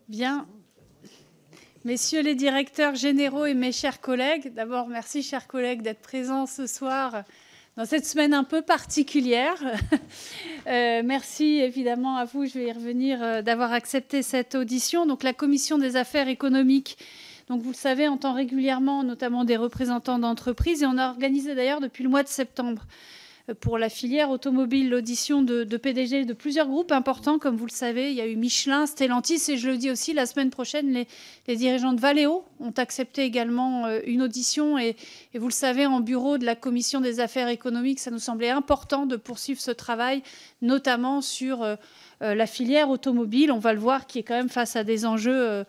Bien. Messieurs les directeurs généraux et mes chers collègues, d'abord, merci, chers collègues, d'être présents ce soir dans cette semaine un peu particulière. Merci évidemment à vous, je vais y revenir, d'avoir accepté cette audition. Donc, la Commission des affaires économiques, donc vous le savez, entend régulièrement notamment des représentants d'entreprises et on a organisé d'ailleurs depuis le mois de septembre pour la filière automobile, l'audition de PDG de plusieurs groupes importants, comme vous le savez. Il y a eu Michelin, Stellantis, et je le dis aussi, la semaine prochaine, les dirigeants de Valeo ont accepté également une audition. Et vous le savez, en bureau de la Commission des affaires économiques, ça nous semblait important de poursuivre ce travail, notamment sur la filière automobile. On va le voir, qui est quand même face à des enjeux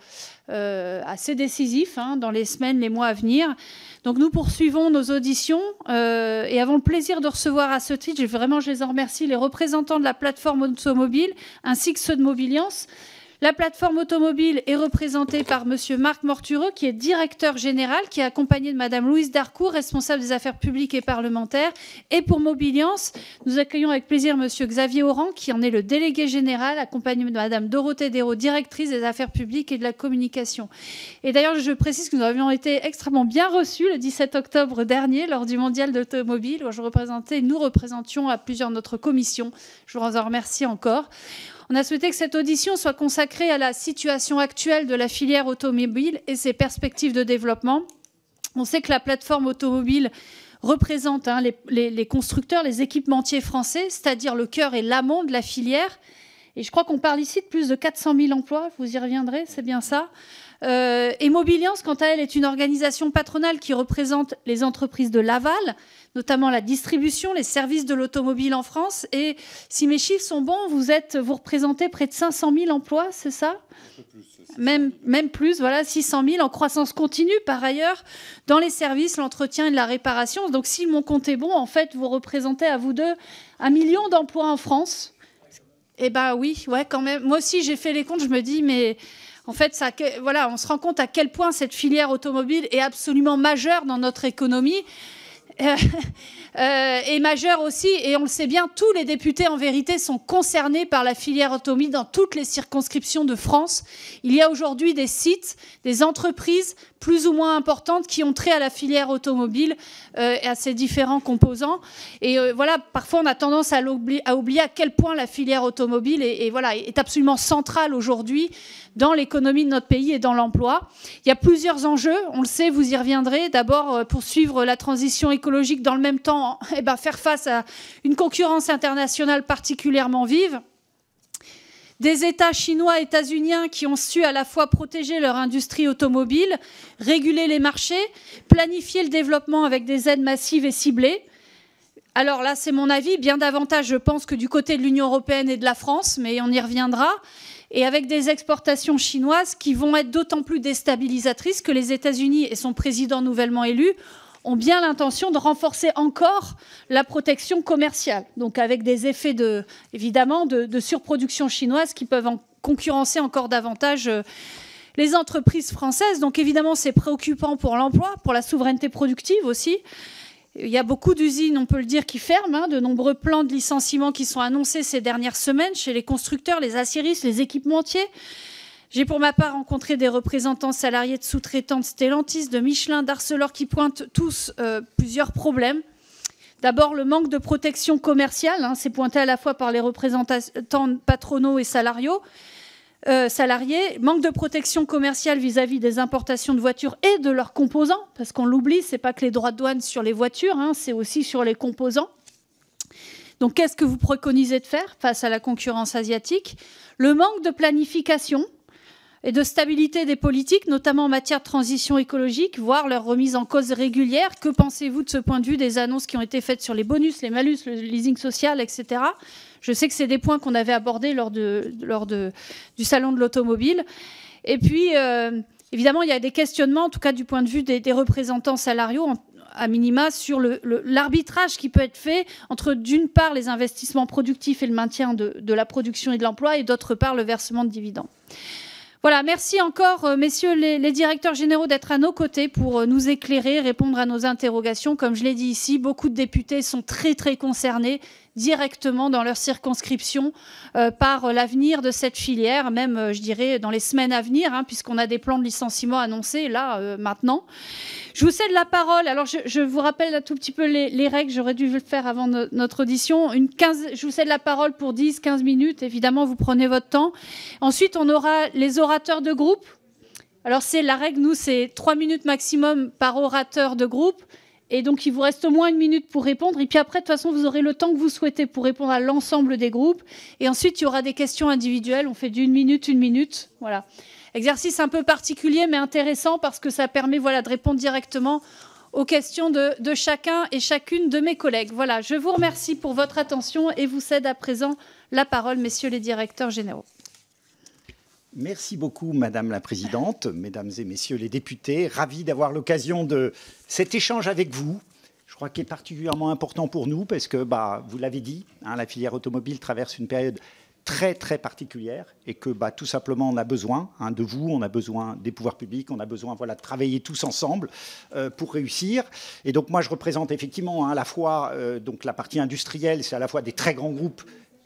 assez décisifs dans les semaines, les mois à venir. Donc nous poursuivons nos auditions et avons le plaisir de recevoir à ce titre, je les en remercie, les représentants de la plateforme automobile ainsi que ceux de Mobiliance. La plateforme automobile est représentée par monsieur Marc Mortureux, qui est directeur général, qui est accompagné de madame Louise Darcourt, responsable des affaires publiques et parlementaires. Et pour Mobiliance, nous accueillons avec plaisir monsieur Xavier Oran, qui en est le délégué général, accompagné de madame Dorothée Dérault, directrice des affaires publiques et de la communication. Et d'ailleurs, je précise que nous avions été extrêmement bien reçus le 17 octobre dernier lors du Mondial d'automobile, où nous représentions à plusieurs notre commission. Je vous en remercie encore. On a souhaité que cette audition soit consacrée à la situation actuelle de la filière automobile et ses perspectives de développement. On sait que la plateforme automobile représente les constructeurs, les équipementiers français, c'est-à-dire le cœur et l'amont de la filière. Et je crois qu'on parle ici de plus de 400 000 emplois, vous y reviendrez, c'est bien ça. Et Mobiliance, quant à elle, est une organisation patronale qui représente les entreprises de l'aval, notamment la distribution, les services de l'automobile en France. Et si mes chiffres sont bons, vous représentez près de 500 000 emplois, c'est ça ? Même plus, voilà, 600 000 en croissance continue, par ailleurs, dans les services, l'entretien et la réparation. Donc, si mon compte est bon, en fait, vous représentez à vous deux 1 million d'emplois en France. Eh bien, oui, ouais, quand même. Moi aussi, j'ai fait les comptes, je me dis, mais... En fait, on se rend compte à quel point cette filière automobile est absolument majeure dans notre économie. Et majeure aussi, et on le sait bien, tous les députés, en vérité, sont concernés par la filière automobile dans toutes les circonscriptions de France. Il y a aujourd'hui des sites, des entreprises plus ou moins importantes qui ont trait à la filière automobile et à ses différents composants. Et voilà, parfois on a tendance à oublier à quel point la filière automobile est absolument centrale aujourd'hui dans l'économie de notre pays et dans l'emploi. Il y a plusieurs enjeux, on le sait, vous y reviendrez. D'abord, poursuivre la transition écologique, dans le même temps, faire face à une concurrence internationale particulièrement vive. Des États chinois et états-uniens qui ont su à la fois protéger leur industrie automobile, réguler les marchés, planifier le développement avec des aides massives et ciblées. Alors là, c'est mon avis, bien davantage, je pense, que du côté de l'Union européenne et de la France, mais on y reviendra. Et avec des exportations chinoises qui vont être d'autant plus déstabilisatrices que les États-Unis et son président nouvellement élu ont bien l'intention de renforcer encore la protection commerciale. Donc avec des effets évidemment de surproduction chinoise qui peuvent concurrencer encore davantage les entreprises françaises. Donc évidemment, c'est préoccupant pour l'emploi, pour la souveraineté productive aussi. Il y a beaucoup d'usines, on peut le dire, qui ferment. De nombreux plans de licenciement qui sont annoncés ces dernières semaines chez les constructeurs, les aciéristes, les équipementiers. J'ai pour ma part rencontré des représentants salariés de sous-traitants de Stellantis, de Michelin, d'Arcelor qui pointent tous plusieurs problèmes. D'abord, le manque de protection commerciale. C'est pointé à la fois par les représentants patronaux et salariés. Manque de protection commerciale vis-à-vis des importations de voitures et de leurs composants. Parce qu'on l'oublie, ce n'est pas que les droits de douane sur les voitures, c'est aussi sur les composants. Donc, qu'est-ce que vous préconisez de faire face à la concurrence asiatique ? Le manque de planification et de stabilité des politiques, notamment en matière de transition écologique, voire leur remise en cause régulière. Que pensez-vous de ce point de vue des annonces qui ont été faites sur les bonus, les malus, le leasing social, etc. Je sais que c'est des points qu'on avait abordés lors du salon de l'automobile. Et puis, évidemment, il y a des questionnements, en tout cas du point de vue des représentants salariaux, à minima, sur l'arbitrage qui peut être fait entre, d'une part, les investissements productifs et le maintien de la production et de l'emploi, et d'autre part, le versement de dividendes. Voilà, merci encore, messieurs les directeurs généraux, d'être à nos côtés pour nous éclairer, répondre à nos interrogations. Comme je l'ai dit ici, beaucoup de députés sont très, très concernés, directement dans leur circonscription par l'avenir de cette filière, même, je dirais, dans les semaines à venir, hein, puisqu'on a des plans de licenciement annoncés, là, maintenant. Je vous cède la parole. Alors, je vous rappelle un tout petit peu les règles. J'aurais dû le faire avant notre audition. Je vous cède la parole pour 10-15 minutes. Évidemment, vous prenez votre temps. Ensuite, on aura les orateurs de groupe. Alors, la règle, nous, c'est 3 minutes maximum par orateur de groupe. Et donc, il vous reste au moins 1 minute pour répondre. Et puis après, de toute façon, vous aurez le temps que vous souhaitez pour répondre à l'ensemble des groupes. Et ensuite, il y aura des questions individuelles. On fait d'1 minute, 1 minute. Voilà. Exercice un peu particulier, mais intéressant parce que ça permet de répondre directement aux questions de chacun et chacune de mes collègues. Voilà, je vous remercie pour votre attention et vous cède à présent la parole, messieurs les directeurs généraux. Merci beaucoup, Madame la Présidente, Mesdames et Messieurs les députés. Ravi d'avoir l'occasion de cet échange avec vous. Je crois qu'il est particulièrement important pour nous parce que, vous l'avez dit, hein, la filière automobile traverse une période très, très particulière et que, tout simplement, on a besoin de vous, on a besoin des pouvoirs publics, on a besoin de travailler tous ensemble pour réussir. Et donc, moi, je représente effectivement à la fois donc la partie industrielle, c'est à la fois des très grands groupes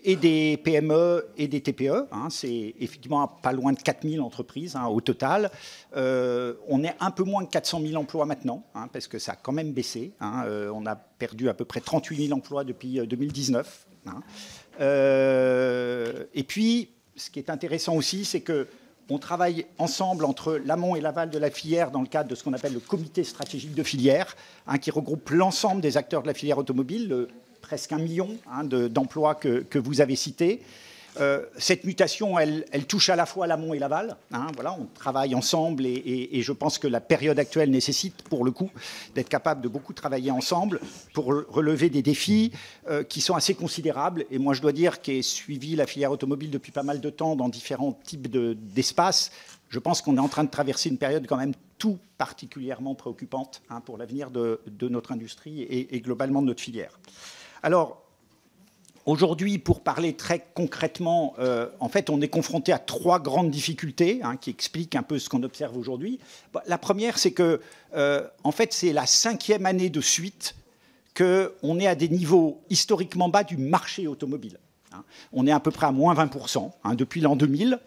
et des PME et des TPE. Hein, c'est effectivement pas loin de 4000 entreprises au total. On est un peu moins de 400 000 emplois maintenant, parce que ça a quand même baissé. On a perdu à peu près 38 000 emplois depuis 2019. Et puis, ce qui est intéressant aussi, c'est qu'on travaille ensemble entre l'amont et l'aval de la filière dans le cadre de ce qu'on appelle le comité stratégique de filière, qui regroupe l'ensemble des acteurs de la filière automobile, presque 1 million d'emplois que vous avez cités. Cette mutation, elle touche à la fois l'amont et l'aval. Voilà, on travaille ensemble et je pense que la période actuelle nécessite, pour le coup, d'être capable de beaucoup travailler ensemble pour relever des défis qui sont assez considérables. Et moi, je dois dire qu'ayant suivi la filière automobile depuis pas mal de temps dans différents types d'espaces, je pense qu'on est en train de traverser une période quand même tout particulièrement préoccupante pour l'avenir de notre industrie et globalement de notre filière. Alors, aujourd'hui, pour parler très concrètement, en fait, on est confronté à 3 grandes difficultés qui expliquent un peu ce qu'on observe aujourd'hui. La première, c'est que, en fait, c'est la 5e année de suite qu'on est à des niveaux historiquement bas du marché automobile. On est à peu près à moins 20% depuis l'an 2000.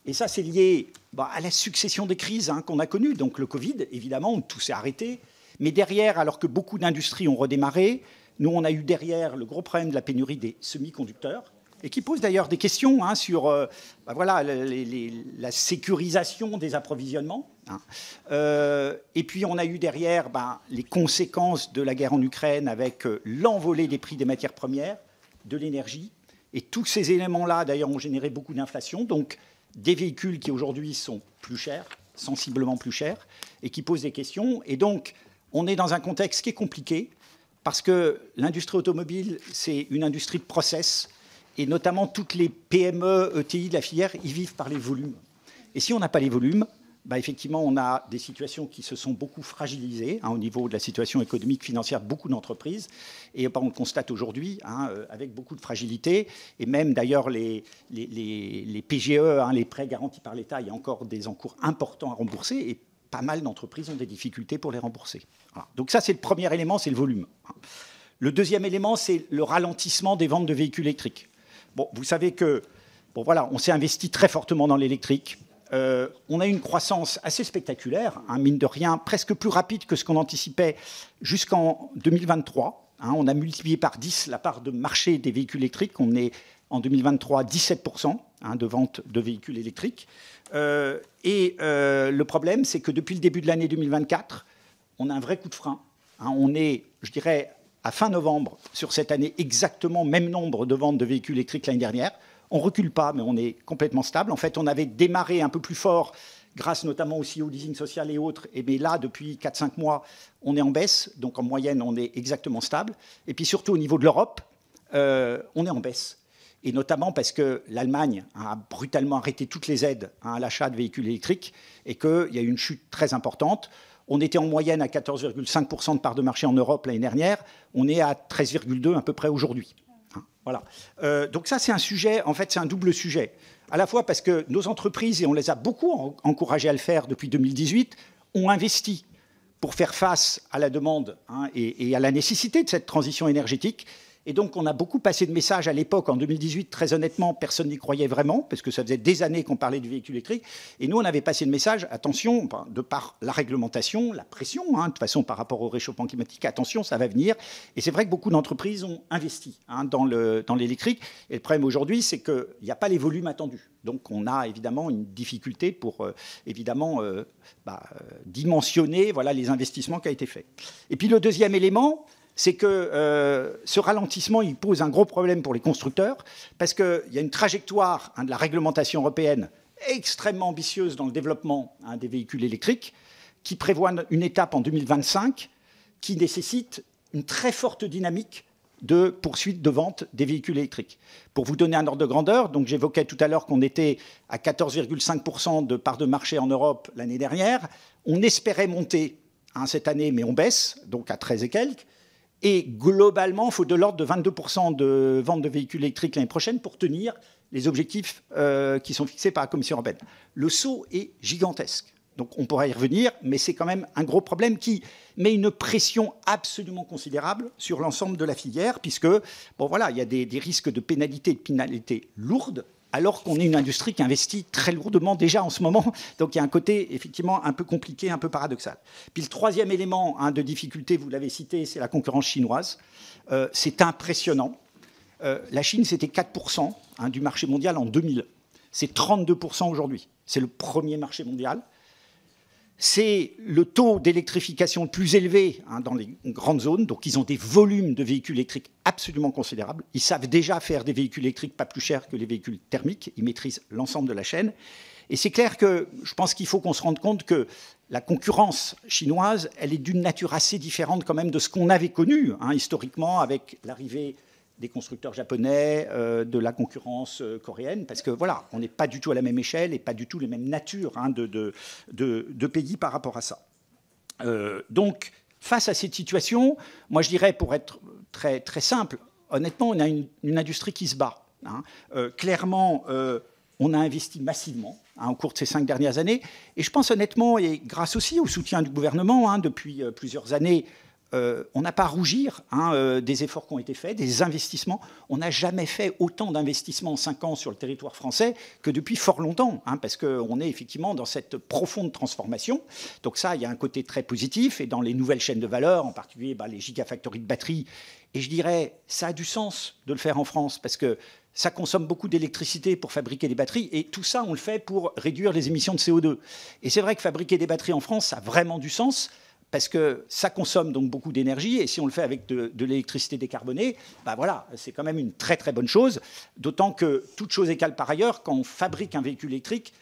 Et ça, c'est lié à la succession des crises qu'on a connues. Donc le Covid, évidemment, où tout s'est arrêté. Mais derrière, alors que beaucoup d'industries ont redémarré, nous, on a eu derrière le gros problème de la pénurie des semi-conducteurs, et qui pose d'ailleurs des questions sur la sécurisation des approvisionnements. Et puis, on a eu derrière les conséquences de la guerre en Ukraine avec l'envolée des prix des matières premières, de l'énergie. Et tous ces éléments-là, d'ailleurs, ont généré beaucoup d'inflation. Donc, des véhicules qui, aujourd'hui, sont plus chers, sensiblement plus chers, et qui posent des questions. Et donc, on est dans un contexte qui est compliqué, parce que l'industrie automobile, c'est une industrie de process, et notamment toutes les PME, ETI de la filière, ils vivent par les volumes. Et si on n'a pas les volumes, effectivement, on a des situations qui se sont beaucoup fragilisées au niveau de la situation économique, financière de beaucoup d'entreprises. Et on constate aujourd'hui, avec beaucoup de fragilité, et même d'ailleurs les PGE, les prêts garantis par l'État, il y a encore des encours importants à rembourser, et pas mal d'entreprises ont des difficultés pour les rembourser. Voilà. Donc ça, c'est le premier élément, c'est le volume. Le deuxième élément, c'est le ralentissement des ventes de véhicules électriques. Bon, vous savez que, voilà, on s'est investi très fortement dans l'électrique. On a eu une croissance assez spectaculaire, mine de rien, presque plus rapide que ce qu'on anticipait jusqu'en 2023. On a multiplié par 10 la part de marché des véhicules électriques. On est en 2023 à 17% de vente de véhicules électriques. Le problème, c'est que depuis le début de l'année 2024, on a un vrai coup de frein. On est, je dirais, à fin novembre, sur cette année, exactement même nombre de ventes de véhicules électriques l'année dernière. On ne recule pas, mais on est complètement stable. En fait, on avait démarré un peu plus fort, grâce notamment aussi au leasing social et autres. Mais là, depuis 4-5 mois, on est en baisse. Donc, en moyenne, on est exactement stable. Et puis, surtout, au niveau de l'Europe, on est en baisse. Et notamment parce que l'Allemagne a brutalement arrêté toutes les aides à l'achat de véhicules électriques et qu'il y a eu une chute très importante. On était en moyenne à 14,5% de part de marché en Europe l'année dernière. On est à 13,2% à peu près aujourd'hui. Voilà. Donc ça, c'est un sujet, en fait, c'est un double sujet. À la fois parce que nos entreprises, et on les a beaucoup encouragées à le faire depuis 2018, ont investi pour faire face à la demande et à la nécessité de cette transition énergétique. Et donc, on a beaucoup passé de messages à l'époque, en 2018, très honnêtement, personne n'y croyait vraiment, parce que ça faisait des années qu'on parlait du véhicule électrique. Et nous, on avait passé le message, attention, de par la réglementation, la pression, de toute façon, par rapport au réchauffement climatique, attention, ça va venir. Et c'est vrai que beaucoup d'entreprises ont investi dans l'électrique. Et le problème aujourd'hui, c'est qu'il n'y a pas les volumes attendus. Donc, on a évidemment une difficulté pour, dimensionner les investissements qui ont été faits. Et puis, le deuxième élément, c'est que ce ralentissement, il pose un gros problème pour les constructeurs, parce qu'il y a une trajectoire de la réglementation européenne extrêmement ambitieuse dans le développement des véhicules électriques, qui prévoit une étape en 2025, qui nécessite une très forte dynamique de poursuite de vente des véhicules électriques. Pour vous donner un ordre de grandeur, donc j'évoquais tout à l'heure qu'on était à 14,5% de part de marché en Europe l'année dernière. On espérait monter cette année, mais on baisse, donc à 13 et quelques. Et globalement, il faut de l'ordre de 22% de vente de véhicules électriques l'année prochaine pour tenir les objectifs qui sont fixés par la Commission européenne. Le saut est gigantesque. Donc on pourra y revenir, mais c'est quand même un gros problème qui met une pression absolument considérable sur l'ensemble de la filière, puisque il y a des risques de pénalités lourdes, alors qu'on est une industrie qui investit très lourdement déjà en ce moment. Donc il y a un côté effectivement un peu compliqué, un peu paradoxal. Puis le troisième élément de difficulté, vous l'avez cité, c'est la concurrence chinoise. C'est impressionnant. La Chine, c'était 4% du marché mondial en 2000. C'est 32% aujourd'hui. C'est le premier marché mondial. C'est le taux d'électrification le plus élevé dans les grandes zones. Donc, ils ont des volumes de véhicules électriques absolument considérables. Ils savent déjà faire des véhicules électriques pas plus chers que les véhicules thermiques. Ils maîtrisent l'ensemble de la chaîne. Et c'est clair que je pense qu'il faut qu'on se rende compte que la concurrence chinoise, elle est d'une nature assez différente quand même de ce qu'on avait connu historiquement avec l'arrivée des constructeurs japonais, de la concurrence coréenne, parce que on n'est pas du tout à la même échelle et pas du tout les mêmes natures de pays par rapport à ça. Donc, face à cette situation, moi je dirais, pour être très, très simple, honnêtement, on a une industrie qui se bat. Clairement, on a investi massivement au cours de ces 5 dernières années, et je pense honnêtement, et grâce aussi au soutien du gouvernement depuis plusieurs années, on n'a pas à rougir des efforts qui ont été faits, des investissements. On n'a jamais fait autant d'investissements en 5 ans sur le territoire français que depuis fort longtemps, parce qu'on est effectivement dans cette profonde transformation. Donc ça, il y a un côté très positif. Et dans les nouvelles chaînes de valeur, en particulier les gigafactories de batteries, et je dirais, ça a du sens de le faire en France, parce que ça consomme beaucoup d'électricité pour fabriquer des batteries, et tout ça, on le fait pour réduire les émissions de CO2. Et c'est vrai que fabriquer des batteries en France, ça a vraiment du sens, parce que ça consomme donc beaucoup d'énergie, et si on le fait avec de l'électricité décarbonée, c'est quand même une très très bonne chose, d'autant que, toute chose égale par ailleurs, quand on fabrique un véhicule électrique,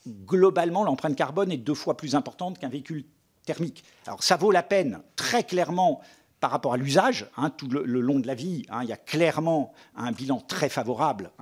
globalement, l'empreinte carbone est 2 fois plus importante qu'un véhicule thermique. Alors ça vaut la peine, très clairement, par rapport à l'usage, tout le long de la vie, il y a clairement un bilan très favorable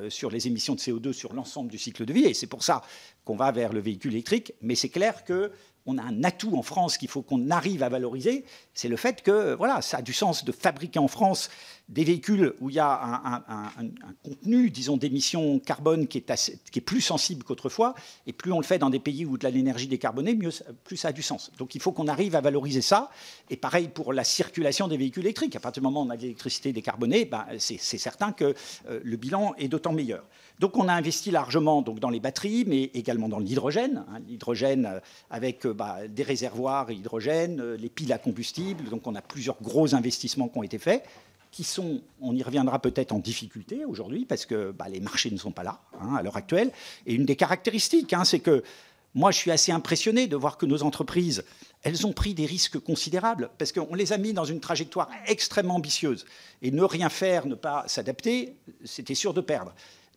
sur les émissions de CO2 sur l'ensemble du cycle de vie, et c'est pour ça qu'on va vers le véhicule électrique, mais c'est clair que on a un atout en France qu'il faut qu'on arrive à valoriser, c'est le fait que ça a du sens de fabriquer en France des véhicules où il y a un contenu, disons, d'émissions carbone qui est plus sensible qu'autrefois, et plus on le fait dans des pays où de l'énergie décarbonée, plus ça a du sens. Donc il faut qu'on arrive à valoriser ça, et pareil pour la circulation des véhicules électriques. À partir du moment où on a de l'électricité décarbonée, c'est certain que le bilan est d'autant meilleur. Donc on a investi largement dans les batteries, mais également dans l'hydrogène. L'hydrogène avec des réservoirs hydrogène, les piles à combustible. Donc on a plusieurs gros investissements qui ont été faits, qui sont, on y reviendra peut-être, en difficulté aujourd'hui, parce que les marchés ne sont pas là à l'heure actuelle. Et une des caractéristiques, c'est que moi je suis assez impressionné de voir que nos entreprises, elles ont pris des risques considérables, parce qu'on les a mis dans une trajectoire extrêmement ambitieuse. Et ne rien faire, ne pas s'adapter, c'était sûr de perdre.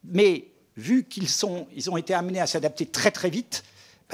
Mais vu ils ont été amenés à s'adapter très très vite,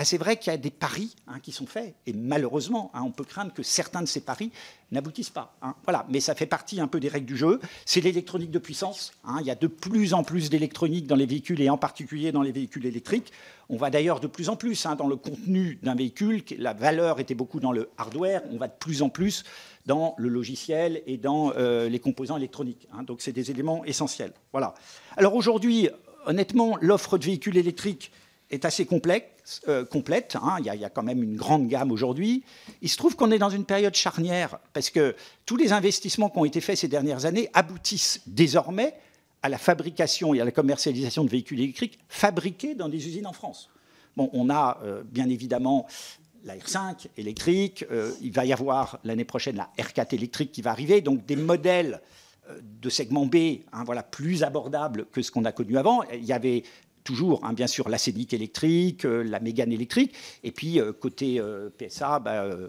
c'est vrai qu'il y a des paris qui sont faits. Et malheureusement, on peut craindre que certains de ces paris n'aboutissent pas. Voilà. Mais ça fait partie un peu des règles du jeu. C'est l'électronique de puissance. Il y a de plus en plus d'électronique dans les véhicules, et en particulier dans les véhicules électriques. On va d'ailleurs de plus en plus dans le contenu d'un véhicule. La valeur était beaucoup dans le hardware. On va de plus en plus dans le logiciel et dans les composants électroniques. Donc c'est des éléments essentiels. Voilà. Alors aujourd'hui, honnêtement, l'offre de véhicules électriques, est assez complète. Il y a quand même une grande gamme aujourd'hui. Il se trouve qu'on est dans une période charnière parce que tous les investissements qui ont été faits ces dernières années aboutissent désormais à la fabrication et à la commercialisation de véhicules électriques fabriqués dans des usines en France. Bon, on a bien évidemment la R5 électrique, il va y avoir l'année prochaine la R4 électrique qui va arriver, donc des modèles de segment B, voilà, plus abordables que ce qu'on a connu avant. Il y avait toujours, bien sûr, la Scénic électrique, la Mégane électrique, et puis côté PSA,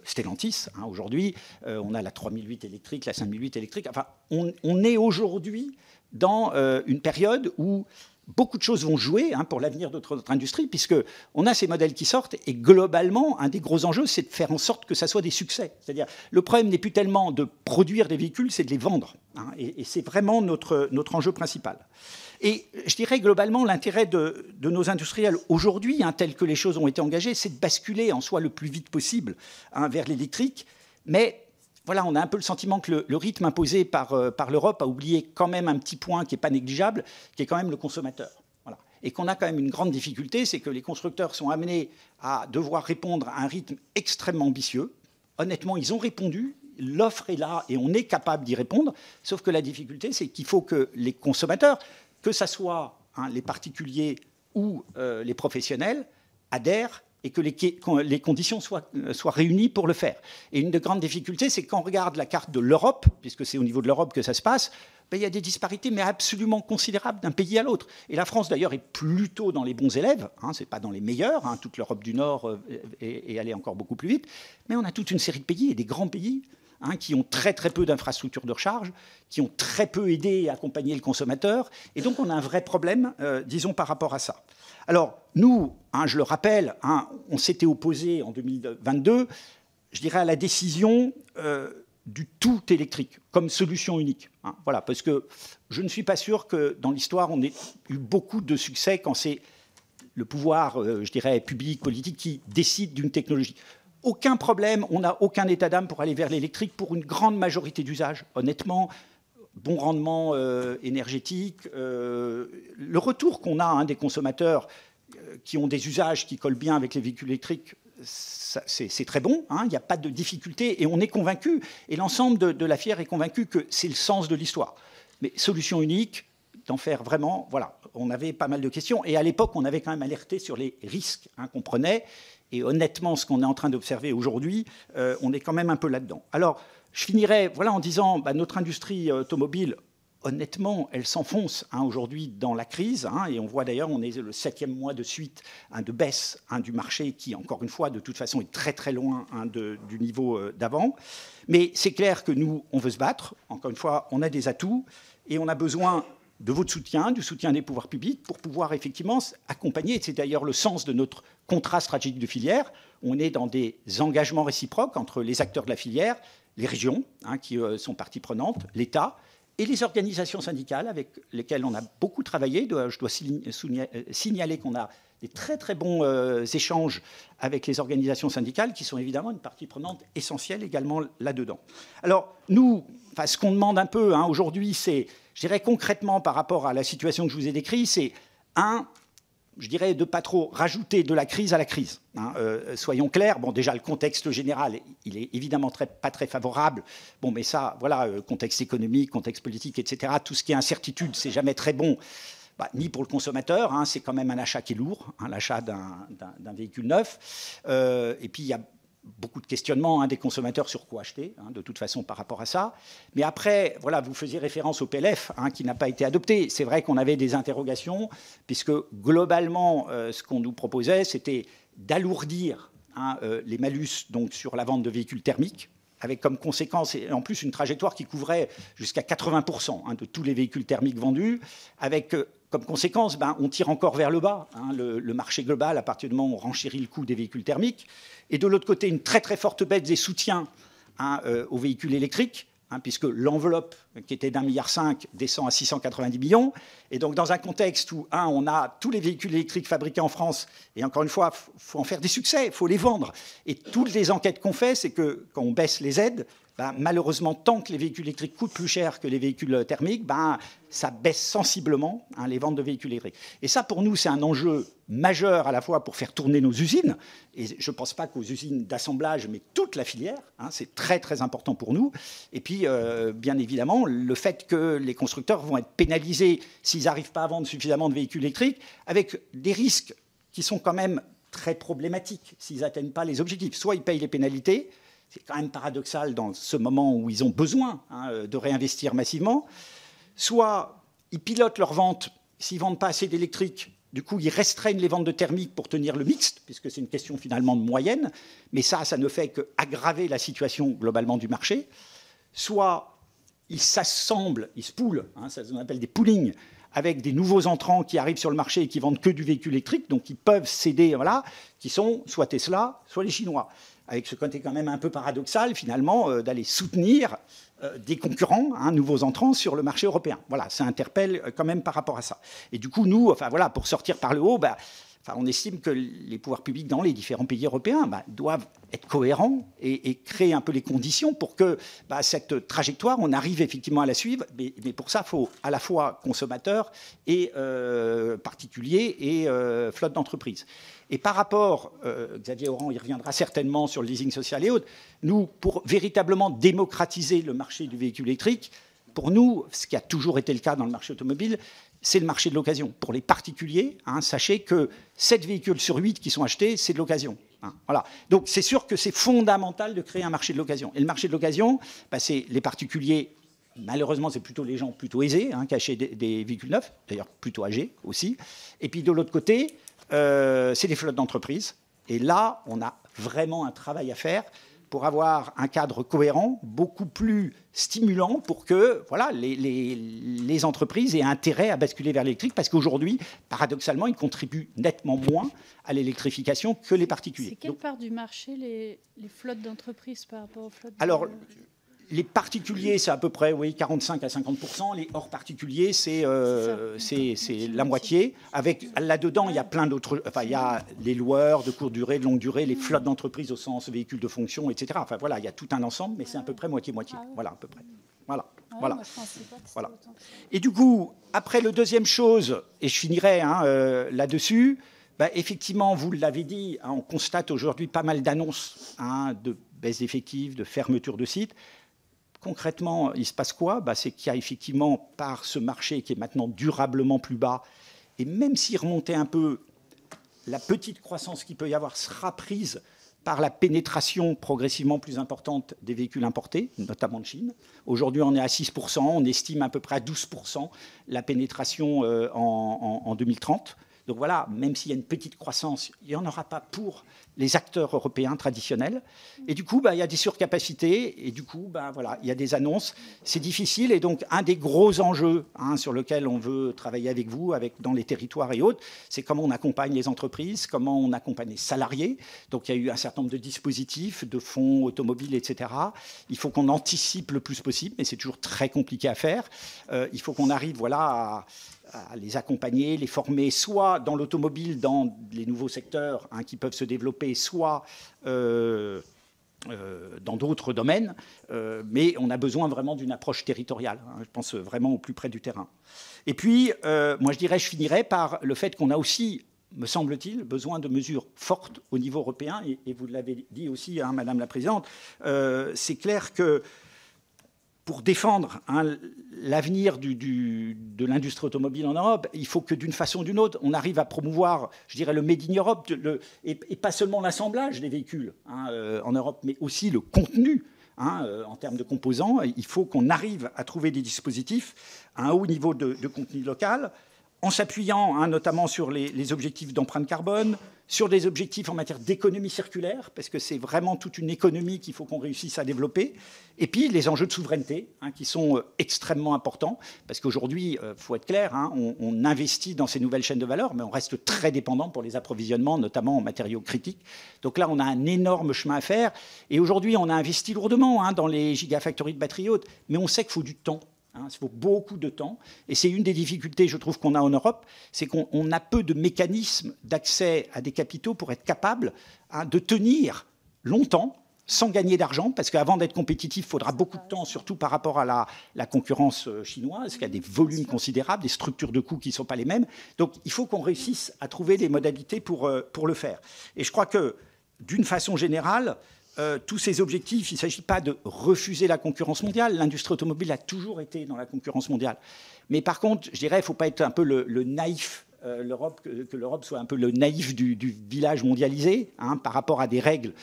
Stellantis, aujourd'hui, on a la 3008 électrique, la 5008 électrique. Enfin, on est aujourd'hui dans une période où beaucoup de choses vont jouer pour l'avenir de notre industrie, puisqu'on a ces modèles qui sortent, et globalement, un des gros enjeux, c'est de faire en sorte que ça soit des succès. C'est-à-dire, le problème n'est plus tellement de produire des véhicules, c'est de les vendre. Et c'est vraiment notre enjeu principal. Et je dirais globalement, l'intérêt de nos industriels aujourd'hui, tels que les choses ont été engagées, c'est de basculer en soi le plus vite possible vers l'électrique. Mais voilà, on a un peu le sentiment que le rythme imposé par l'Europe a oublié quand même un petit point qui n'est pas négligeable, qui est quand même le consommateur. Voilà. Et qu'on a quand même une grande difficulté, c'est que les constructeurs sont amenés à devoir répondre à un rythme extrêmement ambitieux. Honnêtement, ils ont répondu. L'offre est là et on est capable d'y répondre. Sauf que la difficulté, c'est qu'il faut que les consommateurs, que ce soit les particuliers ou les professionnels, adhèrent et que les conditions soient réunies pour le faire. Et une des grandes difficultés, c'est quand on regarde la carte de l'Europe, puisque c'est au niveau de l'Europe que ça se passe, il y a des disparités, mais absolument considérables d'un pays à l'autre. Et la France, d'ailleurs, est plutôt dans les bons élèves, ce n'est pas dans les meilleurs, toute l'Europe du Nord est allée encore beaucoup plus vite, mais on a toute une série de pays, et des grands pays, qui ont très très peu d'infrastructures de recharge, qui ont très peu aidé et accompagné le consommateur. Et donc on a un vrai problème, disons, par rapport à ça. Alors nous, je le rappelle, on s'était opposé en 2022, je dirais, à la décision du tout électrique comme solution unique. Voilà, parce que je ne suis pas sûr que dans l'histoire on ait eu beaucoup de succès quand c'est le pouvoir, je dirais, public, politique qui décide d'une technologie. Aucun problème, on n'a aucun état d'âme pour aller vers l'électrique pour une grande majorité d'usages. Honnêtement, bon rendement énergétique, le retour qu'on a des consommateurs qui ont des usages qui collent bien avec les véhicules électriques, c'est très bon, il n'y a pas de difficulté et on est convaincu, et l'ensemble de la filière est convaincu que c'est le sens de l'histoire. Mais solution unique, d'en faire vraiment, voilà, on avait pas mal de questions et à l'époque on avait quand même alerté sur les risques qu'on prenait. Et honnêtement, ce qu'on est en train d'observer aujourd'hui, on est quand même un peu là-dedans. Alors, je finirai en disant notre industrie automobile, honnêtement, elle s'enfonce aujourd'hui dans la crise. Et on voit d'ailleurs, on est le 7e mois de suite de baisse du marché qui, encore une fois, de toute façon, est très très loin du niveau d'avant. Mais c'est clair que nous, on veut se battre. Encore une fois, on a des atouts et on a besoin de votre soutien, du soutien des pouvoirs publics pour pouvoir effectivement accompagner. Et c'est d'ailleurs le sens de notre contrat stratégique de filière. On est dans des engagements réciproques entre les acteurs de la filière, les régions qui sont parties prenantes, l'État et les organisations syndicales avec lesquelles on a beaucoup travaillé. Je dois signaler qu'on a des très très bons échanges avec les organisations syndicales qui sont évidemment une partie prenante essentielle également là-dedans. Alors nous, ce qu'on demande un peu aujourd'hui, c'est, je dirais concrètement par rapport à la situation que je vous ai décrite, c'est je dirais de ne pas trop rajouter de la crise à la crise. Soyons clairs, déjà le contexte général, il est évidemment pas très favorable. Mais ça, voilà, contexte économique, contexte politique, etc. Tout ce qui est incertitude, c'est jamais très bon. Ni pour le consommateur, c'est quand même un achat qui est lourd, l'achat d'un véhicule neuf. Et puis il y a beaucoup de questionnements des consommateurs sur quoi acheter, de toute façon par rapport à ça. Mais après, voilà, vous faisiez référence au PLF qui n'a pas été adopté. C'est vrai qu'on avait des interrogations, puisque globalement, ce qu'on nous proposait, c'était d'alourdir les malus donc, sur la vente de véhicules thermiques, avec comme conséquence, et en plus, une trajectoire qui couvrait jusqu'à 80% de tous les véhicules thermiques vendus, avec comme conséquence, on tire encore vers le bas le marché global à partir du moment où on renchérit le coût des véhicules thermiques. Et de l'autre côté, une très très forte baisse des soutiens aux véhicules électriques, puisque l'enveloppe qui était d'1,5 milliard, descend à 690 millions. Et donc, dans un contexte où, on a tous les véhicules électriques fabriqués en France, et encore une fois, il faut en faire des succès, il faut les vendre. Et toutes les enquêtes qu'on fait, c'est que quand on baisse les aides, malheureusement, tant que les véhicules électriques coûtent plus cher que les véhicules thermiques, ça baisse sensiblement les ventes de véhicules électriques. Et ça, pour nous, c'est un enjeu majeur à la fois pour faire tourner nos usines, et je ne pense pas qu'aux usines d'assemblage, mais toute la filière, c'est très très important pour nous. Et puis, bien évidemment, le fait que les constructeurs vont être pénalisés s'ils n'arrivent pas à vendre suffisamment de véhicules électriques, avec des risques qui sont quand même très problématiques s'ils n'atteignent pas les objectifs. Soit ils payent les pénalités, c'est quand même paradoxal dans ce moment où ils ont besoin de réinvestir massivement. Soit ils pilotent leurs ventes, s'ils ne vendent pas assez d'électrique, du coup ils restreignent les ventes de thermique pour tenir le mixte, puisque c'est une question finalement de moyenne, mais ça ne fait qu'aggraver la situation globalement du marché. Soit ils s'assemblent, ils se poolent, ça on appelle des poolings, avec des nouveaux entrants qui arrivent sur le marché et qui vendent que du véhicule électrique, donc ils peuvent céder, qui sont soit Tesla, soit les Chinois, avec ce côté quand même un peu paradoxal, finalement, d'aller soutenir des concurrents, nouveaux entrants sur le marché européen. Voilà, ça interpelle quand même par rapport à ça. Et du coup, nous, pour sortir par le haut, on estime que les pouvoirs publics dans les différents pays européens doivent être cohérents et créer un peu les conditions pour que cette trajectoire, on arrive effectivement à la suivre. Mais pour ça, il faut à la fois consommateurs et particuliers et flotte d'entreprises. Et par rapport, Xavier Oran, il reviendra certainement sur le leasing social et autres, nous, pour véritablement démocratiser le marché du véhicule électrique, pour nous, ce qui a toujours été le cas dans le marché automobile, c'est le marché de l'occasion. Pour les particuliers, sachez que 7 véhicules sur 8 qui sont achetés, c'est de l'occasion. Voilà. Donc c'est sûr que c'est fondamental de créer un marché de l'occasion. Et le marché de l'occasion, c'est les particuliers. Malheureusement, c'est plutôt les gens plutôt aisés qui achètent des véhicules neufs, d'ailleurs plutôt âgés aussi. Et puis de l'autre côté, c'est les flottes d'entreprises. Et là, on a vraiment un travail à faire pour avoir un cadre cohérent, beaucoup plus stimulant pour que les entreprises aient intérêt à basculer vers l'électrique, parce qu'aujourd'hui, paradoxalement, ils contribuent nettement moins à l'électrification que les particuliers. C'est quelle part du marché les flottes d'entreprises par rapport aux flottes les particuliers, c'est à peu près 45 à 50%. Les hors particuliers, c'est la moitié. Avec là-dedans, il y a plein d'autres. Il y a les loueurs de courte durée, de longue durée, les flottes d'entreprises au sens véhicules de fonction, etc. Il y a tout un ensemble, mais c'est à peu près moitié-moitié. Voilà, à peu près. Voilà. Et du coup, après, le deuxième chose, et je finirai là-dessus, effectivement, vous l'avez dit, on constate aujourd'hui pas mal d'annonces de baisse d'effectifs, de fermeture de sites. Concrètement, il se passe quoi ? C'est qu'il y a effectivement, par ce marché qui est maintenant durablement plus bas, et même s'il remontait un peu, la petite croissance qu'il peut y avoir sera prise par la pénétration progressivement plus importante des véhicules importés, notamment de Chine. Aujourd'hui, on est à 6%, on estime à peu près à 12% la pénétration en 2030. Donc voilà, même s'il y a une petite croissance, il n'y en aura pas pour les acteurs européens traditionnels. Et du coup, il y a des surcapacités, et du coup, il y a des annonces. C'est difficile, et donc un des gros enjeux sur lequel on veut travailler avec vous, dans les territoires et autres, c'est comment on accompagne les entreprises, comment on accompagne les salariés. Donc il y a eu un certain nombre de dispositifs, de fonds automobiles, etc. Il faut qu'on anticipe le plus possible, mais c'est toujours très compliqué à faire. Il faut qu'on arrive à les accompagner, les former, soit dans l'automobile, dans les nouveaux secteurs qui peuvent se développer, soit dans d'autres domaines. Mais on a besoin vraiment d'une approche territoriale. Je pense vraiment au plus près du terrain. Et puis, moi, je finirais par le fait qu'on a aussi, me semble-t-il, besoin de mesures fortes au niveau européen. Et vous l'avez dit aussi, Madame la Présidente, c'est clair que pour défendre l'avenir de l'industrie automobile en Europe, il faut que d'une façon ou d'une autre, on arrive à promouvoir, le Made in Europe, et pas seulement l'assemblage des véhicules en Europe, mais aussi le contenu en termes de composants. Il faut qu'on arrive à trouver des dispositifs à un haut niveau de contenu local, en s'appuyant notamment sur les objectifs d'empreinte carbone, sur des objectifs en matière d'économie circulaire, parce que c'est vraiment toute une économie qu'il faut qu'on réussisse à développer, et puis les enjeux de souveraineté, qui sont extrêmement importants, parce qu'aujourd'hui, il faut être clair, on investit dans ces nouvelles chaînes de valeur, mais on reste très dépendant pour les approvisionnements, notamment en matériaux critiques. Donc là, on a un énorme chemin à faire, et aujourd'hui, on a investi lourdement dans les gigafactories de batteries hautes, mais on sait qu'il faut du temps Hein, il faut beaucoup de temps. Et c'est une des difficultés, je trouve, qu'on a en Europe, c'est qu'on a peu de mécanismes d'accès à des capitaux pour être capable de tenir longtemps sans gagner d'argent, parce qu'avant d'être compétitif, il faudra beaucoup de temps, surtout par rapport à la concurrence chinoise, qui a des volumes considérables, des structures de coûts qui ne sont pas les mêmes. Donc il faut qu'on réussisse à trouver les modalités pour le faire. Et je crois que, d'une façon générale, tous ces objectifs, il ne s'agit pas de refuser la concurrence mondiale. L'industrie automobile a toujours été dans la concurrence mondiale. Mais par contre, je dirais, il ne faut pas être un peu le naïf, que l'Europe soit un peu le naïf du village mondialisé, hein, par rapport à des règles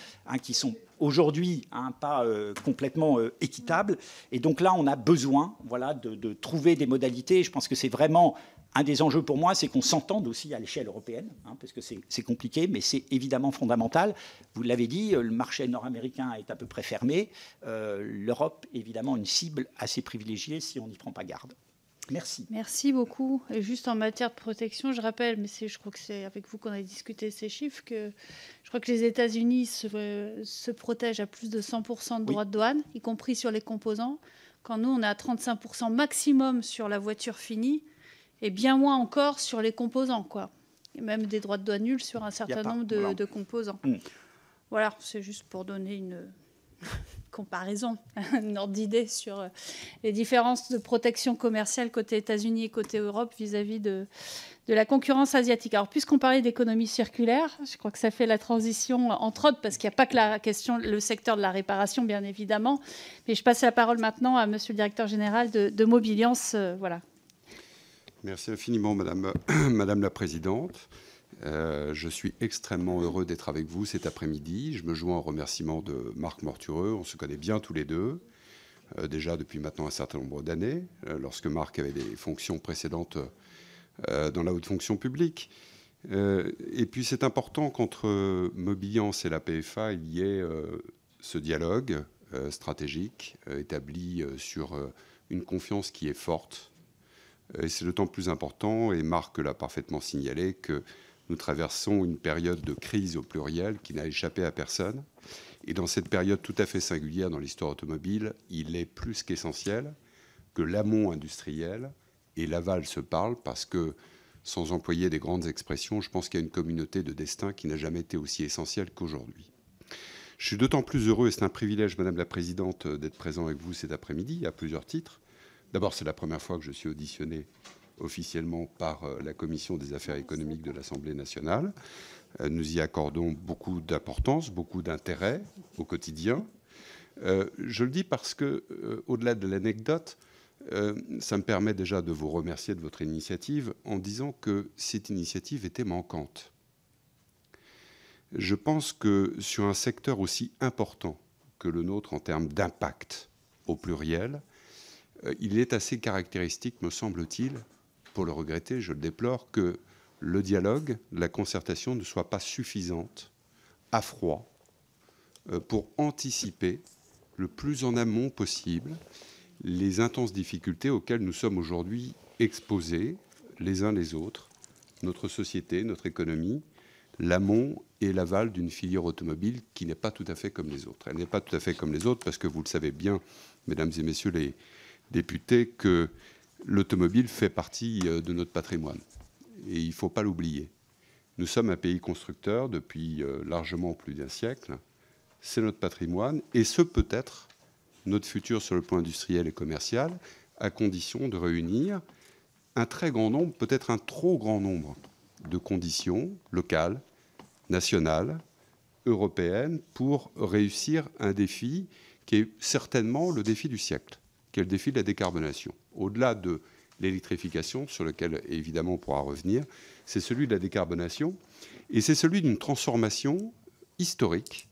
qui sont aujourd'hui pas complètement équitables. Et donc là, on a besoin de trouver des modalités. Je pense que c'est vraiment un des enjeux pour moi, c'est qu'on s'entende aussi à l'échelle européenne, parce que c'est compliqué, mais c'est évidemment fondamental. Vous l'avez dit, le marché nord-américain est à peu près fermé. L'Europe est évidemment une cible assez privilégiée si on n'y prend pas garde. Merci. Merci beaucoup. Et juste en matière de protection, je rappelle, mais je crois que c'est avec vous qu'on a discuté ces chiffres, que je crois que les États-Unis se protègent à plus de 100% de droits de douane, y compris sur les composants, quand nous, on est à 35% maximum sur la voiture finie, et bien moins encore sur les composants, quoi. Et même des droits de douane nuls sur un certain nombre de composants. Voilà, c'est juste pour donner une comparaison, un ordre d'idée sur les différences de protection commerciale côté États-Unis et côté Europe vis-à-vis de la concurrence asiatique. Alors, puisqu'on parlait d'économie circulaire, je crois que ça fait la transition, entre autres, parce qu'il n'y a pas que la question, le secteur de la réparation, bien évidemment. Mais je passe la parole maintenant à monsieur le directeur général de Mobiliance. Voilà. Merci infiniment, Madame la Présidente. Je suis extrêmement heureux d'être avec vous cet après-midi. Je me joins au remerciement de Marc Mortureux. On se connaît bien tous les deux, déjà depuis maintenant un certain nombre d'années, lorsque Marc avait des fonctions précédentes dans la haute fonction publique. Et puis c'est important qu'entre Mobiliance et la PFA, il y ait ce dialogue stratégique établi sur une confiance qui est forte. Et c'est d'autant plus important, et Marc l'a parfaitement signalé, que nous traversons une période de crise au pluriel qui n'a échappé à personne. Et dans cette période tout à fait singulière dans l'histoire automobile, il est plus qu'essentiel que l'amont industriel et l'aval se parlent, parce que, sans employer des grandes expressions, je pense qu'il y a une communauté de destin qui n'a jamais été aussi essentielle qu'aujourd'hui. Je suis d'autant plus heureux, et c'est un privilège, Madame la Présidente, d'être présent avec vous cet après-midi, à plusieurs titres. D'abord, c'est la première fois que je suis auditionné officiellement par la Commission des affaires économiques de l'Assemblée nationale. Nous y accordons beaucoup d'importance, beaucoup d'intérêt au quotidien. Je le dis parce que, au-delà de l'anecdote, ça me permet déjà de vous remercier de votre initiative en disant que cette initiative était manquante. Je pense que sur un secteur aussi important que le nôtre en termes d'impact au pluriel, il est assez caractéristique, me semble-t-il, pour le regretter, je le déplore, que le dialogue, la concertation ne soit pas suffisante, à froid, pour anticiper le plus en amont possible les intenses difficultés auxquelles nous sommes aujourd'hui exposés, les uns les autres, notre société, notre économie, l'amont et l'aval d'une filière automobile qui n'est pas tout à fait comme les autres. Elle n'est pas tout à fait comme les autres parce que vous le savez bien, mesdames et messieurs les députés, que l'automobile fait partie de notre patrimoine. Et il ne faut pas l'oublier. Nous sommes un pays constructeur depuis largement plus d'un siècle. C'est notre patrimoine, et ce peut être notre futur sur le plan industriel et commercial, à condition de réunir un très grand nombre, peut-être un trop grand nombre de conditions locales, nationales, européennes, pour réussir un défi qui est certainement le défi du siècle, qui est le défi de la décarbonation. Au-delà de l'électrification, sur lequel évidemment on pourra revenir, c'est celui de la décarbonation, et c'est celui d'une transformation historique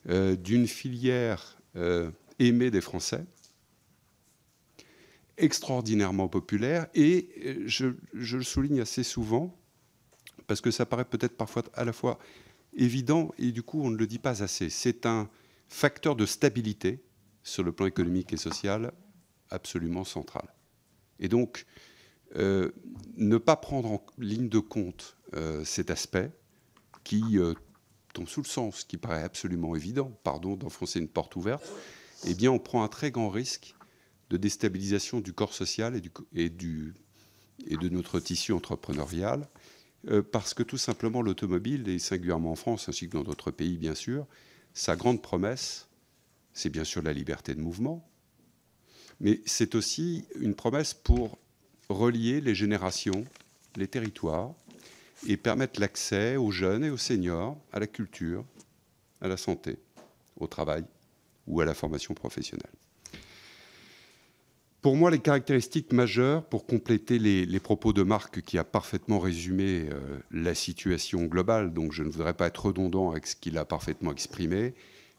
d'une filière aimée des Français, extraordinairement populaire, et je le souligne assez souvent, parce que ça paraît peut-être parfois à la fois évident, et du coup on ne le dit pas assez. C'est un facteur de stabilité sur le plan économique et social absolument central. Et donc, ne pas prendre en ligne de compte cet aspect qui tombe sous le sens, qui paraît absolument évident, pardon d'enfoncer une porte ouverte, eh bien on prend un très grand risque de déstabilisation du corps social et de notre tissu entrepreneurial, parce que tout simplement l'automobile, et singulièrement en France, ainsi que dans d'autres pays bien sûr, sa grande promesse, c'est bien sûr la liberté de mouvement, mais c'est aussi une promesse pour relier les générations, les territoires, et permettre l'accès aux jeunes et aux seniors à la culture, à la santé, au travail ou à la formation professionnelle. Pour moi, les caractéristiques majeures, pour compléter les propos de Marc qui a parfaitement résumé la situation globale, donc je ne voudrais pas être redondant avec ce qu'il a parfaitement exprimé,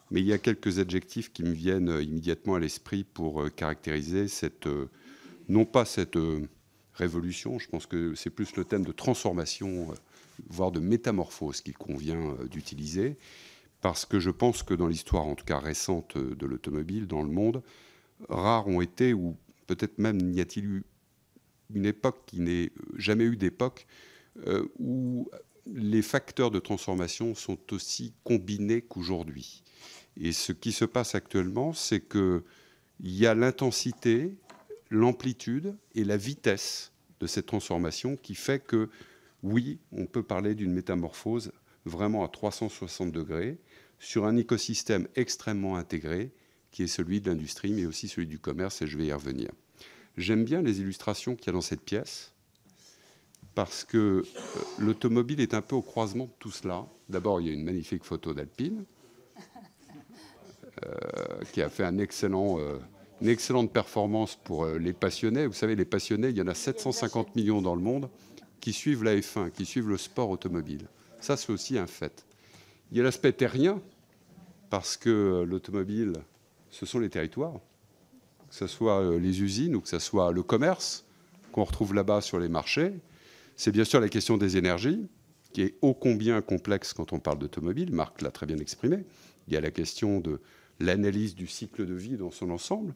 mais il y a quelques adjectifs qui me viennent immédiatement à l'esprit pour caractériser non pas cette révolution, je pense que c'est plus le thème de transformation, voire de métamorphose qu'il convient d'utiliser, parce que je pense que dans l'histoire, en tout cas récente, de l'automobile dans le monde, rares ont été, ou peut-être même n'y a-t-il eu une époque qui n'ait jamais eu d'époque où les facteurs de transformation sont aussi combinés qu'aujourd'hui. Et ce qui se passe actuellement, c'est qu'il y a l'intensité, l'amplitude et la vitesse de cette transformation qui fait que, oui, on peut parler d'une métamorphose vraiment à 360 degrés sur un écosystème extrêmement intégré qui est celui de l'industrie, mais aussi celui du commerce, et je vais y revenir. J'aime bien les illustrations qu'il y a dans cette pièce, parce que l'automobile est un peu au croisement de tout cela. D'abord, il y a une magnifique photo d'Alpine, qui a fait une excellente performance pour les passionnés. Vous savez, les passionnés, il y en a 750 millions dans le monde qui suivent la F1, qui suivent le sport automobile. Ça, c'est aussi un fait. Il y a l'aspect terrien, parce que l'automobile, ce sont les territoires, que ce soit les usines ou que ce soit le commerce qu'on retrouve là-bas sur les marchés. C'est bien sûr la question des énergies, qui est ô combien complexe quand on parle d'automobile. Marc l'a très bien exprimé. Il y a la question de l'analyse du cycle de vie dans son ensemble,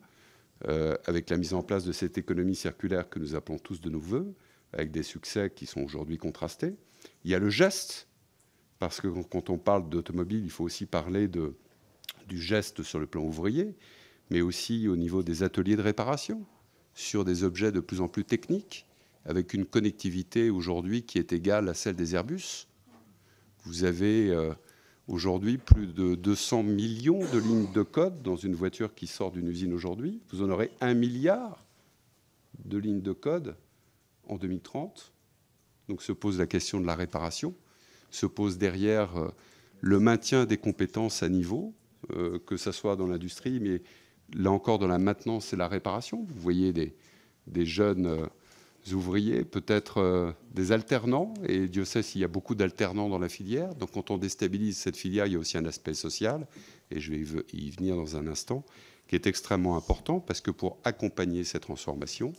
avec la mise en place de cette économie circulaire que nous appelons tous de nos voeux, avec des succès qui sont aujourd'hui contrastés. Il y a le geste, parce que quand on parle d'automobile, il faut aussi parler du geste sur le plan ouvrier, mais aussi au niveau des ateliers de réparation, sur des objets de plus en plus techniques, avec une connectivité aujourd'hui qui est égale à celle des Airbus. Vous avez aujourd'hui plus de 200 millions de lignes de code dans une voiture qui sort d'une usine aujourd'hui. Vous en aurez 1 milliard de lignes de code en 2030. Donc se pose la question de la réparation, se pose derrière le maintien des compétences à niveau, que ce soit dans l'industrie, mais là encore dans la maintenance et la réparation. Vous voyez des jeunes ouvriers, peut-être des alternants, et Dieu sait s'il y a beaucoup d'alternants dans la filière. Donc quand on déstabilise cette filière, il y a aussi un aspect social, et je vais y venir dans un instant, qui est extrêmement important, parce que pour accompagner cette transformation,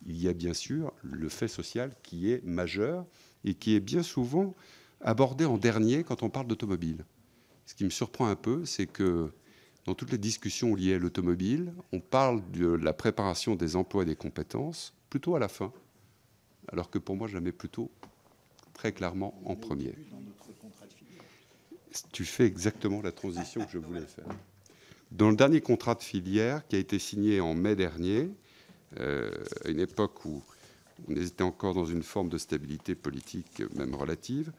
il y a bien sûr le fait social qui est majeur et qui est bien souvent abordé en dernier quand on parle d'automobile. Ce qui me surprend un peu, c'est que dans toutes les discussions liées à l'automobile, on parle de la préparation des emplois et des compétences plutôt à la fin, alors que pour moi, je la mets plutôt très clairement en premier. Tu fais exactement la transition que je voulais faire. Dans le dernier contrat de filière qui a été signé en mai dernier, à une époque où on était encore dans une forme de stabilité politique, même relative,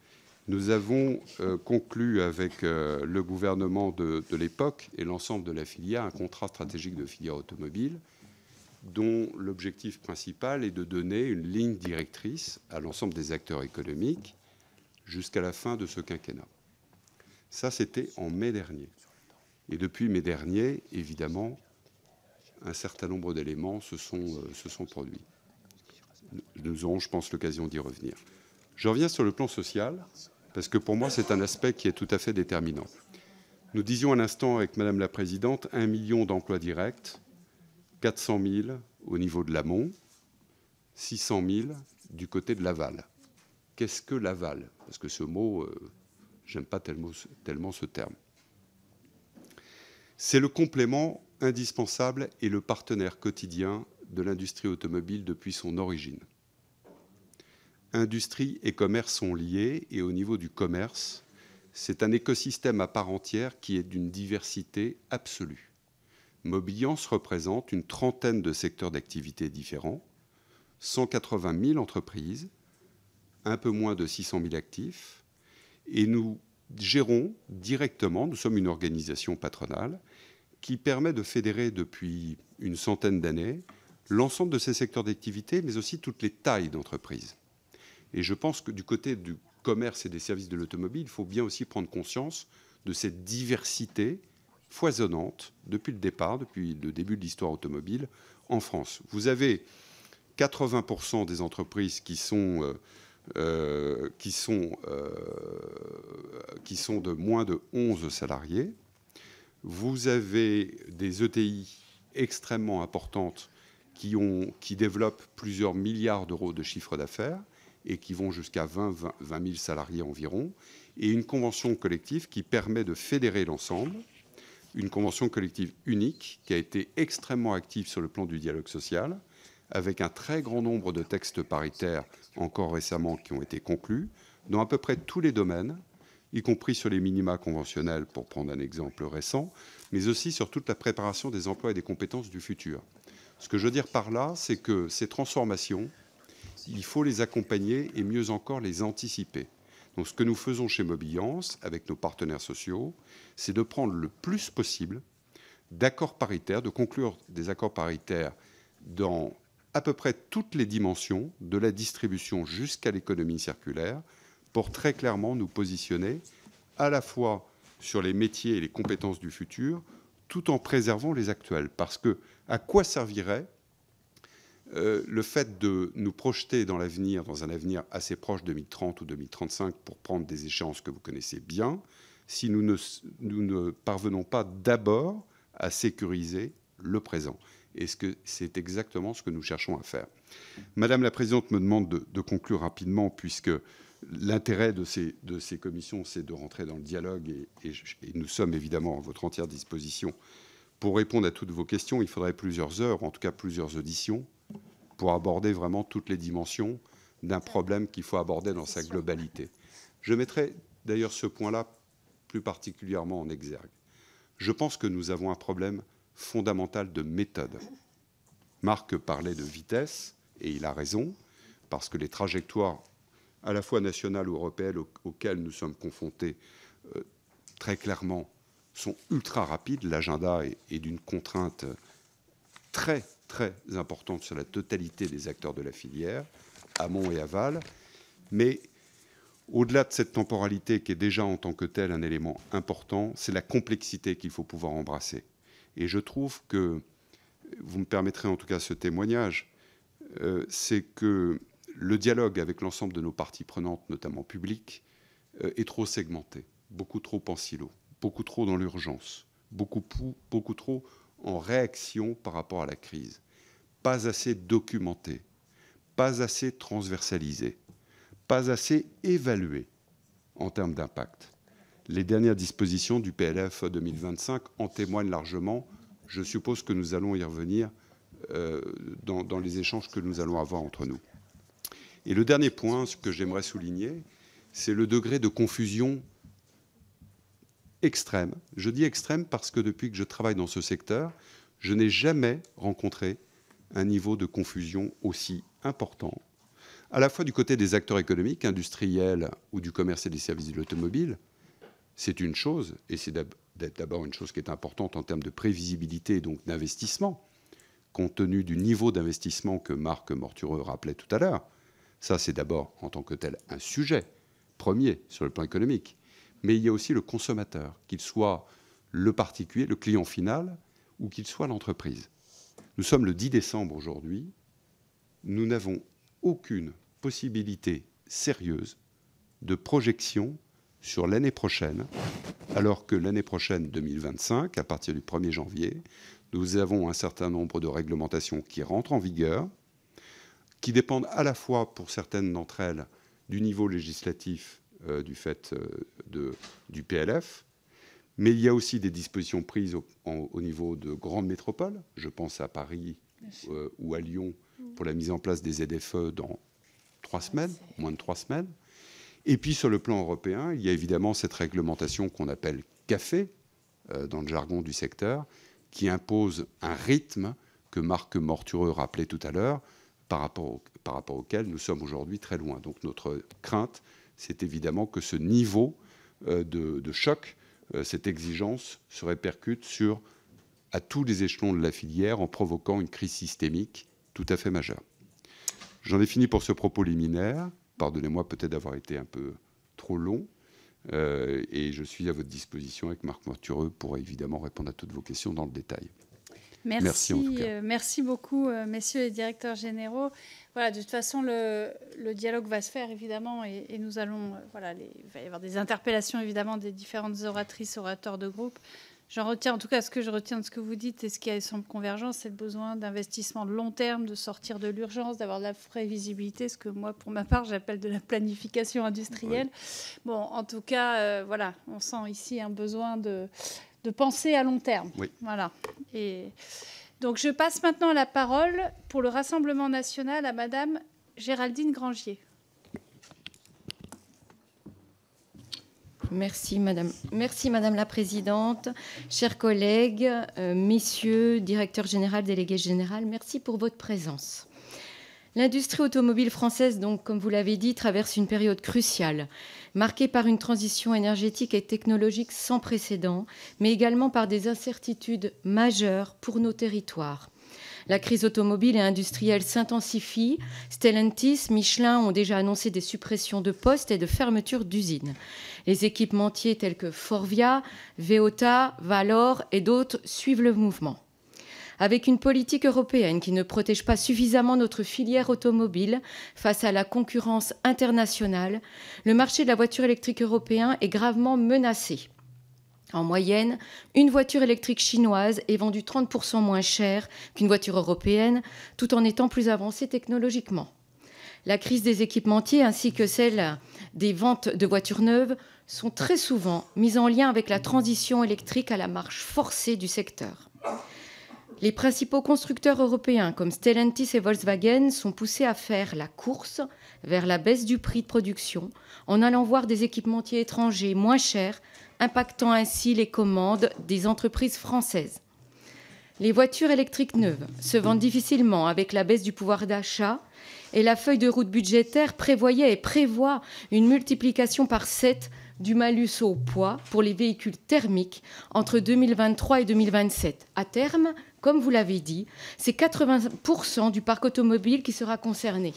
nous avons conclu avec le gouvernement de l'époque et l'ensemble de la filière un contrat stratégique de filière automobile dont l'objectif principal est de donner une ligne directrice à l'ensemble des acteurs économiques jusqu'à la fin de ce quinquennat. Ça, c'était en mai dernier. Et depuis mai dernier, évidemment, un certain nombre d'éléments se sont produits. Nous aurons, je pense, l'occasion d'y revenir. Je reviens sur le plan social, parce que pour moi, c'est un aspect qui est tout à fait déterminant. Nous disions à l'instant avec Madame la Présidente 1 million d'emplois directs, 400 000 au niveau de l'amont, 600 000 du côté de l'aval. Qu'est-ce que l'aval? Parce que ce mot, j'aime pas tellement ce terme. C'est le complément indispensable et le partenaire quotidien de l'industrie automobile depuis son origine. Industrie et commerce sont liés, et au niveau du commerce, c'est un écosystème à part entière qui est d'une diversité absolue. Mobiliance représente une trentaine de secteurs d'activité différents, 180 000 entreprises, un peu moins de 600 000 actifs, et nous gérons directement, nous sommes une organisation patronale, qui permet de fédérer depuis une centaine d'années l'ensemble de ces secteurs d'activité, mais aussi toutes les tailles d'entreprises. Et je pense que du côté du commerce et des services de l'automobile, il faut bien aussi prendre conscience de cette diversité foisonnante depuis le départ, depuis le début de l'histoire automobile en France. Vous avez 80% des entreprises qui sont de moins de 11 salariés. Vous avez des ETI extrêmement importantes qui développent plusieurs milliards d'euros de chiffre d'affaires et qui vont jusqu'à 20 000 salariés environ, et une convention collective qui permet de fédérer l'ensemble, une convention collective unique qui a été extrêmement active sur le plan du dialogue social, avec un très grand nombre de textes paritaires encore récemment qui ont été conclus, dans à peu près tous les domaines, y compris sur les minima conventionnels, pour prendre un exemple récent, mais aussi sur toute la préparation des emplois et des compétences du futur. Ce que je veux dire par là, c'est que ces transformations, il faut les accompagner et mieux encore les anticiper. Donc ce que nous faisons chez Mobiliance, avec nos partenaires sociaux, c'est de prendre le plus possible d'accords paritaires, de conclure des accords paritaires dans à peu près toutes les dimensions, de la distribution jusqu'à l'économie circulaire, pour très clairement nous positionner à la fois sur les métiers et les compétences du futur, tout en préservant les actuels. Parce que à quoi servirait le fait de nous projeter dans l'avenir, dans un avenir assez proche 2030 ou 2035, pour prendre des échéances que vous connaissez bien, si nous ne parvenons pas d'abord à sécuriser le présent. Et c'est exactement ce que nous cherchons à faire. Madame la Présidente me demande de conclure rapidement, puisque l'intérêt de ces commissions, c'est de rentrer dans le dialogue, et nous sommes évidemment à votre entière disposition. Pour répondre à toutes vos questions, il faudrait plusieurs heures, en tout cas plusieurs auditions, pour aborder vraiment toutes les dimensions d'un problème qu'il faut aborder dans sa globalité. Je mettrai d'ailleurs ce point-là plus particulièrement en exergue. Je pense que nous avons un problème fondamental de méthode. Marc parlait de vitesse, et il a raison, parce que les trajectoires à la fois nationales ou européennes auxquelles nous sommes confrontés très clairement sont ultra rapides. L'agenda est d'une contrainte très, très importante sur la totalité des acteurs de la filière, amont et aval. Mais au-delà de cette temporalité qui est déjà en tant que telle un élément important, c'est la complexité qu'il faut pouvoir embrasser. Et je trouve que, vous me permettrez en tout cas ce témoignage, c'est que le dialogue avec l'ensemble de nos parties prenantes, notamment publiques, est trop segmenté, beaucoup trop en silo, beaucoup trop dans l'urgence, beaucoup trop en réaction par rapport à la crise, pas assez documenté, pas assez transversalisé, pas assez évalué en termes d'impact. Les dernières dispositions du PLF 2025 en témoignent largement. Je suppose que nous allons y revenir dans les échanges que nous allons avoir entre nous. Et le dernier point, ce que j'aimerais souligner, c'est le degré de confusion extrême. Je dis extrême parce que depuis que je travaille dans ce secteur, je n'ai jamais rencontré un niveau de confusion aussi important, à la fois du côté des acteurs économiques, industriels ou du commerce et des services de l'automobile. C'est une chose, et c'est d'abord une chose qui est importante en termes de prévisibilité et donc d'investissement, compte tenu du niveau d'investissement que Marc Mortureux rappelait tout à l'heure. Ça, c'est d'abord, en tant que tel, un sujet premier sur le plan économique. Mais il y a aussi le consommateur, qu'il soit le particulier, le client final, ou qu'il soit l'entreprise. Nous sommes le 10 décembre aujourd'hui. Nous n'avons aucune possibilité sérieuse de projection sur l'année prochaine, alors que l'année prochaine, 2025, à partir du 1er janvier, nous avons un certain nombre de réglementations qui rentrent en vigueur, qui dépendent à la fois, pour certaines d'entre elles, du niveau législatif du fait du PLF, mais il y a aussi des dispositions prises au niveau de grandes métropoles. Je pense à Paris ou à Lyon pour la mise en place des ZFE dans 3 semaines, moins de 3 semaines. Et puis sur le plan européen, il y a évidemment cette réglementation qu'on appelle CAFE, dans le jargon du secteur, qui impose un rythme que Marc Mortureux rappelait tout à l'heure, par rapport auquel nous sommes aujourd'hui très loin. Donc notre crainte, c'est évidemment que ce niveau de choc, cette exigence, se répercute à tous les échelons de la filière en provoquant une crise systémique tout à fait majeure. J'en ai fini pour ce propos liminaire. Pardonnez-moi peut-être d'avoir été un peu trop long. Et je suis à votre disposition avec Marc Mortureux pour évidemment répondre à toutes vos questions dans le détail. Merci en tout cas. Merci beaucoup, messieurs les directeurs généraux. Voilà, de toute façon, le dialogue va se faire, évidemment, et nous allons... il va y avoir des interpellations, évidemment, des différentes oratrices, orateurs de groupe. J'en retiens, en tout cas, ce que je retiens de ce que vous dites et ce qui semble convergence, c'est le besoin d'investissement de long terme, de sortir de l'urgence, d'avoir de la prévisibilité, ce que moi, pour ma part, j'appelle de la planification industrielle. Oui. Bon, en tout cas, on sent ici un besoin de penser à long terme. Oui. Voilà. Et donc, je passe maintenant la parole pour le Rassemblement national à Madame Géraldine Grangier. Merci Madame la Présidente. Chers collègues, messieurs, directeur général, délégué général, merci pour votre présence. L'industrie automobile française, donc, comme vous l'avez dit, traverse une période cruciale, marquée par une transition énergétique et technologique sans précédent, mais également par des incertitudes majeures pour nos territoires. La crise automobile et industrielle s'intensifie. Stellantis, Michelin ont déjà annoncé des suppressions de postes et de fermetures d'usines. Les équipementiers tels que Forvia, Veolia, Valor et d'autres suivent le mouvement. Avec une politique européenne qui ne protège pas suffisamment notre filière automobile face à la concurrence internationale, le marché de la voiture électrique européen est gravement menacé. En moyenne, une voiture électrique chinoise est vendue 30% moins cher qu'une voiture européenne, tout en étant plus avancée technologiquement. La crise des équipementiers ainsi que celle des ventes de voitures neuves sont très souvent mises en lien avec la transition électrique à la marche forcée du secteur. Les principaux constructeurs européens comme Stellantis et Volkswagen sont poussés à faire la course vers la baisse du prix de production en allant voir des équipementiers étrangers moins chers, impactant ainsi les commandes des entreprises françaises. Les voitures électriques neuves se vendent difficilement avec la baisse du pouvoir d'achat et la feuille de route budgétaire prévoyait et prévoit une multiplication par 7 du malus au poids pour les véhicules thermiques entre 2023 et 2027. À terme, comme vous l'avez dit, c'est 80% du parc automobile qui sera concerné.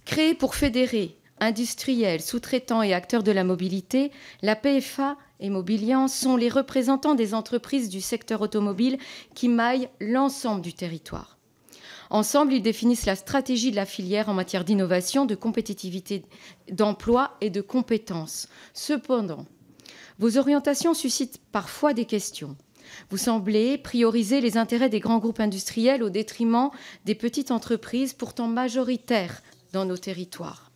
Créée pour fédérer industriels, sous-traitants et acteurs de la mobilité, la PFA et Mobilian sont les représentants des entreprises du secteur automobile qui maillent l'ensemble du territoire. Ensemble, ils définissent la stratégie de la filière en matière d'innovation, de compétitivité, d'emploi et de compétences. Cependant, vos orientations suscitent parfois des questions. Vous semblez prioriser les intérêts des grands groupes industriels au détriment des petites entreprises pourtant majoritaires dans nos territoires.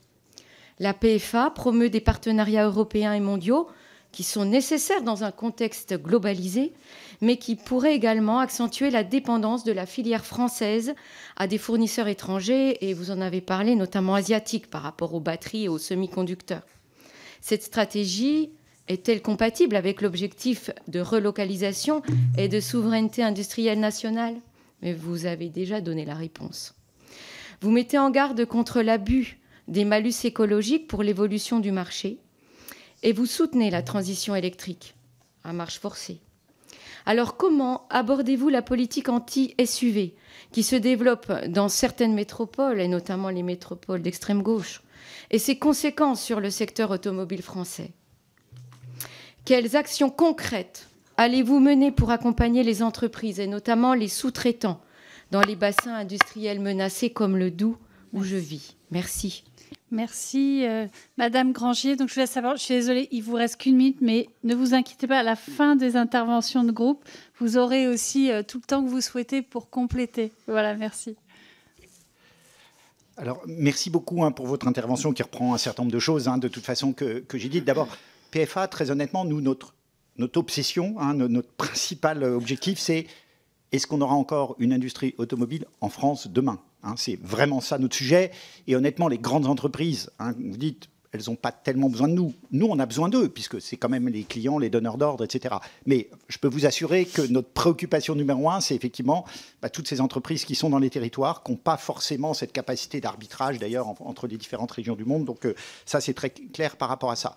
La PFA promeut des partenariats européens et mondiaux qui sont nécessaires dans un contexte globalisé, mais qui pourraient également accentuer la dépendance de la filière française à des fournisseurs étrangers, et vous en avez parlé, notamment asiatiques, par rapport aux batteries et aux semi-conducteurs. Cette stratégie est-elle compatible avec l'objectif de relocalisation et de souveraineté industrielle nationale ? Mais vous avez déjà donné la réponse. Vous mettez en garde contre l'abus des malus écologiques pour l'évolution du marché et vous soutenez la transition électrique à marche forcée. Alors comment abordez-vous la politique anti-SUV qui se développe dans certaines métropoles, et notamment les métropoles d'extrême gauche, et ses conséquences sur le secteur automobile français ? Quelles actions concrètes allez-vous mener pour accompagner les entreprises, et notamment les sous-traitants, dans les bassins industriels menacés comme le Doubs où je vis ? Merci. Merci, Madame Grangier. Donc, je voulais savoir, je suis désolée, il vous reste qu'une minute, mais ne vous inquiétez pas, à la fin des interventions de groupe, vous aurez aussi tout le temps que vous souhaitez pour compléter. Voilà, merci. Alors, merci beaucoup pour votre intervention qui reprend un certain nombre de choses, de toute façon, que j'ai dites. D'abord, PFA, très honnêtement, nous, notre obsession, notre principal objectif, c'est est-ce qu'on aura encore une industrie automobile en France demain ? C'est vraiment ça notre sujet. Et honnêtement, les grandes entreprises, vous dites, elles n'ont pas tellement besoin de nous. Nous, on a besoin d'eux, puisque c'est quand même les clients, les donneurs d'ordre, etc. Mais je peux vous assurer que notre préoccupation numéro 1, c'est effectivement toutes ces entreprises qui sont dans les territoires, qui n'ont pas forcément cette capacité d'arbitrage, d'ailleurs, entre les différentes régions du monde. Donc ça, c'est très clair par rapport à ça.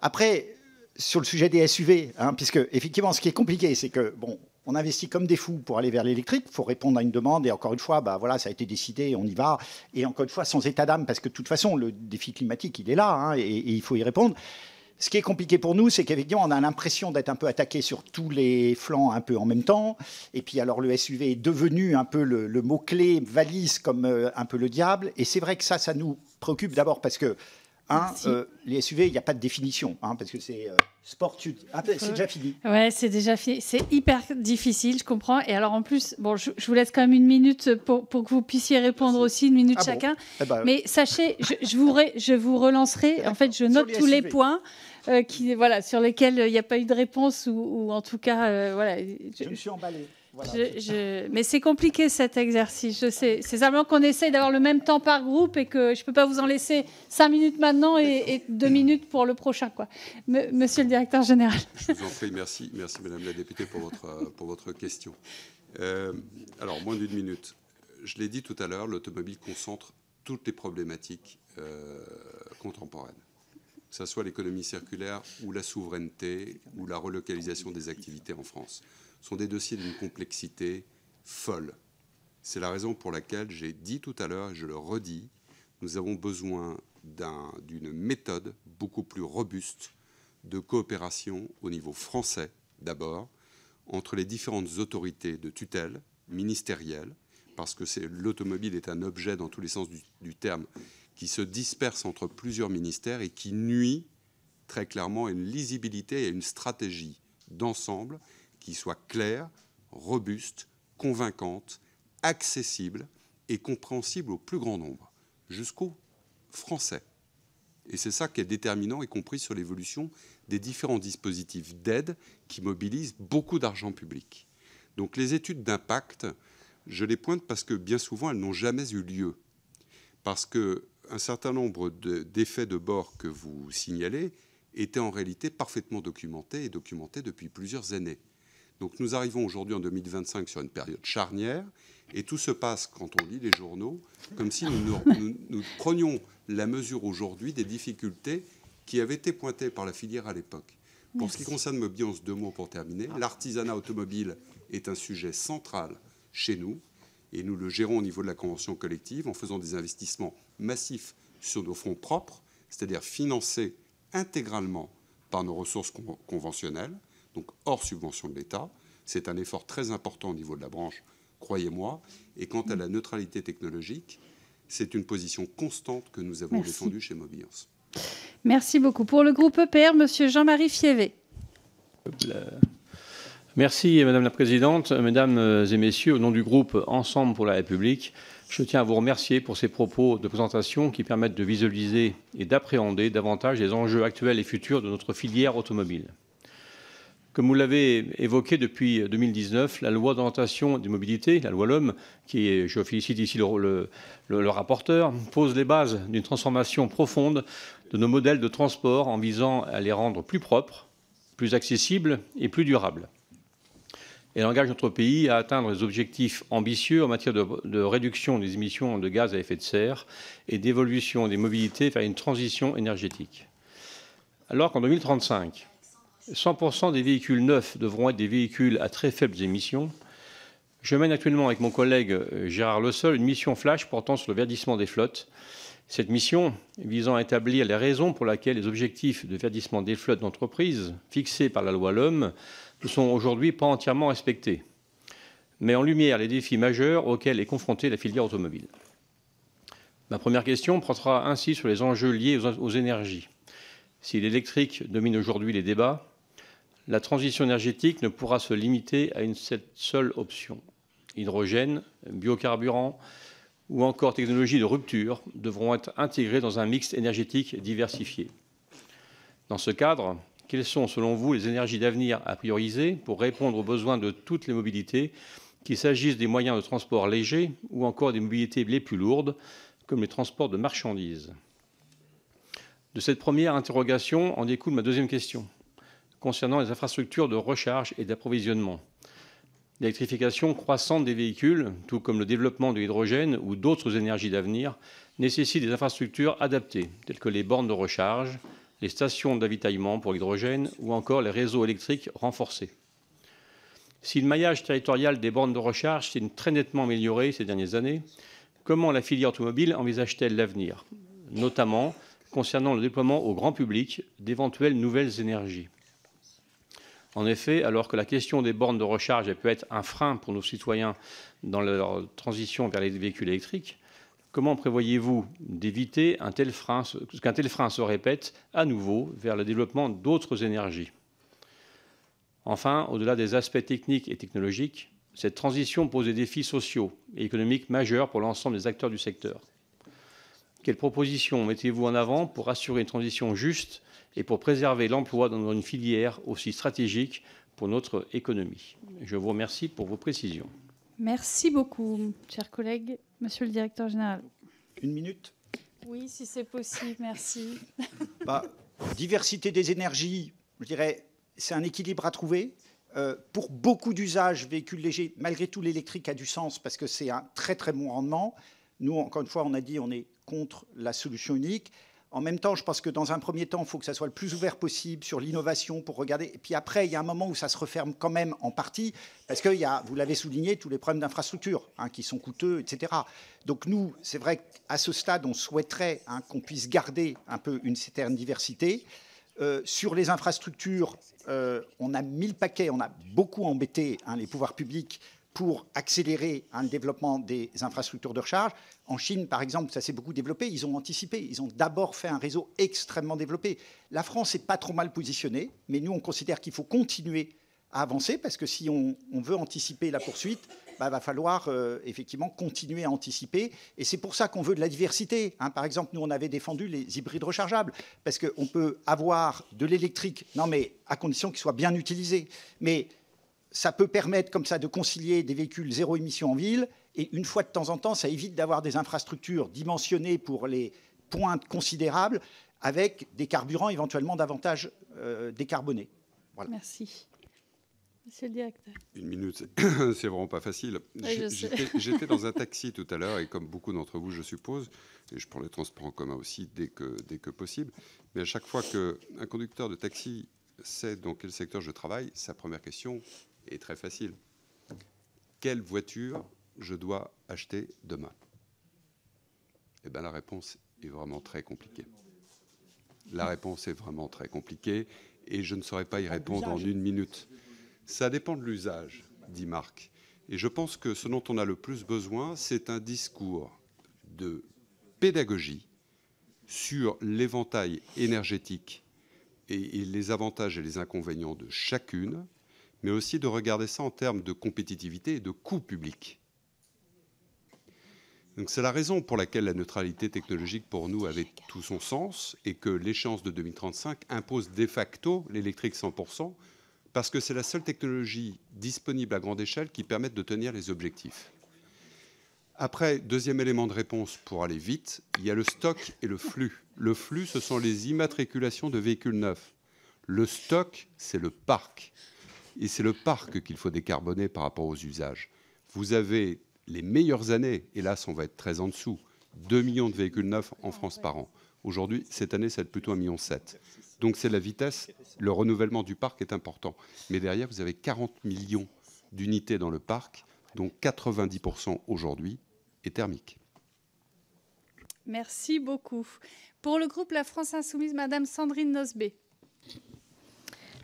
Après, sur le sujet des SUV, puisque effectivement, ce qui est compliqué, c'est que, bon, on investit comme des fous pour aller vers l'électrique. Il faut répondre à une demande. Et encore une fois, voilà, ça a été décidé, on y va. Et encore une fois, sans état d'âme, parce que de toute façon, le défi climatique, il est là, et il faut y répondre. Ce qui est compliqué pour nous, c'est qu'effectivement, on a l'impression d'être un peu attaqué sur tous les flancs un peu en même temps. Et puis, alors, le SUV est devenu un peu le mot-clé valise comme un peu le diable. Et c'est vrai que ça nous préoccupe d'abord parce que, les SUV, il n'y a pas de définition, parce que c'est sport. C'est déjà fini. Ouais, c'est déjà fini. C'est hyper difficile, je comprends. Et alors en plus, bon, je vous laisse quand même une minute pour que vous puissiez répondre aussi, une minute chacun. Bon Mais sachez, je vous relancerai. En fait, je note tous les points sur lesquels il n'y a pas eu de réponse ou en tout cas, voilà. Je me suis emballé. Voilà. Mais c'est compliqué cet exercice, je sais. C'est simplement qu'on essaye d'avoir le même temps par groupe et que je ne peux pas vous en laisser 5 minutes maintenant et 2 minutes pour le prochain, quoi. Monsieur le directeur général. Je vous en prie, merci Madame la députée pour votre question. Alors, moins d'une minute. Je l'ai dit tout à l'heure, l'automobile concentre toutes les problématiques contemporaines, que ce soit l'économie circulaire ou la souveraineté ou la relocalisation des activités en France. Sont des dossiers d'une complexité folle. C'est la raison pour laquelle j'ai dit tout à l'heure, et je le redis, nous avons besoin d'une méthode beaucoup plus robuste de coopération au niveau français, d'abord, entre les différentes autorités de tutelle ministérielle, parce que l'automobile est un objet, dans tous les sens du terme, qui se disperse entre plusieurs ministères et qui nuit très clairement à une lisibilité et à une stratégie d'ensemble qui soit claire, robuste, convaincante, accessible et compréhensible au plus grand nombre, jusqu'aux Français. Et c'est ça qui est déterminant, y compris sur l'évolution des différents dispositifs d'aide qui mobilisent beaucoup d'argent public. Donc les études d'impact, je les pointe parce que bien souvent, elles n'ont jamais eu lieu. Parce qu'un certain nombre d'effets de bord que vous signalez étaient en réalité parfaitement documentés et documentés depuis plusieurs années. Donc nous arrivons aujourd'hui en 2025 sur une période charnière et tout se passe, quand on lit les journaux, comme si nous prenions la mesure aujourd'hui des difficultés qui avaient été pointées par la filière à l'époque. Pour ce qui concerne Mobiance, 2 mots pour terminer. L'artisanat automobile est un sujet central chez nous et nous le gérons au niveau de la convention collective en faisant des investissements massifs sur nos fonds propres, c'est-à-dire financés intégralement par nos ressources conventionnelles, donc hors subvention de l'État. C'est un effort très important au niveau de la branche, croyez-moi. Et quant à la neutralité technologique, c'est une position constante que nous avons défendue chez Mobiance. Merci beaucoup. Pour le groupe EPR, Monsieur Jean-Marie Fievé. Merci Madame la Présidente. Mesdames et Messieurs, au nom du groupe Ensemble pour la République, je tiens à vous remercier pour ces propos de présentation qui permettent de visualiser et d'appréhender davantage les enjeux actuels et futurs de notre filière automobile. Comme vous l'avez évoqué depuis 2019, la loi d'orientation des mobilités, la loi LOM, qui est, je félicite ici le rapporteur, pose les bases d'une transformation profonde de nos modèles de transport en visant à les rendre plus propres, plus accessibles et plus durables. Elle engage notre pays à atteindre des objectifs ambitieux en matière de réduction des émissions de gaz à effet de serre et d'évolution des mobilités vers une transition énergétique. Alors qu'en 2035, 100% des véhicules neufs devront être des véhicules à très faibles émissions, je mène actuellement avec mon collègue Gérard Leseul une mission flash portant sur le verdissement des flottes. Cette mission visant à établir les raisons pour lesquelles les objectifs de verdissement des flottes d'entreprises fixés par la loi LOM ne sont aujourd'hui pas entièrement respectés, mais en lumière les défis majeurs auxquels est confrontée la filière automobile. Ma première question portera ainsi sur les enjeux liés aux énergies. Si l'électrique domine aujourd'hui les débats, la transition énergétique ne pourra se limiter à une seule option. Hydrogène, biocarburant ou encore technologies de rupture devront être intégrées dans un mix énergétique diversifié. Dans ce cadre, quelles sont, selon vous, les énergies d'avenir à prioriser pour répondre aux besoins de toutes les mobilités, qu'il s'agisse des moyens de transport légers ou encore des mobilités les plus lourdes, comme les transports de marchandises? De cette première interrogation en découle ma deuxième question, concernant les infrastructures de recharge et d'approvisionnement. L'électrification croissante des véhicules, tout comme le développement de l'hydrogène ou d'autres énergies d'avenir, nécessite des infrastructures adaptées, telles que les bornes de recharge, les stations d'avitaillement pour l'hydrogène ou encore les réseaux électriques renforcés. Si le maillage territorial des bornes de recharge s'est très nettement amélioré ces dernières années, comment la filière automobile envisage-t-elle l'avenir, notamment concernant le déploiement au grand public d'éventuelles nouvelles énergies? En effet, alors que la question des bornes de recharge peut être un frein pour nos citoyens dans leur transition vers les véhicules électriques, comment prévoyez-vous d'éviter qu'un tel frein se répète à nouveau vers le développement d'autres énergies? Enfin, au-delà des aspects techniques et technologiques, cette transition pose des défis sociaux et économiques majeurs pour l'ensemble des acteurs du secteur. Quelles propositions mettez-vous en avant pour assurer une transition juste et pour préserver l'emploi dans une filière aussi stratégique pour notre économie? Je vous remercie pour vos précisions. Merci beaucoup, chers collègues. Monsieur le directeur général. 1 minute. Oui, si c'est possible, merci. Diversité des énergies, je dirais, c'est un équilibre à trouver. Pour beaucoup d'usages, véhicules légers, malgré tout, l'électrique a du sens parce que c'est un très, très bon rendement. Nous, encore une fois, on a dit on est contre la solution unique. En même temps, je pense que dans un premier temps, il faut que ça soit le plus ouvert possible sur l'innovation pour regarder. Et puis après, il y a un moment où ça se referme quand même en partie, parce qu'il y a, vous l'avez souligné, tous les problèmes d'infrastructure qui sont coûteux, etc. Donc nous, c'est vrai qu'à ce stade, on souhaiterait qu'on puisse garder un peu une certaine diversité. Sur les infrastructures, on a mis le paquet, on a beaucoup embêté les pouvoirs publics pour accélérer le développement des infrastructures de recharge. En Chine, par exemple, ça s'est beaucoup développé. Ils ont anticipé. Ils ont d'abord fait un réseau extrêmement développé. La France n'est pas trop mal positionnée, mais nous, on considère qu'il faut continuer à avancer parce que si on veut anticiper la poursuite, il va falloir effectivement continuer à anticiper. Et c'est pour ça qu'on veut de la diversité. Par exemple, nous, on avait défendu les hybrides rechargeables parce qu'on peut avoir de l'électrique, non mais à condition qu'il soit bien utilisé. Mais ça peut permettre comme ça de concilier des véhicules zéro émission en ville et une fois de temps en temps, ça évite d'avoir des infrastructures dimensionnées pour les pointes considérables avec des carburants éventuellement davantage décarbonés. Voilà. Merci. Monsieur le directeur. 1 minute, c'est vraiment pas facile. Oui, j'étais dans un taxi tout à l'heure et comme beaucoup d'entre vous, je suppose, et je prends les transports en commun aussi dès que possible, mais à chaque fois qu'un conducteur de taxi sait dans quel secteur je travaille, sa première question est très facile. Quelle voiture je dois acheter demain? Eh bien, la réponse est vraiment très compliquée. La réponse est vraiment très compliquée et je ne saurais pas y répondre en 1 minute. Ça dépend de l'usage, dit Marc. Et je pense que ce dont on a le plus besoin, c'est un discours de pédagogie sur l'éventail énergétique et les avantages et les inconvénients de chacune, mais aussi de regarder ça en termes de compétitivité et de coût public. Donc c'est la raison pour laquelle la neutralité technologique pour nous avait tout son sens et que l'échéance de 2035 impose de facto l'électrique 100%, parce que c'est la seule technologie disponible à grande échelle qui permette de tenir les objectifs. Après, deuxième élément de réponse pour aller vite, il y a le stock et le flux. Le flux, ce sont les immatriculations de véhicules neufs. Le stock, c'est le parc. Et c'est le parc qu'il faut décarboner par rapport aux usages. Vous avez les meilleures années, hélas, on va être très en dessous, 2 millions de véhicules neufs en France par an. Aujourd'hui, cette année, c'est plutôt 1,7 million. Donc c'est la vitesse, le renouvellement du parc est important. Mais derrière, vous avez 40 millions d'unités dans le parc, dont 90% aujourd'hui est thermique. Merci beaucoup. Pour le groupe La France Insoumise, Madame Sandrine Nosbé.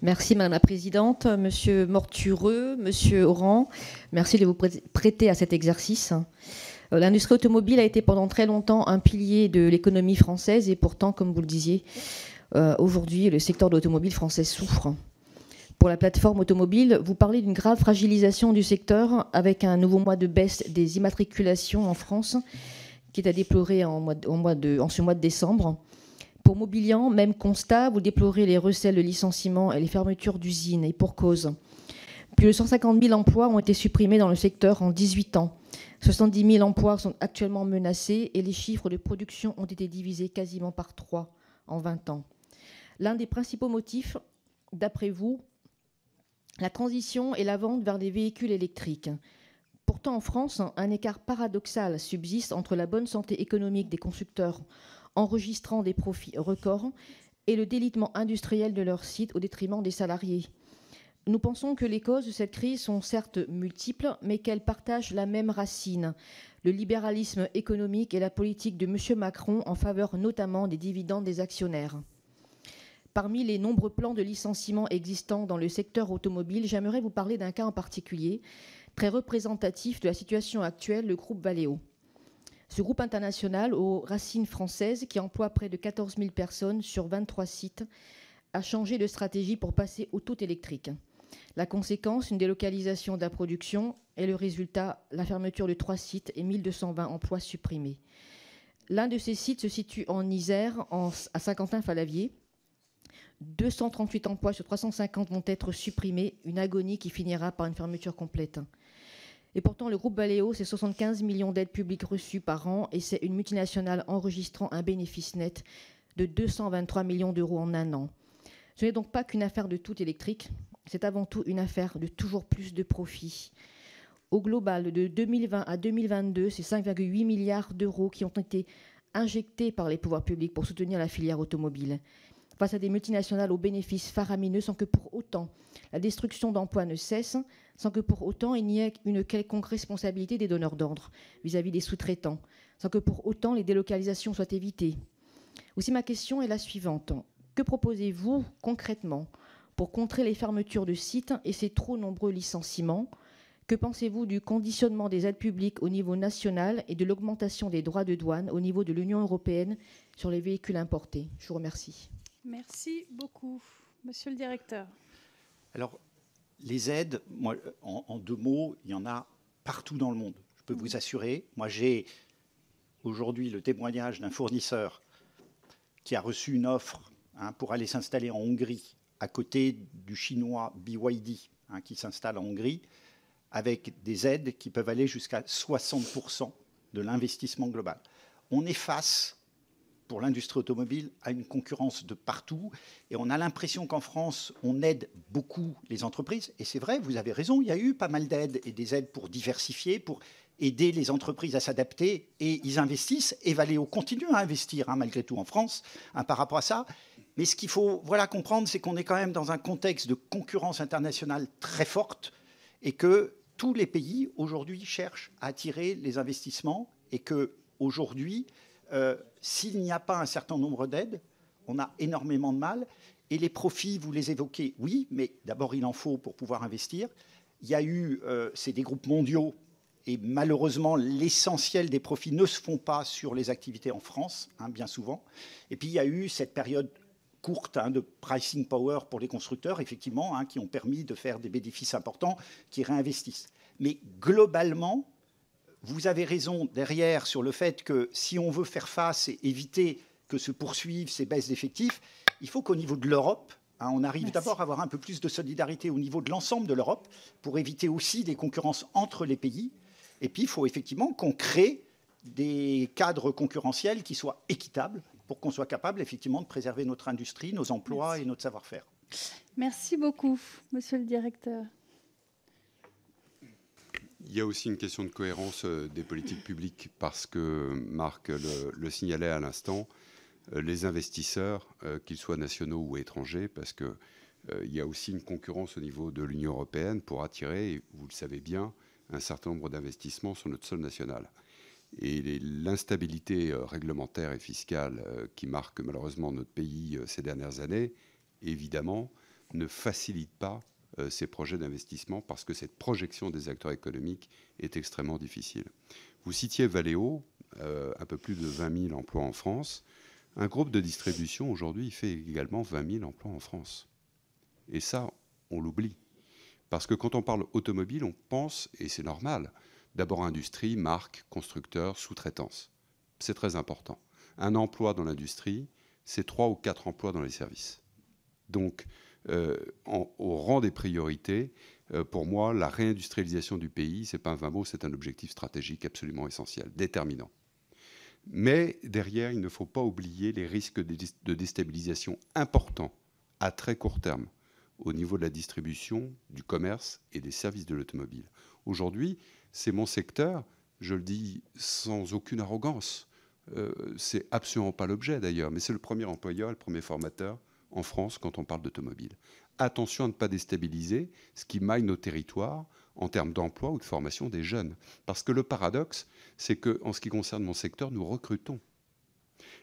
Merci Madame la Présidente, Monsieur Mortureux, Monsieur Oran, merci de vous prêter à cet exercice. L'industrie automobile a été pendant très longtemps un pilier de l'économie française et pourtant, comme vous le disiez, aujourd'hui, le secteur de l'automobile français souffre. Pour la plateforme automobile, vous parlez d'une grave fragilisation du secteur avec un nouveau mois de baisse des immatriculations en France qui est à déplorer en ce mois de décembre. Pour Mobilian, même constat, vous déplorez les recels de licenciements et les fermetures d'usines, et pour cause. Plus de 150 000 emplois ont été supprimés dans le secteur en 18 ans. 70 000 emplois sont actuellement menacés et les chiffres de production ont été divisés quasiment par 3 en 20 ans. L'un des principaux motifs, d'après vous, la transition et la vente vers des véhicules électriques. Pourtant, en France, un écart paradoxal subsiste entre la bonne santé économique des constructeurs enregistrant des profits records et le délitement industriel de leurs sites au détriment des salariés. Nous pensons que les causes de cette crise sont certes multiples, mais qu'elles partagent la même racine, le libéralisme économique et la politique de M. Macron en faveur notamment des dividendes des actionnaires. Parmi les nombreux plans de licenciement existants dans le secteur automobile, j'aimerais vous parler d'un cas en particulier, très représentatif de la situation actuelle, le groupe Valeo. Ce groupe international aux racines françaises, qui emploie près de 14 000 personnes sur 23 sites, a changé de stratégie pour passer au tout électrique. La conséquence, une délocalisation de la production, et le résultat, la fermeture de 3 sites et 1220 emplois supprimés. L'un de ces sites se situe en Isère, à Saint-Quentin-Fallavier. 238 emplois sur 350 vont être supprimés, une agonie qui finira par une fermeture complète. Et pourtant, le groupe Valeo, c'est 75 millions d'aides publiques reçues par an et c'est une multinationale enregistrant un bénéfice net de 223 millions d'euros en un an. Ce n'est donc pas qu'une affaire de tout électrique, c'est avant tout une affaire de toujours plus de profits. Au global, de 2020 à 2022, c'est 5,8 milliards d'euros qui ont été injectés par les pouvoirs publics pour soutenir la filière automobile. Face à des multinationales aux bénéfices faramineux, sans que pour autant la destruction d'emplois ne cesse, sans que pour autant il n'y ait une quelconque responsabilité des donneurs d'ordre vis-à-vis des sous-traitants, sans que pour autant les délocalisations soient évitées. Aussi, ma question est la suivante. Que proposez-vous concrètement pour contrer les fermetures de sites et ces trop nombreux licenciements? Que pensez-vous du conditionnement des aides publiques au niveau national et de l'augmentation des droits de douane au niveau de l'Union européenne sur les véhicules importés? Je vous remercie. Merci beaucoup. Monsieur le directeur. Alors, les aides, moi, en 2 mots, il y en a partout dans le monde. Je peux vous assurer. Moi, j'ai aujourd'hui le témoignage d'un fournisseur qui a reçu une offre pour aller s'installer en Hongrie, à côté du chinois BYD, qui s'installe en Hongrie, avec des aides qui peuvent aller jusqu'à 60% de l'investissement global. On est face, pour l'industrie automobile, à une concurrence de partout. Et on a l'impression qu'en France, on aide beaucoup les entreprises. Et c'est vrai, vous avez raison, il y a eu pas mal d'aides et des aides pour diversifier, pour aider les entreprises à s'adapter. Et ils investissent. Et Valeo continue à investir, malgré tout, en France, par rapport à ça. Mais ce qu'il faut comprendre, c'est qu'on est quand même dans un contexte de concurrence internationale très forte et que tous les pays, aujourd'hui, cherchent à attirer les investissements et qu'aujourd'hui, s'il n'y a pas un certain nombre d'aides, on a énormément de mal. Et les profits, vous les évoquez, oui, mais d'abord, il en faut pour pouvoir investir. Il y a eu, c'est des groupes mondiaux, et malheureusement, l'essentiel des profits ne se font pas sur les activités en France, bien souvent. Et puis, il y a eu cette période courte de pricing power pour les constructeurs, effectivement, qui ont permis de faire des bénéfices importants, qui réinvestissent. Mais globalement, vous avez raison derrière sur le fait que si on veut faire face et éviter que se poursuivent ces baisses d'effectifs, il faut qu'au niveau de l'Europe, on arrive d'abord à avoir un peu plus de solidarité au niveau de l'ensemble de l'Europe pour éviter aussi des concurrences entre les pays. Et puis, il faut effectivement qu'on crée des cadres concurrentiels qui soient équitables pour qu'on soit capable effectivement de préserver notre industrie, nos emplois et notre savoir-faire. Merci beaucoup, monsieur le directeur. Il y a aussi une question de cohérence des politiques publiques parce que Marc le signalait à l'instant, les investisseurs, qu'ils soient nationaux ou étrangers, parce qu'il y a aussi une concurrence au niveau de l'Union européenne pour attirer, et vous le savez bien, un certain nombre d'investissements sur notre sol national. Et l'instabilité réglementaire et fiscale qui marque malheureusement notre pays ces dernières années, évidemment, ne facilite pas ces projets d'investissement parce que cette projection des acteurs économiques est extrêmement difficile. Vous citiez Valeo, un peu plus de 20 000 emplois en France. Un groupe de distribution, aujourd'hui, fait également 20 000 emplois en France. Et ça, on l'oublie. Parce que quand on parle automobile, on pense, et c'est normal, d'abord industrie, marque, constructeur, sous-traitance. C'est très important. Un emploi dans l'industrie, c'est 3 ou 4 emplois dans les services. Donc, au rang des priorités, pour moi, la réindustrialisation du pays, ce n'est pas un vain mot, c'est un objectif stratégique absolument essentiel, déterminant. Mais derrière, il ne faut pas oublier les risques de déstabilisation importants à très court terme au niveau de la distribution, du commerce et des services de l'automobile. Aujourd'hui, c'est mon secteur, je le dis sans aucune arrogance, c'est absolument pas l'objet d'ailleurs, mais c'est le premier employeur, le premier formateur en France quand on parle d'automobile. Attention à ne pas déstabiliser ce qui maille nos territoires en termes d'emploi ou de formation des jeunes. Parce que le paradoxe, c'est qu'en ce qui concerne mon secteur, nous recrutons.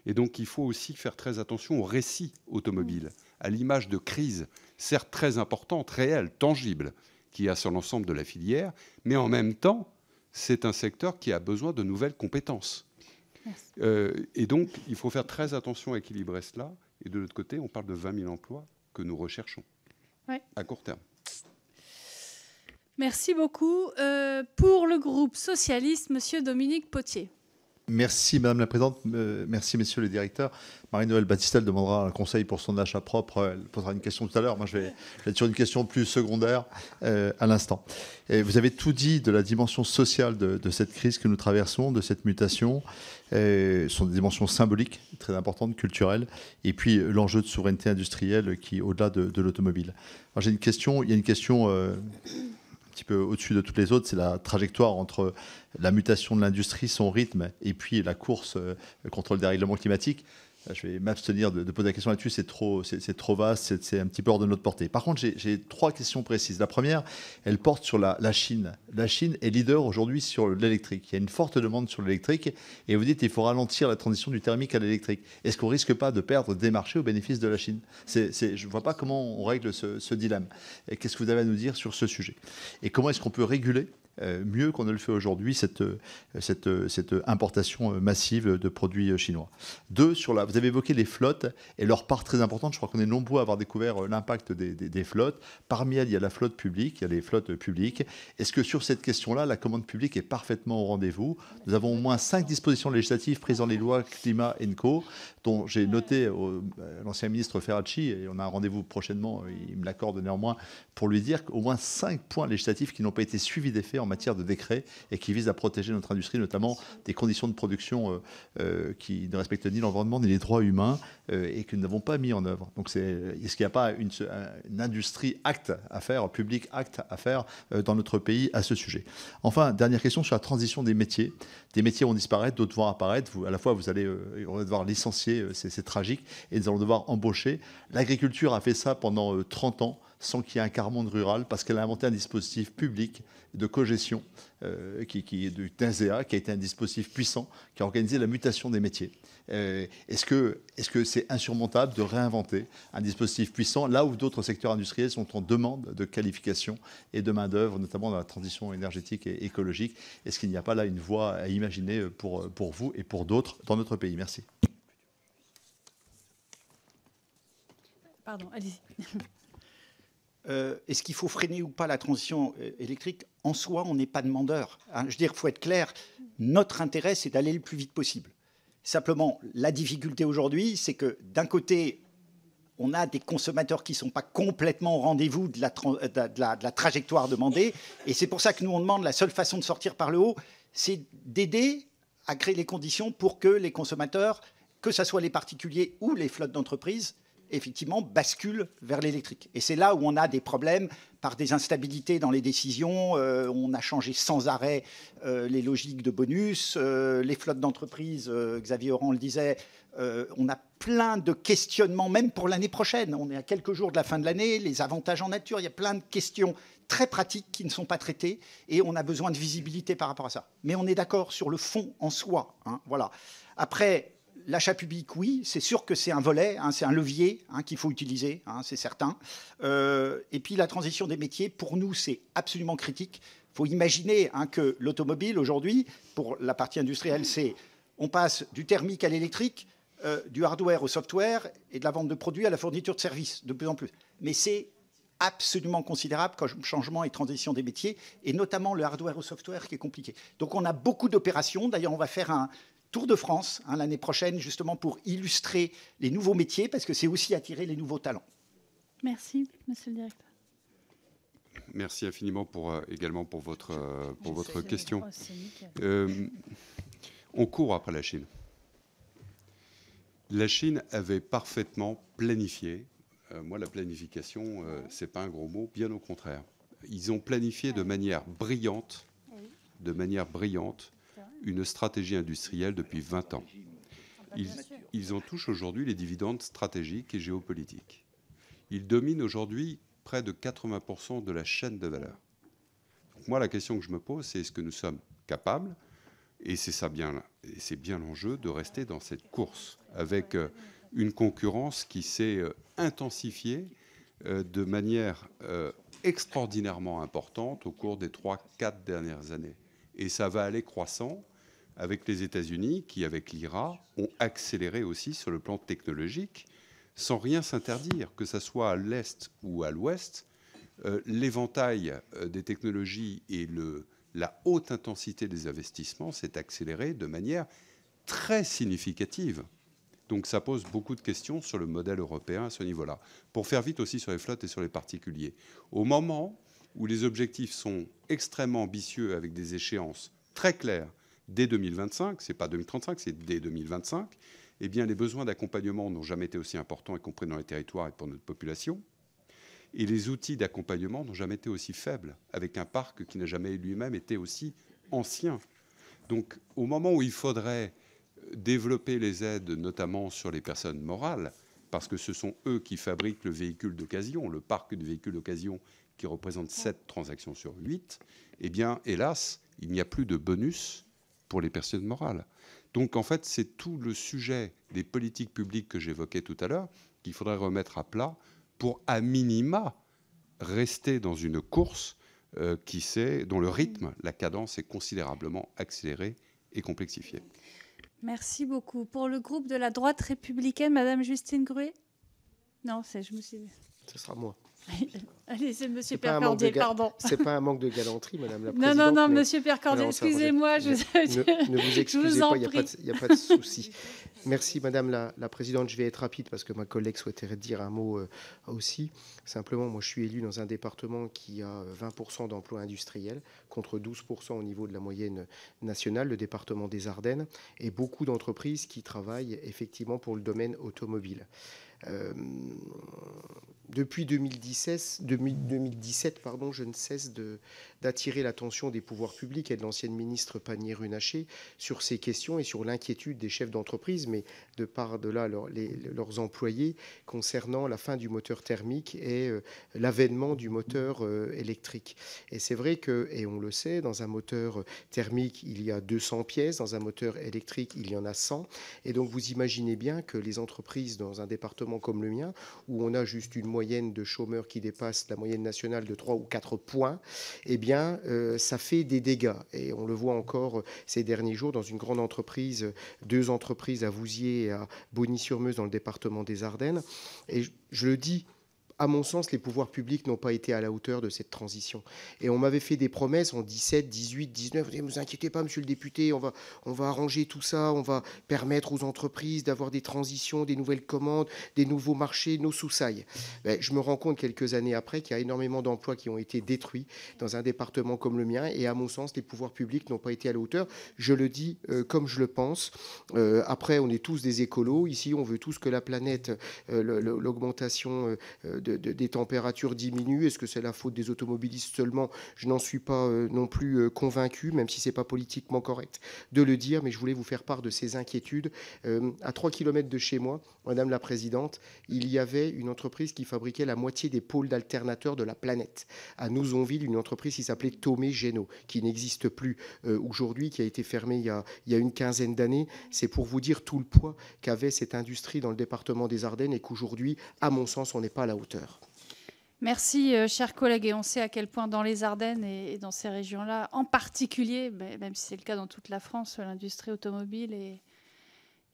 Et donc, il faut aussi faire très attention au récit automobile, à l'image de crise, certes très importante, réelle, tangible, qu'il y a sur l'ensemble de la filière, mais en même temps, c'est un secteur qui a besoin de nouvelles compétences. Et donc, il faut faire très attention à équilibrer cela. Et de l'autre côté, on parle de 20 000 emplois que nous recherchons à court terme. Merci beaucoup. Pour le groupe socialiste, Monsieur Dominique Potier. Merci Madame la Présidente, merci Messieurs les directeurs. Marie-Noëlle Battistel demandera un conseil pour son achat propre, elle posera une question tout à l'heure. Moi je vais être sur une question plus secondaire à l'instant. Et vous avez tout dit de la dimension sociale de cette crise que nous traversons, de cette mutation. Ce sont des dimensions symboliques, très importantes, culturelles, et puis l'enjeu de souveraineté industrielle qui est au-delà de l'automobile. Alors j'ai une question, il y a une question... un petit peu au-dessus de toutes les autres, c'est la trajectoire entre la mutation de l'industrie, son rythme, et puis la course contre le dérèglement climatique. Je vais m'abstenir de poser la question là-dessus, c'est trop vaste, c'est un petit peu hors de notre portée. Par contre, j'ai 3 questions précises. La première, elle porte sur la Chine. La Chine est leader aujourd'hui sur l'électrique. Il y a une forte demande sur l'électrique, et vous dites qu'il faut ralentir la transition du thermique à l'électrique. Est-ce qu'on ne risque pas de perdre des marchés au bénéfice de la Chine ? Je ne vois pas comment on règle ce dilemme. Qu'est-ce que vous avez à nous dire sur ce sujet ? Et comment est-ce qu'on peut réguler mieux qu'on ne le fait aujourd'hui, cette importation massive de produits chinois. 2, vous avez évoqué les flottes et leur part très importante. Je crois qu'on est nombreux à avoir découvert l'impact des flottes. Parmi elles, il y a la flotte publique, il y a les flottes publiques. Est-ce que sur cette question-là, la commande publique est parfaitement au rendez-vous ? Nous avons au moins 5 dispositions législatives prises dans les lois Climat & Co, dont j'ai noté l'ancien ministre Ferracci, et on a un rendez-vous prochainement, il me l'accorde néanmoins, pour lui dire qu'au moins 5 points législatifs qui n'ont pas été suivis d'effet en matière de décret et qui visent à protéger notre industrie, notamment des conditions de production qui ne respectent ni l'environnement ni les droits humains et que nous n'avons pas mis en œuvre. Donc est-ce qu'il n'y a pas une industrie acte à faire, public acte à faire dans notre pays à ce sujet ? Enfin, dernière question sur la transition des métiers. Des métiers vont disparaître, d'autres vont apparaître. À la fois, on va devoir licencier, c'est tragique, et nous allons devoir embaucher. L'agriculture a fait ça pendant 30 ans, sans qu'il y ait un quart monde rural, parce qu'elle a inventé un dispositif public de cogestion, qui est du TINSEA, qui a été un dispositif puissant, qui a organisé la mutation des métiers. Est-ce que c'est insurmontable de réinventer un dispositif puissant, là où d'autres secteurs industriels sont en demande de qualification et de main-d'œuvre, notamment dans la transition énergétique et écologique ? Est-ce qu'il n'y a pas là une voie à imaginer pour vous et pour d'autres dans notre pays ? Merci. Pardon, allez-y. Est-ce qu'il faut freiner ou pas la transition électrique ? En soi, on n'est pas demandeur. Je veux dire, il faut être clair, notre intérêt, c'est d'aller le plus vite possible. Simplement, la difficulté aujourd'hui, c'est que d'un côté, on a des consommateurs qui ne sont pas complètement au rendez-vous de la trajectoire demandée. Et c'est pour ça que nous, on demande la seule façon de sortir par le haut, c'est d'aider à créer les conditions pour que les consommateurs, que ce soit les particuliers ou les flottes d'entreprises, effectivement, basculent vers l'électrique. Et c'est là où on a des problèmes par des instabilités dans les décisions. On a changé sans arrêt les logiques de bonus. Les flottes d'entreprises, Xavier Oran le disait, on a plein de questionnements, même pour l'année prochaine. On est à quelques jours de la fin de l'année, les avantages en nature, il y a plein de questions très pratiques qui ne sont pas traitées et on a besoin de visibilité par rapport à ça. Mais on est d'accord sur le fond en soi. Voilà. Après, l'achat public, oui, c'est sûr que c'est un volet, c'est un levier qu'il faut utiliser, c'est certain. Et puis la transition des métiers, pour nous, c'est absolument critique. Il faut imaginer que l'automobile, aujourd'hui, pour la partie industrielle, c'est on passe du thermique à l'électrique, du hardware au software et de la vente de produits à la fourniture de services, de plus en plus. Mais c'est absolument considérable comme changement et transition des métiers, et notamment le hardware au software qui est compliqué. Donc on a beaucoup d'opérations. D'ailleurs, on va faire un Tour de France l'année prochaine, justement pour illustrer les nouveaux métiers, parce que c'est aussi attirer les nouveaux talents. Merci, monsieur le directeur. Merci infiniment également pour votre question. On court après la Chine. La Chine avait parfaitement planifié. Moi, la planification, c'est pas un gros mot, bien au contraire. Ils ont planifié de manière brillante, une stratégie industrielle depuis 20 ans. Ils en touchent aujourd'hui les dividendes stratégiques et géopolitiques. Ils dominent aujourd'hui près de 80% de la chaîne de valeur. Donc moi, la question que je me pose, c'est est-ce que nous sommes capables, et c'est bien l'enjeu, de rester dans cette course avec une concurrence qui s'est intensifiée de manière extraordinairement importante au cours des 3-4 dernières années. Et ça va aller croissant avec les États-Unis qui, avec l'IRA, ont accéléré aussi sur le plan technologique, sans rien s'interdire, que ce soit à l'Est ou à l'Ouest. L'éventail des technologies et la haute intensité des investissements s'est accéléré de manière très significative. Donc ça pose beaucoup de questions sur le modèle européen à ce niveau-là. Pour faire vite aussi sur les flottes et sur les particuliers, au moment où les objectifs sont extrêmement ambitieux avec des échéances très claires, dès 2025, ce n'est pas 2035, c'est dès 2025, eh bien les besoins d'accompagnement n'ont jamais été aussi importants, y compris dans les territoires et pour notre population. Et les outils d'accompagnement n'ont jamais été aussi faibles, avec un parc qui n'a jamais lui-même été aussi ancien. Donc au moment où il faudrait développer les aides, notamment sur les personnes morales, parce que ce sont eux qui fabriquent le véhicule d'occasion, le parc de véhicules d'occasion qui représente 7 transactions sur 8, eh bien, hélas, il n'y a plus de bonus pour les personnes morales. Donc, en fait, c'est tout le sujet des politiques publiques que j'évoquais tout à l'heure qu'il faudrait remettre à plat pour, à minima, rester dans une course dont le rythme, la cadence est considérablement accélérée et complexifiée. Merci beaucoup. Pour le groupe de la droite républicaine, Madame Justine Gruet. Non, je me suis... Ce sera moi. Allez, c'est Monsieur Percordier, pardon. C'est pas un manque de galanterie, Madame la Présidente. Non, Monsieur Percordier, excusez-moi. Ne vous excusez pas, il n'y a pas de souci. Merci, Madame la Présidente. Je vais être rapide parce que ma collègue souhaiterait dire un mot aussi. Simplement, moi, je suis élu dans un département qui a 20% d'emplois industriels contre 12% au niveau de la moyenne nationale, le département des Ardennes, et beaucoup d'entreprises qui travaillent effectivement pour le domaine automobile. Depuis 2017, je ne cesse d'attirer l'attention des pouvoirs publics et de l'ancienne ministre Pannier-Runacher sur ces questions et sur l'inquiétude des chefs d'entreprise, mais de par de là leurs employés, concernant la fin du moteur thermique et l'avènement du moteur électrique. Et c'est vrai que, et on le sait, dans un moteur thermique, il y a 200 pièces, dans un moteur électrique, il y en a 100. Et donc, vous imaginez bien que les entreprises dans un département comme le mien, où on a juste une moyenne de chômeurs qui dépasse la moyenne nationale de 3 ou 4 points, eh bien, ça fait des dégâts. Et on le voit encore ces derniers jours dans une grande entreprise, 2 entreprises à Vouziers et à Bogny-sur-Meuse dans le département des Ardennes. Et je le dis, à mon sens, les pouvoirs publics n'ont pas été à la hauteur de cette transition. Et on m'avait fait des promesses en 17, 18, 19. Ne vous inquiétez pas, monsieur le député, on va arranger tout ça, on va permettre aux entreprises d'avoir des transitions, des nouvelles commandes, des nouveaux marchés, nos sous-sailles. Je me rends compte quelques années après qu'il y a énormément d'emplois qui ont été détruits dans un département comme le mien. Et à mon sens, les pouvoirs publics n'ont pas été à la hauteur. Je le dis comme je le pense. Après, on est tous des écolos. Ici, on veut tous que la planète, l'augmentation des températures diminuent. Est-ce que c'est la faute des automobilistes seulement? Je n'en suis pas non plus convaincu, même si ce n'est pas politiquement correct de le dire, mais je voulais vous faire part de ces inquiétudes. À 3 km de chez moi, Madame la Présidente, il y avait une entreprise qui fabriquait la moitié des pôles d'alternateurs de la planète. À Nouzonville, une entreprise qui s'appelait Tomé Géno, qui n'existe plus aujourd'hui, qui a été fermée il y a une quinzaine d'années. C'est pour vous dire tout le poids qu'avait cette industrie dans le département des Ardennes et qu'aujourd'hui, à mon sens, on n'est pas à la hauteur. Merci, chers collègues. Et on sait à quel point dans les Ardennes et dans ces régions-là, en particulier, même si c'est le cas dans toute la France, l'industrie automobile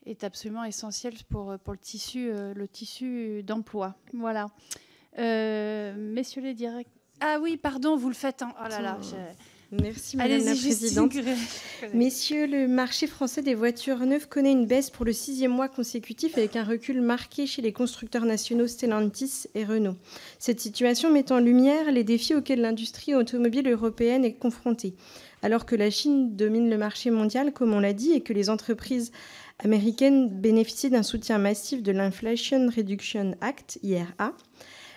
est absolument essentielle pour le tissu d'emploi. Voilà. Messieurs les directeurs... Ah oui, pardon, vous le faites. Oh là là. Merci Madame la Présidente. Messieurs, le marché français des voitures neuves connaît une baisse pour le 6e mois consécutif avec un recul marqué chez les constructeurs nationaux Stellantis et Renault. Cette situation met en lumière les défis auxquels l'industrie automobile européenne est confrontée. Alors que la Chine domine le marché mondial, comme on l'a dit, et que les entreprises américaine bénéficie d'un soutien massif de l'Inflation Reduction Act, IRA.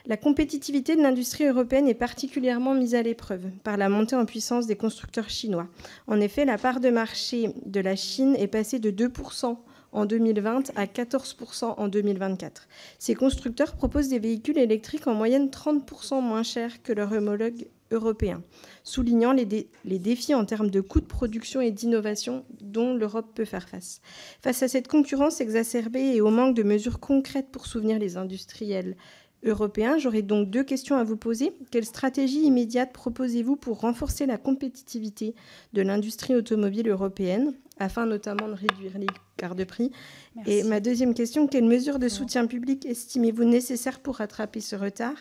La compétitivité de l'industrie européenne est particulièrement mise à l'épreuve par la montée en puissance des constructeurs chinois. En effet, la part de marché de la Chine est passée de 2% en 2020 à 14% en 2024. Ces constructeurs proposent des véhicules électriques en moyenne 30% moins chers que leurs homologues européens, soulignant les défis en termes de coûts de production et d'innovation dont l'Europe peut faire face. Face à cette concurrence exacerbée et au manque de mesures concrètes pour soutenir les industriels européens, j'aurais donc 2 questions à vous poser. Quelle stratégie immédiate proposez-vous pour renforcer la compétitivité de l'industrie automobile européenne, afin notamment de réduire l'écart de prix? Merci. Et ma deuxième question, quelles mesures de soutien public estimez-vous nécessaires pour rattraper ce retard?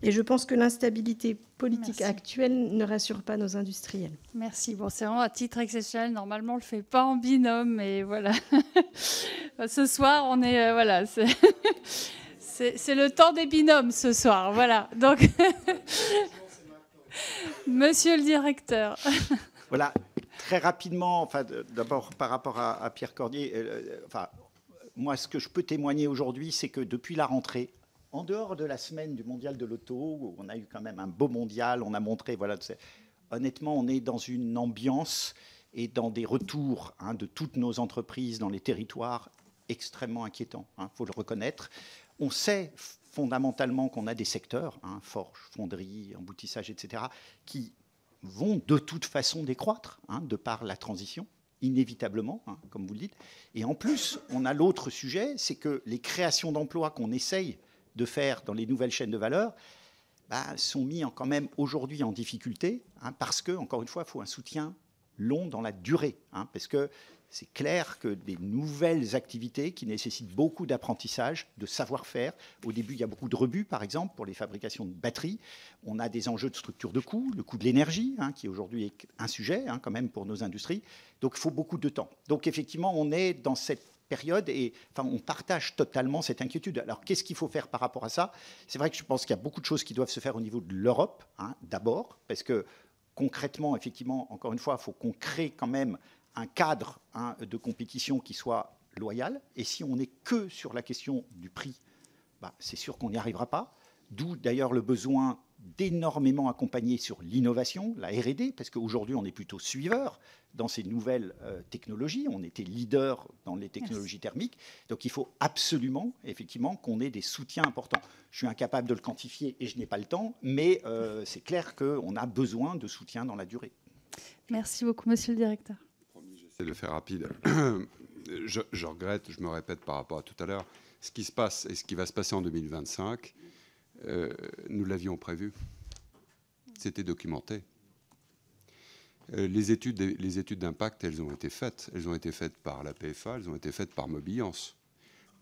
Et je pense que l'instabilité politique actuelle ne rassure pas nos industriels. Merci. Bon, c'est vraiment à titre exceptionnel. Normalement, on ne le fait pas en binôme, mais voilà. Ce soir, on est... voilà, c'est le temps des binômes ce soir. Voilà. Donc, monsieur le directeur. Voilà. Très rapidement, enfin, d'abord par rapport à Pierre Cordier, moi, ce que je peux témoigner aujourd'hui, c'est que depuis la rentrée, en dehors de la semaine du mondial de l'auto, où on a eu quand même un beau mondial, on a montré, voilà, honnêtement, on est dans une ambiance et dans des retours de toutes nos entreprises dans les territoires extrêmement inquiétants, faut le reconnaître. On sait fondamentalement qu'on a des secteurs, forge, fonderie, emboutissage, etc., qui vont de toute façon décroître, de par la transition, inévitablement, comme vous le dites. Et en plus, on a l'autre sujet, c'est que les créations d'emplois qu'on essaye de faire dans les nouvelles chaînes de valeur sont mis quand même aujourd'hui en difficulté, parce que, encore une fois, il faut un soutien long dans la durée, parce que c'est clair que des nouvelles activités qui nécessitent beaucoup d'apprentissage, de savoir-faire. Au début, il y a beaucoup de rebuts, par exemple, pour les fabrications de batteries. On a des enjeux de structure de coûts, le coût de l'énergie, qui aujourd'hui est un sujet quand même pour nos industries. Donc, il faut beaucoup de temps. Donc, effectivement, on est dans cette période et on partage totalement cette inquiétude. Alors, qu'est-ce qu'il faut faire par rapport à ça? C'est vrai que je pense qu'il y a beaucoup de choses qui doivent se faire au niveau de l'Europe, d'abord, parce que concrètement, effectivement, encore une fois, il faut qu'on crée quand même un cadre de compétition qui soit loyal. Et si on n'est que sur la question du prix, c'est sûr qu'on n'y arrivera pas. D'où d'ailleurs le besoin d'énormément accompagner sur l'innovation, la R&D, parce qu'aujourd'hui on est plutôt suiveur dans ces nouvelles technologies. On était leader dans les technologies thermiques. Donc il faut absolument, effectivement, qu'on ait des soutiens importants. Je suis incapable de le quantifier et je n'ai pas le temps, mais c'est clair qu'on a besoin de soutien dans la durée. Merci beaucoup, monsieur le directeur. J'essaie de faire rapide. Je regrette, je me répète par rapport à tout à l'heure, ce qui se passe et ce qui va se passer en 2025, nous l'avions prévu. C'était documenté. Les études d'impact, elles ont été faites. Elles ont été faites par la PFA, elles ont été faites par Mobiliance.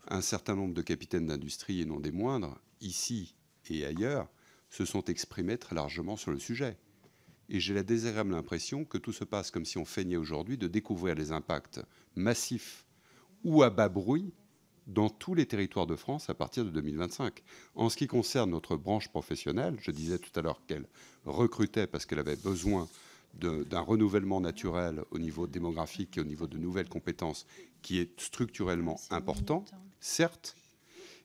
Un certain nombre de capitaines d'industrie, et non des moindres, ici et ailleurs, se sont exprimés très largement sur le sujet. Et j'ai la désagréable impression que tout se passe comme si on feignait aujourd'hui de découvrir les impacts massifs ou à bas bruit dans tous les territoires de France à partir de 2025. En ce qui concerne notre branche professionnelle, je disais tout à l'heure qu'elle recrutait parce qu'elle avait besoin d'un renouvellement naturel au niveau démographique et au niveau de nouvelles compétences qui est structurellement important, certes,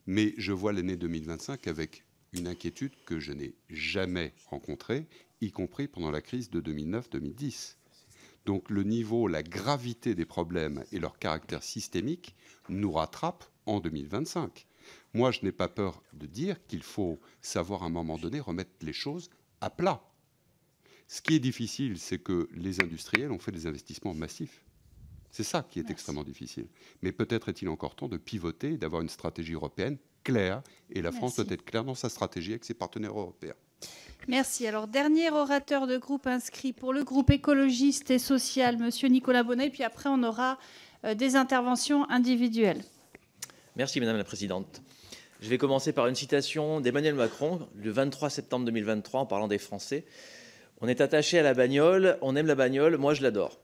mais je vois l'année 2025 avec une inquiétude que je n'ai jamais rencontrée, y compris pendant la crise de 2009-2010. Donc le niveau, la gravité des problèmes et leur caractère systémique nous rattrapent en 2025. Moi, je n'ai pas peur de dire qu'il faut savoir à un moment donné remettre les choses à plat. Ce qui est difficile, c'est que les industriels ont fait des investissements massifs. C'est ça qui est extrêmement difficile. Mais peut-être est-il encore temps de pivoter, d'avoir une stratégie européenne claire. Et la France doit être claire dans sa stratégie avec ses partenaires européens. Merci. Alors, dernier orateur de groupe inscrit pour le groupe écologiste et social, monsieur Nicolas Bonnet. Puis après, on aura des interventions individuelles. Merci, Madame la Présidente. Je vais commencer par une citation d'Emmanuel Macron, le 23 septembre 2023, en parlant des Français. On est attaché à la bagnole, on aime la bagnole, moi je l'adore.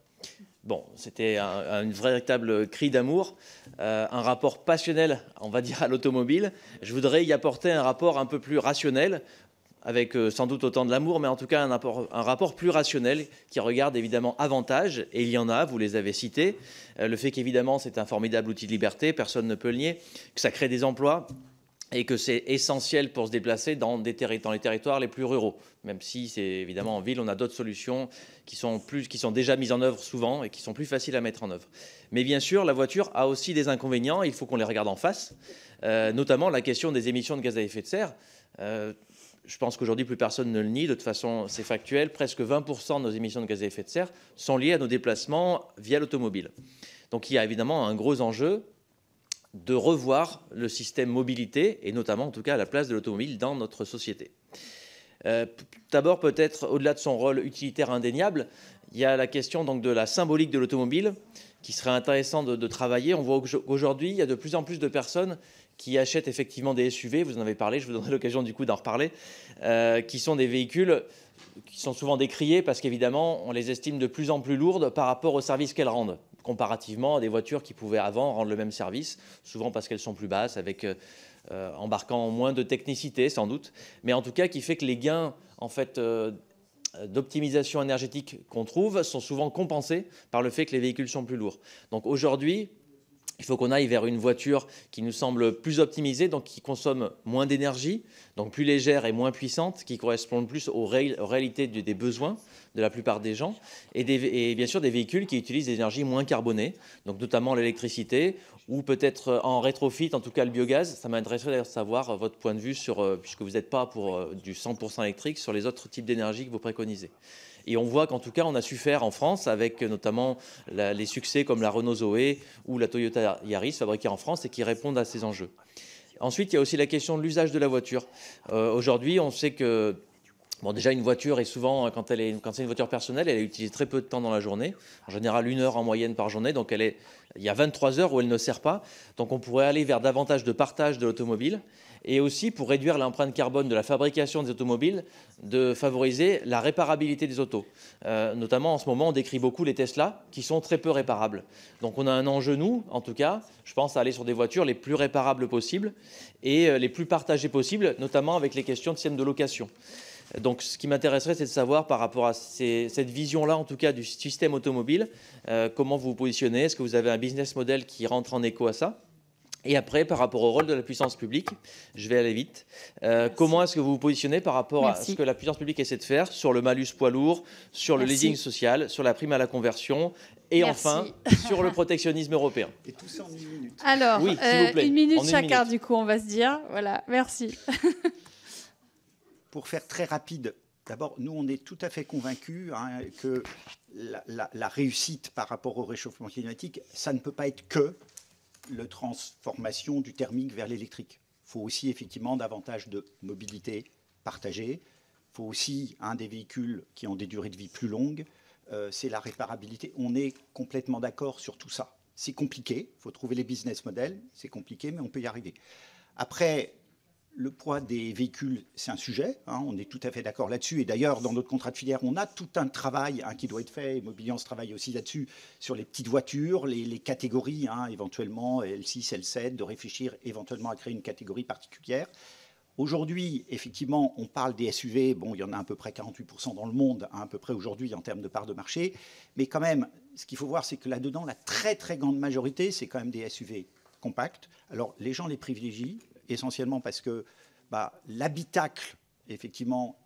Bon, c'était un véritable cri d'amour, un rapport passionnel, on va dire, à l'automobile. Je voudrais y apporter un rapport un peu plus rationnel, avec sans doute autant de l'amour, mais en tout cas un rapport plus rationnel qui regarde évidemment avantages, et il y en a, vous les avez cités. Le fait qu'évidemment c'est un formidable outil de liberté, personne ne peut le nier, que ça crée des emplois, et que c'est essentiel pour se déplacer dans les territoires les plus ruraux. Même si c'est évidemment en ville, on a d'autres solutions qui sont déjà mises en œuvre souvent et qui sont plus faciles à mettre en œuvre. Mais bien sûr, la voiture a aussi des inconvénients, il faut qu'on les regarde en face, notamment la question des émissions de gaz à effet de serre. Je pense qu'aujourd'hui, plus personne ne le nie, de toute façon c'est factuel, presque 20% de nos émissions de gaz à effet de serre sont liées à nos déplacements via l'automobile. Donc il y a évidemment un gros enjeu de revoir le système mobilité, et notamment en tout cas la place de l'automobile dans notre société. D'abord, peut-être au-delà de son rôle utilitaire indéniable, il y a la question donc de la symbolique de l'automobile qui serait intéressant de travailler. On voit qu'aujourd'hui, il y a de plus en plus de personnes qui achètent effectivement des SUV, vous en avez parlé, je vous donnerai l'occasion du coup d'en reparler, qui sont des véhicules qui sont souvent décriés parce qu'évidemment, on les estime de plus en plus lourdes par rapport au service qu'elles rendent, comparativement à des voitures qui pouvaient avant rendre le même service, souvent parce qu'elles sont plus basses, avec embarquant moins de technicité sans doute, mais en tout cas qui fait que les gains en fait d'optimisation énergétique qu'on trouve sont souvent compensés par le fait que les véhicules sont plus lourds. Donc aujourd'hui, il faut qu'on aille vers une voiture qui nous semble plus optimisée, donc qui consomme moins d'énergie, donc plus légère et moins puissante, qui correspond plus aux réalités des besoins de la plupart des gens, et bien sûr des véhicules qui utilisent des énergies moins carbonées, donc notamment l'électricité, ou peut-être en rétrofit, en tout cas le biogaz. Ça m'intéresserait d'ailleurs de savoir votre point de vue sur, puisque vous n'êtes pas pour du 100% électrique, sur les autres types d'énergie que vous préconisez. Et on voit qu'en tout cas, on a su faire en France, avec notamment les succès comme la Renault Zoé ou la Toyota Yaris, fabriqués en France et qui répondent à ces enjeux. Ensuite, il y a aussi la question de l'usage de la voiture. Aujourd'hui, on sait que bon, déjà, une voiture est souvent, quand c'est une voiture personnelle, elle est utilisée très peu de temps dans la journée, en général 1 heure en moyenne par journée, donc il y a 23 heures où elle ne sert pas. Donc on pourrait aller vers davantage de partage de l'automobile, et aussi pour réduire l'empreinte carbone de la fabrication des automobiles, de favoriser la réparabilité des autos. Notamment en ce moment, on décrit beaucoup les Tesla qui sont très peu réparables. Donc on a un enjeu, nous, en tout cas, je pense à aller sur des voitures les plus réparables possibles et les plus partagées possibles, notamment avec les questions de système de location. Donc ce qui m'intéresserait, c'est de savoir par rapport à cette vision-là, en tout cas du système automobile, comment vous vous positionnez, est-ce que vous avez un business model qui rentre en écho à ça ? Et après, par rapport au rôle de la puissance publique, je vais aller vite, comment est-ce que vous vous positionnez par rapport à ce que la puissance publique essaie de faire sur le malus poids lourd, sur le leasing social, sur la prime à la conversion et enfin sur le protectionnisme européen. Et tout ça en 1 minute. Alors, oui, s'il vous plaît, 1 minute chacun, du coup, on va se dire. Voilà, merci. Pour faire très rapide, d'abord, nous, on est tout à fait convaincus que la réussite par rapport au réchauffement climatique, ça ne peut pas être que la transformation du thermique vers l'électrique. Il faut aussi effectivement davantage de mobilité partagée. Il faut aussi des véhicules qui ont des durées de vie plus longues. C'est la réparabilité. On est complètement d'accord sur tout ça. C'est compliqué. Il faut trouver les business models. C'est compliqué, mais on peut y arriver. Après, le poids des véhicules, c'est un sujet, on est tout à fait d'accord là-dessus. Et d'ailleurs, dans notre contrat de filière, on a tout un travail qui doit être fait. Mobiliance travaille aussi là-dessus, sur les petites voitures, les catégories, éventuellement L6, L7, de réfléchir éventuellement à créer une catégorie particulière. Aujourd'hui, effectivement, on parle des SUV. Bon, il y en a à peu près 48% dans le monde, à peu près aujourd'hui, en termes de part de marché. Mais quand même, ce qu'il faut voir, c'est que là-dedans, la très, très grande majorité, c'est quand même des SUV compacts. Alors, les gens les privilégient, essentiellement parce que l'habitacle, effectivement,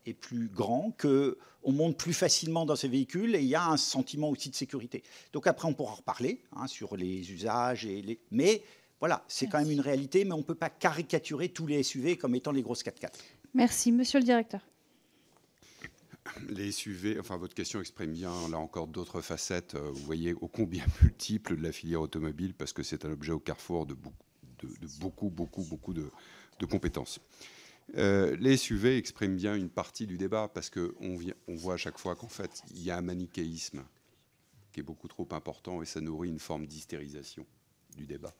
est plus grand, qu'on monte plus facilement dans ces véhicules et il y a un sentiment aussi de sécurité. Donc après, on pourra en reparler sur les usages. Mais voilà, c'est quand même une réalité, mais on ne peut pas caricaturer tous les SUV comme étant les grosses 4x4. Merci. Monsieur le directeur. Les SUV, enfin votre question exprime bien, là encore, d'autres facettes, vous voyez, ô combien multiples de la filière automobile, parce que c'est un objet au carrefour de beaucoup de compétences. Les SUV expriment bien une partie du débat parce qu'on voit à chaque fois qu'en fait, il y a un manichéisme qui est beaucoup trop important et ça nourrit une forme d'hystérisation du débat.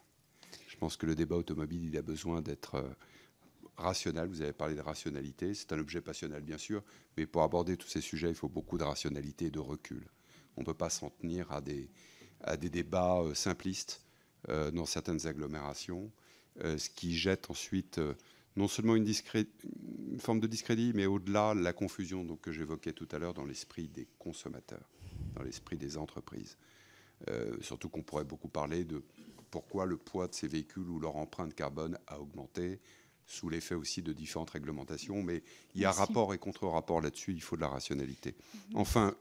Je pense que le débat automobile, il a besoin d'être rationnel. Vous avez parlé de rationalité. C'est un objet passionnel, bien sûr, mais pour aborder tous ces sujets, il faut beaucoup de rationalité et de recul. On ne peut pas s'en tenir à des débats simplistes dans certaines agglomérations, ce qui jette ensuite non seulement une forme de discrédit, mais au-delà, la confusion donc, que j'évoquais tout à l'heure dans l'esprit des consommateurs, dans l'esprit des entreprises. Surtout qu'on pourrait beaucoup parler de pourquoi le poids de ces véhicules ou leur empreinte carbone a augmenté, sous l'effet aussi de différentes réglementations. Mais il y a rapport et contre-rapport là-dessus, il faut de la rationalité. Enfin,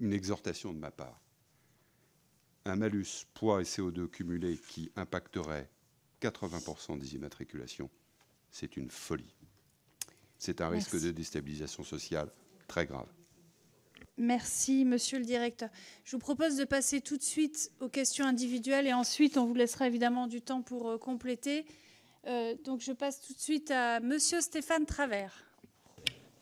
une exhortation de ma part. Un malus poids et CO2 cumulé qui impacterait 80% des immatriculations, c'est une folie. C'est un risque de déstabilisation sociale très grave. Merci, monsieur le directeur. Je vous propose de passer tout de suite aux questions individuelles et ensuite, on vous laissera évidemment du temps pour compléter. Donc, je passe tout de suite à monsieur Stéphane Travert.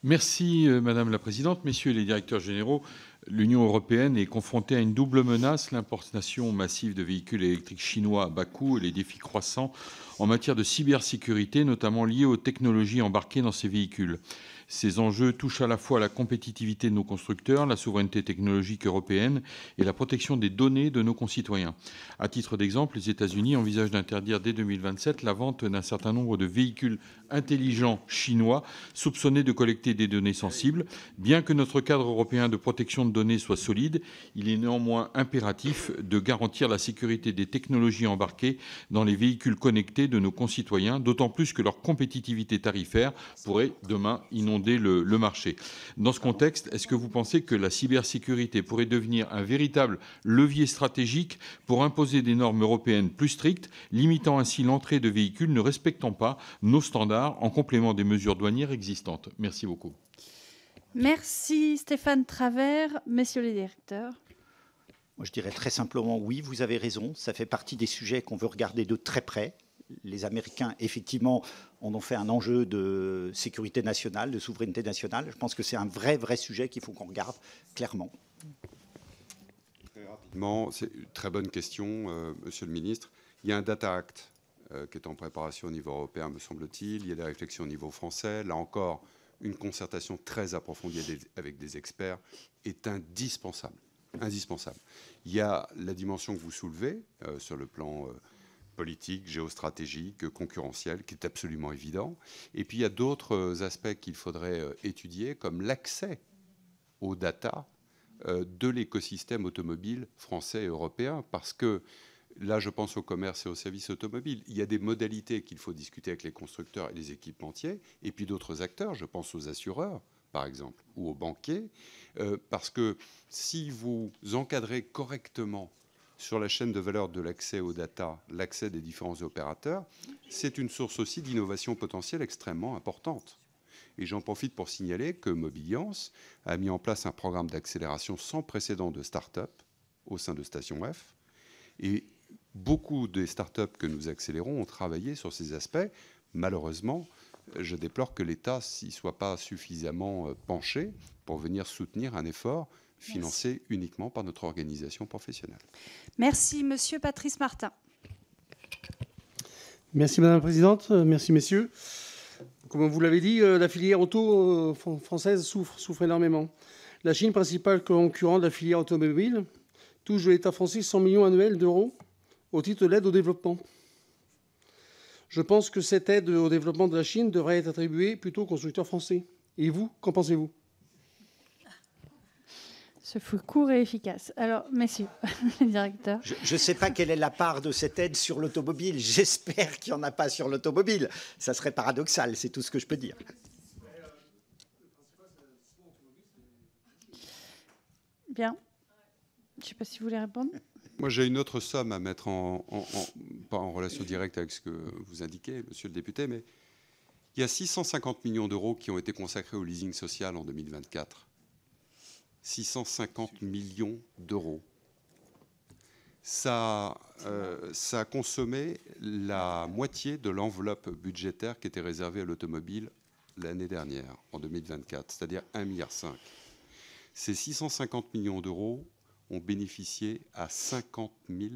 Merci, Madame la Présidente. Messieurs les directeurs généraux, l'Union européenne est confrontée à une double menace, l'importation massive de véhicules électriques chinois à bas coût et les défis croissants en matière de cybersécurité, notamment liés aux technologies embarquées dans ces véhicules. Ces enjeux touchent à la fois la compétitivité de nos constructeurs, la souveraineté technologique européenne et la protection des données de nos concitoyens. À titre d'exemple, les États-Unis envisagent d'interdire dès 2027 la vente d'un certain nombre de véhicules intelligents chinois soupçonnés de collecter des données sensibles. Bien que notre cadre européen de protection de données soit solide, il est néanmoins impératif de garantir la sécurité des technologies embarquées dans les véhicules connectés de nos concitoyens, d'autant plus que leur compétitivité tarifaire pourrait demain inonder le marché. Dans ce contexte, est-ce que vous pensez que la cybersécurité pourrait devenir un véritable levier stratégique pour imposer des normes européennes plus strictes, limitant ainsi l'entrée de véhicules ne respectant pas nos standards en complément des mesures douanières existantes? Merci beaucoup. Merci Stéphane Travert. Messieurs les directeurs. Moi, je dirais très simplement oui, vous avez raison. Ça fait partie des sujets qu'on veut regarder de très près. Les Américains, effectivement, en ont fait un enjeu de sécurité nationale, de souveraineté nationale. Je pense que c'est un vrai sujet qu'il faut qu'on regarde clairement. Très rapidement, c'est une très bonne question, Monsieur le Ministre. Il y a un Data Act qui est en préparation au niveau européen, me semble-t-il. Il y a des réflexions au niveau français. Là encore, une concertation très approfondie avec des experts est indispensable. Indispensable. Il y a la dimension que vous soulevez sur le plan politique, géostratégique, concurrentiel, qui est absolument évident. Et puis il y a d'autres aspects qu'il faudrait étudier, comme l'accès aux data de l'écosystème automobile français et européen, parce que là, je pense au commerce et aux services automobiles. Il y a des modalités qu'il faut discuter avec les constructeurs et les équipementiers, et puis d'autres acteurs, je pense aux assureurs, par exemple, ou aux banquiers, parce que si vous encadrez correctement sur la chaîne de valeur de l'accès aux data, l'accès des différents opérateurs, c'est une source aussi d'innovation potentielle extrêmement importante. Et j'en profite pour signaler que Mobiliance a mis en place un programme d'accélération sans précédent de start-up au sein de Station F. Et beaucoup des start-up que nous accélérons ont travaillé sur ces aspects. Malheureusement, je déplore que l'État s'y soit pas suffisamment penché pour venir soutenir un effort financé uniquement par notre organisation professionnelle. Merci, Monsieur Patrice Martin. Merci, Madame la Présidente. Merci, messieurs. Comme vous l'avez dit, la filière auto française souffre énormément. La Chine, principal concurrent de la filière automobile, touche de l'État français 100 millions annuels d'euros au titre de l'aide au développement. Je pense que cette aide au développement de la Chine devrait être attribuée plutôt aux constructeurs français. Et vous, qu'en pensez-vous? Ce fut court et efficace. Alors, messieurs, les directeurs. Je ne sais pas quelle est la part de cette aide sur l'automobile. J'espère qu'il n'y en a pas sur l'automobile. Ça serait paradoxal, c'est tout ce que je peux dire. Bien. Je ne sais pas si vous voulez répondre. Moi, j'ai une autre somme à mettre pas en relation directe avec ce que vous indiquez, monsieur le député, mais il y a 650 millions d'euros qui ont été consacrés au leasing social en 2024. 650 millions d'euros. Ça a consommé la moitié de l'enveloppe budgétaire qui était réservée à l'automobile l'année dernière, en 2024, c'est-à-dire 1,5 milliard. Ces 650 millions d'euros ont bénéficié à 50 000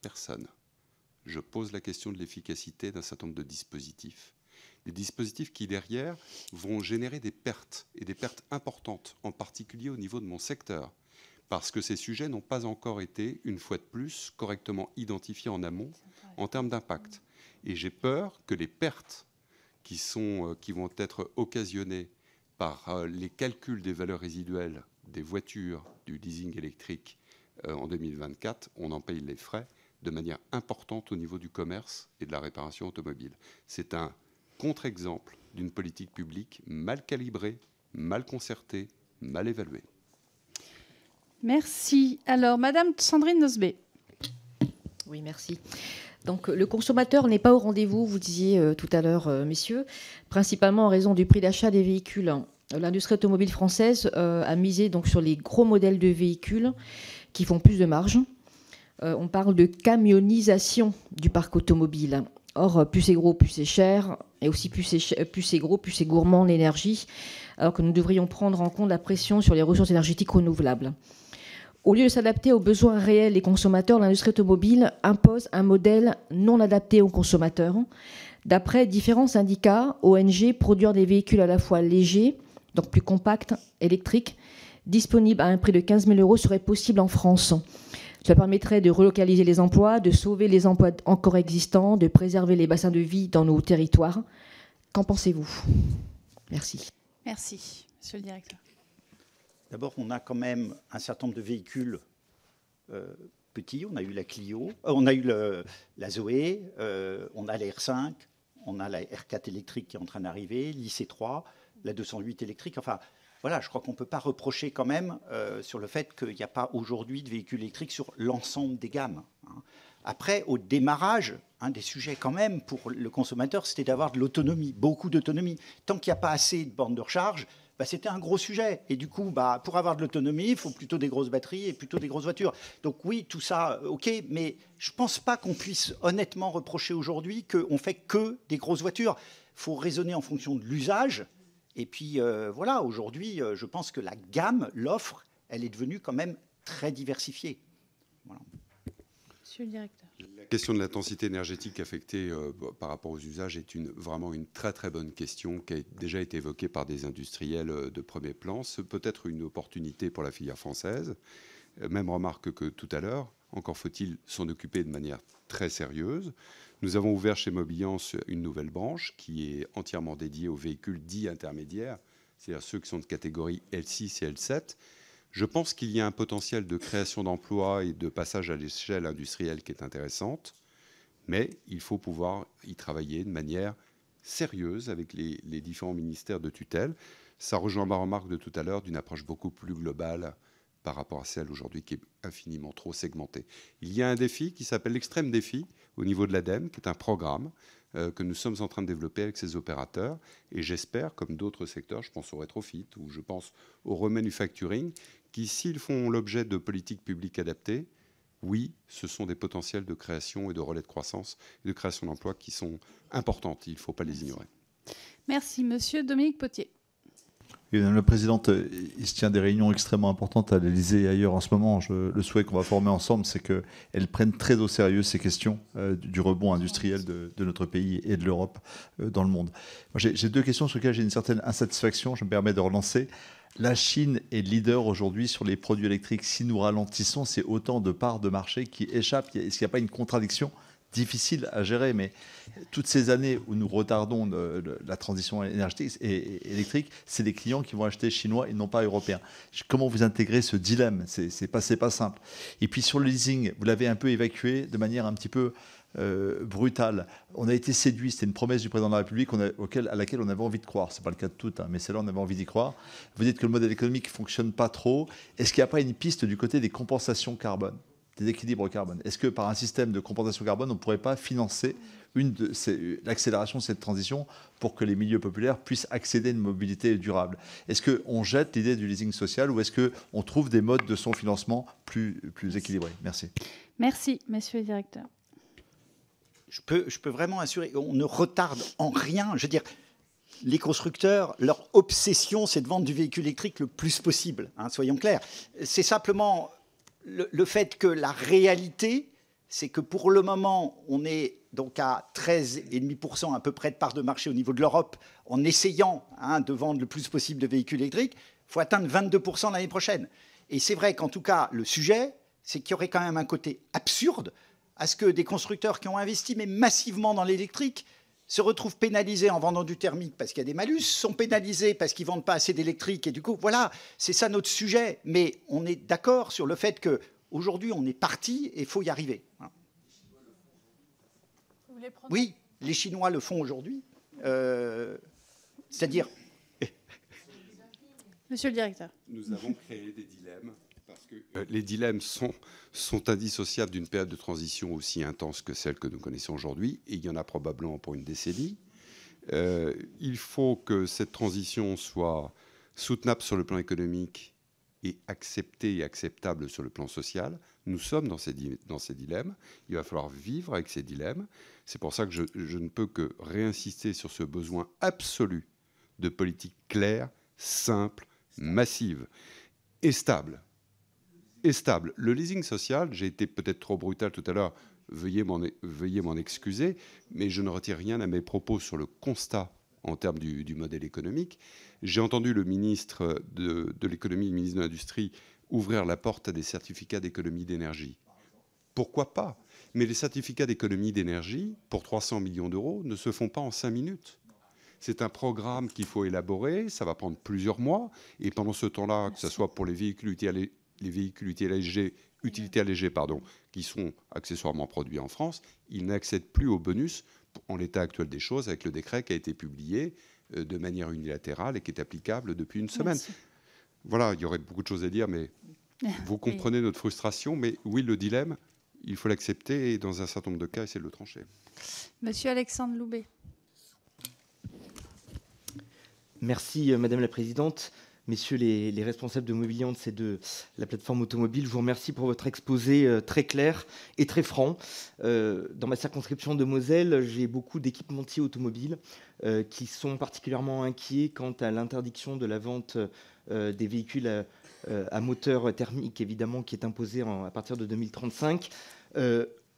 personnes. Je pose la question de l'efficacité d'un certain nombre de dispositifs. Des dispositifs qui, derrière, vont générer des pertes, et des pertes importantes, en particulier au niveau de mon secteur, parce que ces sujets n'ont pas encore été, une fois de plus, correctement identifiés en amont en termes d'impact. Et j'ai peur que les pertes qui vont être occasionnés par les calculs des valeurs résiduelles des voitures du leasing électrique en 2024, on en paye les frais de manière importante au niveau du commerce et de la réparation automobile. C'est un contre-exemple d'une politique publique mal calibrée, mal concertée, mal évaluée. Merci. Alors, Madame Sandrine Nosbé. Oui, merci. Donc, le consommateur n'est pas au rendez-vous, vous disiez tout à l'heure, messieurs, principalement en raison du prix d'achat des véhicules. L'industrie automobile française a misé donc sur les gros modèles de véhicules qui font plus de marge. On parle de camionnisation du parc automobile. Or, plus c'est gros, plus c'est cher, et aussi plus c'est gros, plus c'est gourmand en énergie, alors que nous devrions prendre en compte la pression sur les ressources énergétiques renouvelables. Au lieu de s'adapter aux besoins réels des consommateurs, l'industrie automobile impose un modèle non adapté aux consommateurs. D'après différents syndicats, ONG, produire des véhicules à la fois légers, donc plus compacts, électriques, disponibles à un prix de 15 000 € serait possible en France. Cela permettrait de relocaliser les emplois, de sauver les emplois encore existants, de préserver les bassins de vie dans nos territoires. Qu'en pensez-vous? Merci. Merci, Monsieur le Directeur. D'abord, on a quand même un certain nombre de véhicules petits. On a eu la Clio, on a eu la Zoé, on a la R5, on a la R4 électrique qui est en train d'arriver, l'IC3, la 208 électrique. Enfin, voilà, je crois qu'on ne peut pas reprocher quand même sur le fait qu'il n'y a pas aujourd'hui de véhicules électriques sur l'ensemble des gammes. Après, au démarrage, un des sujets quand même pour le consommateur, c'était d'avoir de l'autonomie, beaucoup d'autonomie. Tant qu'il n'y a pas assez de bornes de recharge, c'était un gros sujet. Et du coup, pour avoir de l'autonomie, il faut plutôt des grosses batteries et plutôt des grosses voitures. Donc oui, tout ça, OK, mais je ne pense pas qu'on puisse honnêtement reprocher aujourd'hui qu'on ne fait que des grosses voitures. Il faut raisonner en fonction de l'usage. Et puis voilà, aujourd'hui, je pense que la gamme, l'offre, elle est devenue quand même très diversifiée. Voilà. Monsieur le Directeur. La question de l'intensité énergétique affectée par rapport aux usages est vraiment une très très bonne question qui a déjà été évoquée par des industriels de premier plan. C'est peut-être une opportunité pour la filière française. Même remarque que tout à l'heure, encore faut-il s'en occuper de manière très sérieuse. Nous avons ouvert chez Mobiliance une nouvelle branche qui est entièrement dédiée aux véhicules dits intermédiaires, c'est-à-dire ceux qui sont de catégorie L6 et L7. Je pense qu'il y a un potentiel de création d'emplois et de passage à l'échelle industrielle qui est intéressante, mais il faut pouvoir y travailler de manière sérieuse avec les différents ministères de tutelle. Ça rejoint ma remarque de tout à l'heure d'une approche beaucoup plus globale par rapport à celle aujourd'hui qui est infiniment trop segmentée. Il y a un défi qui s'appelle l'extrême défi au niveau de l'ADEME, qui est un programme que nous sommes en train de développer avec ces opérateurs. Et j'espère, comme d'autres secteurs, je pense au rétrofit ou je pense au remanufacturing, qui, s'ils font l'objet de politiques publiques adaptées, oui, ce sont des potentiels de création et de relais de croissance et de création d'emplois qui sont importantes. Il ne faut pas les ignorer. Merci. Monsieur Dominique Potier. Oui, Madame la Présidente, il se tient des réunions extrêmement importantes à l'Élysée et ailleurs en ce moment. Le souhait qu'on va former ensemble, c'est qu'elles prennent très au sérieux ces questions du rebond industriel de notre pays et de l'Europe dans le monde. J'ai deux questions sur lesquelles j'ai une certaine insatisfaction. Je me permets de relancer. La Chine est leader aujourd'hui sur les produits électriques. Si nous ralentissons, c'est autant de parts de marché qui échappent. Est-ce qu'il n'y a pas une contradiction difficile à gérer? Mais toutes ces années où nous retardons la transition énergétique et électrique, c'est les clients qui vont acheter chinois et non pas européens. Comment vous intégrez ce dilemme? C'est pas simple. Et puis sur le leasing, vous l'avez un peu évacué de manière un petit peu brutale. On a été séduit, c'était une promesse du président de la République à laquelle on avait envie de croire. Ce n'est pas le cas de toutes, mais celle-là, on avait envie d'y croire. Vous dites que le modèle économique ne fonctionne pas trop. Est-ce qu'il n'y a pas une piste du côté des compensations carbone, des équilibres carbone? Est-ce que par un système de compensation carbone, on ne pourrait pas financer l'accélération de cette transition pour que les milieux populaires puissent accéder à une mobilité durable? Est-ce qu'on jette l'idée du leasing social ou est-ce qu'on trouve des modes de son financement plus équilibrés? Merci. Merci, Monsieur le Directeur. Je peux vraiment assurer, on ne retarde en rien. Je veux dire, les constructeurs, leur obsession, c'est de vendre du véhicule électrique le plus possible, soyons clairs. C'est simplement le fait que la réalité, c'est que pour le moment, on est donc à 13,5% à peu près de part de marché au niveau de l'Europe, en essayant de vendre le plus possible de véhicules électriques. Il faut atteindre 22% l'année prochaine. Et c'est vrai qu'en tout cas, le sujet, c'est qu'il y aurait quand même un côté absurde à ce que des constructeurs qui ont investi mais massivement dans l'électrique se retrouvent pénalisés en vendant du thermique parce qu'il y a des malus, sont pénalisés parce qu'ils ne vendent pas assez d'électrique. Et du coup, voilà, c'est ça notre sujet. Mais on est d'accord sur le fait qu'aujourd'hui, on est parti et il faut y arriver. Oui, les Chinois le font aujourd'hui. C'est-à-dire... Monsieur le directeur. Nous avons créé des dilemmes parce que les dilemmes sont indissociables d'une période de transition aussi intense que celle que nous connaissons aujourd'hui, et il y en a probablement pour une décennie. Il faut que cette transition soit soutenable sur le plan économique et acceptée et acceptable sur le plan social. Nous sommes dans ces dilemmes. Il va falloir vivre avec ces dilemmes. C'est pour ça que je ne peux que réinsister sur ce besoin absolu de politique claire, simple, massive et stable. Le leasing social, j'ai été peut-être trop brutal tout à l'heure, veuillez m'en excuser, mais je ne retire rien à mes propos sur le constat en termes du modèle économique. J'ai entendu le ministre de l'économie, le ministre de l'Industrie, ouvrir la porte à des certificats d'économie d'énergie. Pourquoi pas? Mais les certificats d'économie d'énergie, pour 300 millions d'euros, ne se font pas en 5 minutes. C'est un programme qu'il faut élaborer, ça va prendre plusieurs mois, et pendant ce temps-là, que ce soit pour les véhicules utilité allégée, qui sont accessoirement produits en France, ils n'accèdent plus au bonus en l'état actuel des choses, avec le décret qui a été publié de manière unilatérale et qui est applicable depuis une semaine. Merci. Voilà, il y aurait beaucoup de choses à dire, mais vous comprenez notre frustration. Mais oui, le dilemme, il faut l'accepter et dans un certain nombre de cas, essayer de le trancher. Monsieur Alexandre Loubet. Merci Madame la Présidente. Messieurs les responsables de mobilier et de la plateforme automobile, je vous remercie pour votre exposé très clair et très franc. Dans ma circonscription de Moselle, j'ai beaucoup d'équipementiers automobiles qui sont particulièrement inquiets quant à l'interdiction de la vente des véhicules à moteur thermique, évidemment, qui est imposée à partir de 2035.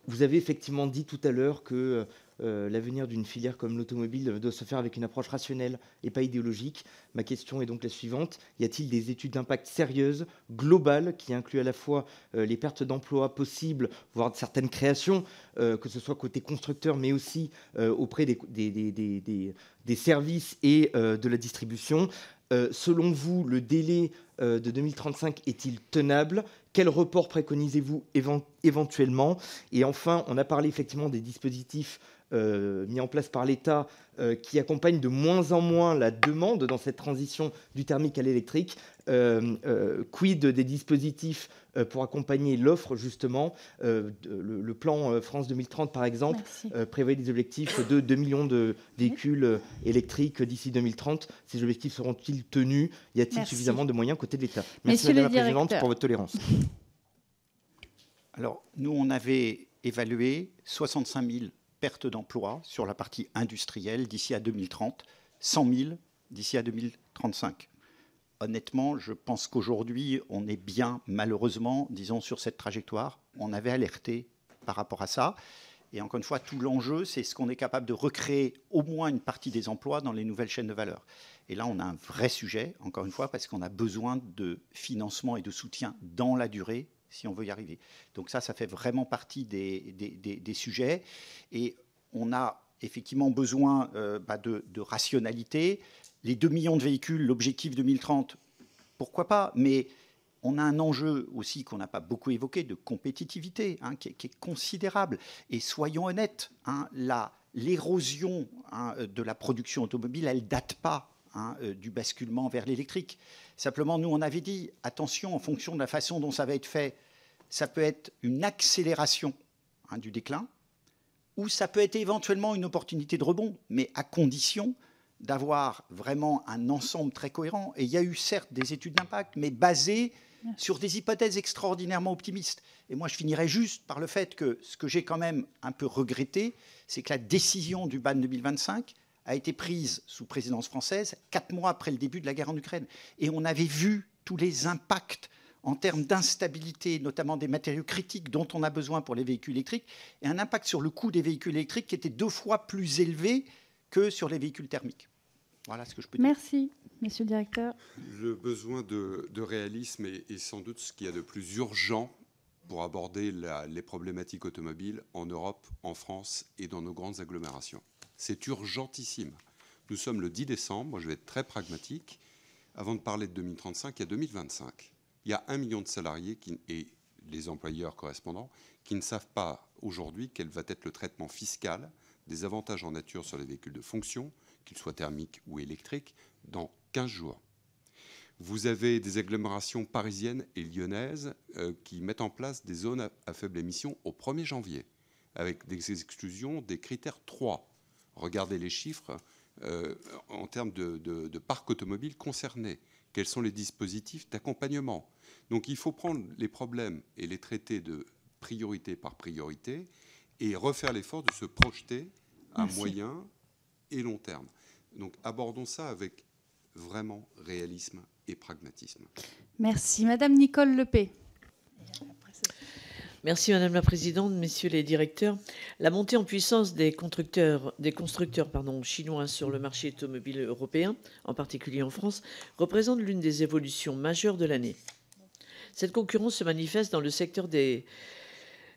Vous avez effectivement dit tout à l'heure que l'avenir d'une filière comme l'automobile doit se faire avec une approche rationnelle et pas idéologique. Ma question est donc la suivante. Y a-t-il des études d'impact sérieuses, globales, qui incluent à la fois les pertes d'emplois possibles, voire certaines créations, que ce soit côté constructeur, mais aussi auprès des services et de la distribution? Selon vous, le délai de 2035 est-il tenable? Quel report préconisez-vous éventuellement? Et enfin, on a parlé effectivement des dispositifs mis en place par l'État qui accompagnent de moins en moins la demande dans cette transition du thermique à l'électrique. Quid des dispositifs pour accompagner l'offre, justement? Le plan France 2030, par exemple, prévoit des objectifs de 2 millions de véhicules électriques d'ici 2030. Ces objectifs seront-ils tenus? Y a-t-il suffisamment de moyens côté de l'État? Merci Madame la Présidente pour votre tolérance. Alors, nous, on avait évalué 65 000 pertes d'emplois sur la partie industrielle d'ici à 2030, 100 000 d'ici à 2035. Honnêtement, je pense qu'aujourd'hui, on est bien, malheureusement, disons, sur cette trajectoire. On avait alerté par rapport à ça. Et encore une fois, tout l'enjeu, c'est ce qu'on est capable de recréer au moins une partie des emplois dans les nouvelles chaînes de valeur. Et là, on a un vrai sujet, encore une fois, parce qu'on a besoin de financement et de soutien dans la durée si on veut y arriver. Donc ça fait vraiment partie des sujets. Et on a effectivement besoin de rationalité. Les 2 millions de véhicules, l'objectif 2030, pourquoi pas? Mais on a un enjeu aussi qu'on n'a pas beaucoup évoqué, de compétitivité, qui est considérable. Et soyons honnêtes, l'érosion de la production automobile, elle ne date pas du basculement vers l'électrique. Simplement, nous, on avait dit, attention, en fonction de la façon dont ça va être fait, ça peut être une accélération du déclin, ou ça peut être éventuellement une opportunité de rebond, mais à condition d'avoir vraiment un ensemble très cohérent. Et il y a eu certes des études d'impact, mais basées sur des hypothèses extraordinairement optimistes. Et moi, je finirais juste par le fait que ce que j'ai quand même un peu regretté, c'est que la décision du BAN 2025 a été prise sous présidence française 4 mois après le début de la guerre en Ukraine. Et on avait vu tous les impacts en termes d'instabilité, notamment des matériaux critiques dont on a besoin pour les véhicules électriques, et un impact sur le coût des véhicules électriques qui était 2 fois plus élevé que sur les véhicules thermiques. Voilà ce que je peux dire. Merci, monsieur le directeur. Le besoin de réalisme est sans doute ce qu'il y a de plus urgent pour aborder les problématiques automobiles en Europe, en France et dans nos grandes agglomérations. C'est urgentissime. Nous sommes le 10 décembre, moi je vais être très pragmatique. Avant de parler de 2035, il y a 2025. Il y a 1 million de salariés et les employeurs correspondants qui ne savent pas aujourd'hui quel va être le traitement fiscal des avantages en nature sur les véhicules de fonction, qu'ils soient thermiques ou électriques, dans 15 jours. Vous avez des agglomérations parisiennes et lyonnaises qui mettent en place des zones à faible émission au 1er janvier, avec des exclusions des critères 3. Regardez les chiffres en termes de parc automobile concerné. Quels sont les dispositifs d'accompagnement? Donc il faut prendre les problèmes et les traiter de priorité par priorité et refaire l'effort de se projeter à moyen et long terme. Donc abordons ça avec vraiment réalisme et pragmatisme. Merci. Madame Nicole Lepay. Merci Madame la Présidente, Messieurs les directeurs. La montée en puissance des constructeurs chinois sur le marché automobile européen, en particulier en France, représente l'une des évolutions majeures de l'année. Cette concurrence se manifeste dans le secteur des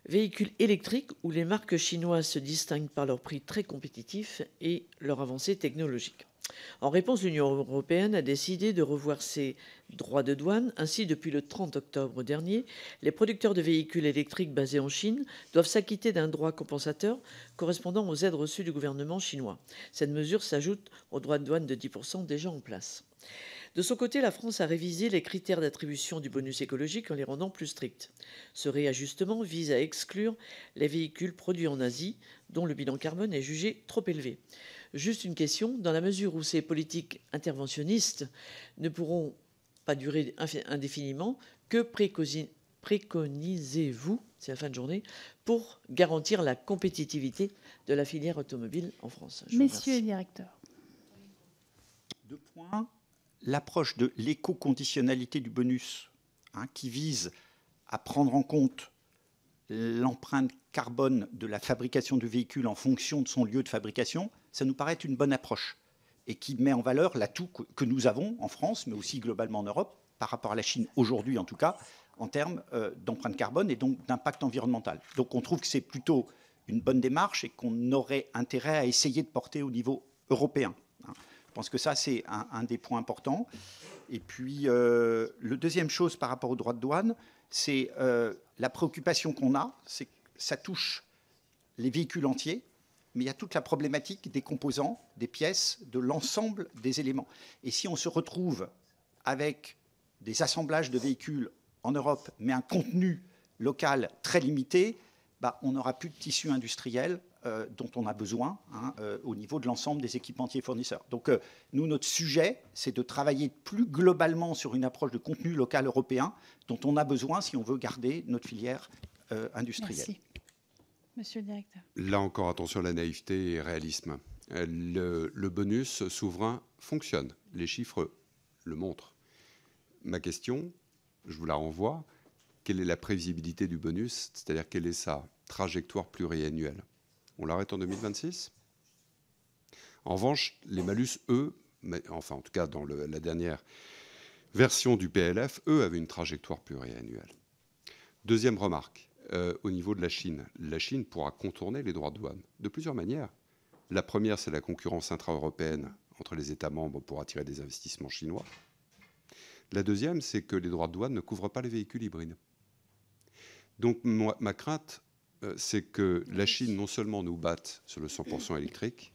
véhicules électriques où les marques chinoises se distinguent par leur prix très compétitif et leur avancée technologique. En réponse, l'Union européenne a décidé de revoir ses droits de douane. Ainsi, depuis le 30 octobre dernier, les producteurs de véhicules électriques basés en Chine doivent s'acquitter d'un droit compensateur correspondant aux aides reçues du gouvernement chinois. Cette mesure s'ajoute aux droits de douane de 10% déjà en place. De son côté, la France a révisé les critères d'attribution du bonus écologique en les rendant plus stricts. Ce réajustement vise à exclure les véhicules produits en Asie, dont le bilan carbone est jugé trop élevé. Juste une question, dans la mesure où ces politiques interventionnistes ne pourront pas durer indéfiniment, que préconisez-vous, c'est la fin de journée, pour garantir la compétitivité de la filière automobile en France? Messieurs les directeurs. 2 points. L'approche de l'éco-conditionnalité du bonus, qui vise à prendre en compte l'empreinte carbone de la fabrication du véhicule en fonction de son lieu de fabrication, ça nous paraît une bonne approche et qui met en valeur l'atout que nous avons en France, mais aussi globalement en Europe, par rapport à la Chine aujourd'hui en tout cas, en termes d'empreinte carbone et donc d'impact environnemental. Donc on trouve que c'est plutôt une bonne démarche et qu'on aurait intérêt à essayer de porter au niveau européen. Je pense que ça, c'est un des points importants. Et puis, le deuxième chose par rapport aux droits de douane, c'est la préoccupation qu'on a, c'est que ça touche les véhicules entiers, mais il y a toute la problématique des composants, des pièces, de l'ensemble des éléments. Et si on se retrouve avec des assemblages de véhicules en Europe, mais un contenu local très limité, on n'aura plus de tissu industriel dont on a besoin au niveau de l'ensemble des équipementiers fournisseurs. Donc nous, notre sujet, c'est de travailler plus globalement sur une approche de contenu local européen dont on a besoin si on veut garder notre filière industrielle. Merci. Monsieur le directeur. Là encore, attention à la naïveté et réalisme. Le bonus souverain fonctionne. Les chiffres le montrent. Ma question, je vous la renvoie, quelle est la prévisibilité du bonus, c'est-à-dire quelle est sa trajectoire pluriannuelle? On l'arrête en 2026? En revanche, les malus, eux, enfin en tout cas dans la dernière version du PLF, eux avaient une trajectoire pluriannuelle. Deuxième remarque, au niveau de la Chine pourra contourner les droits de douane de plusieurs manières. La première, c'est la concurrence intra-européenne entre les États membres pour attirer des investissements chinois. La deuxième, c'est que les droits de douane ne couvrent pas les véhicules hybrides. Donc ma crainte, c'est que la Chine non seulement nous batte sur le 100% électrique,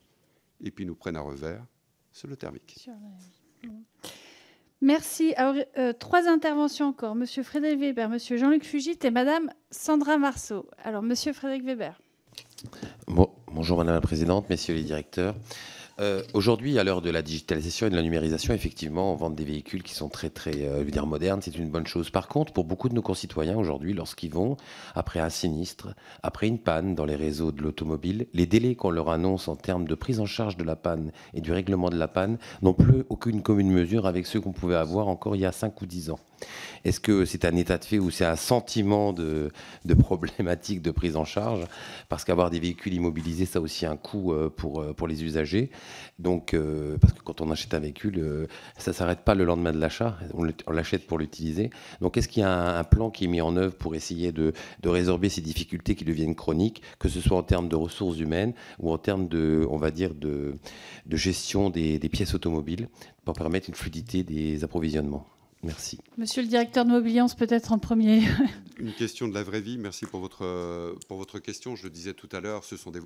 et puis nous prenne à revers sur le thermique. Merci. Alors, 3 interventions encore. Monsieur Frédéric Weber, Monsieur Jean-Luc Fugit et Madame Sandra Marceau. Alors, Monsieur Frédéric Weber. Bonjour Madame la Présidente, Messieurs les directeurs. Aujourd'hui, à l'heure de la digitalisation et de la numérisation, effectivement, on vend des véhicules qui sont très modernes. C'est une bonne chose. Par contre, pour beaucoup de nos concitoyens aujourd'hui, lorsqu'ils vont après un sinistre, après une panne dans les réseaux de l'automobile, les délais qu'on leur annonce en termes de prise en charge de la panne et du règlement de la panne n'ont plus aucune commune mesure avec ceux qu'on pouvait avoir encore il y a 5 ou 10 ans. Est-ce que c'est un état de fait ou c'est un sentiment de problématique de prise en charge? Parce qu'avoir des véhicules immobilisés, ça a aussi un coût pour les usagers. Donc, parce que quand on achète un véhicule, ça ne s'arrête pas le lendemain de l'achat, on l'achète pour l'utiliser. Donc, est-ce qu'il y a un plan qui est mis en œuvre pour essayer de résorber ces difficultés qui deviennent chroniques, que ce soit en termes de ressources humaines ou en termes de, on va dire, de gestion des pièces automobiles, pour permettre une fluidité des approvisionnements? Merci. Monsieur le directeur de Mobiliance, peut-être en premier. Une question de la vraie vie. Merci pour votre question. Je le disais tout à l'heure,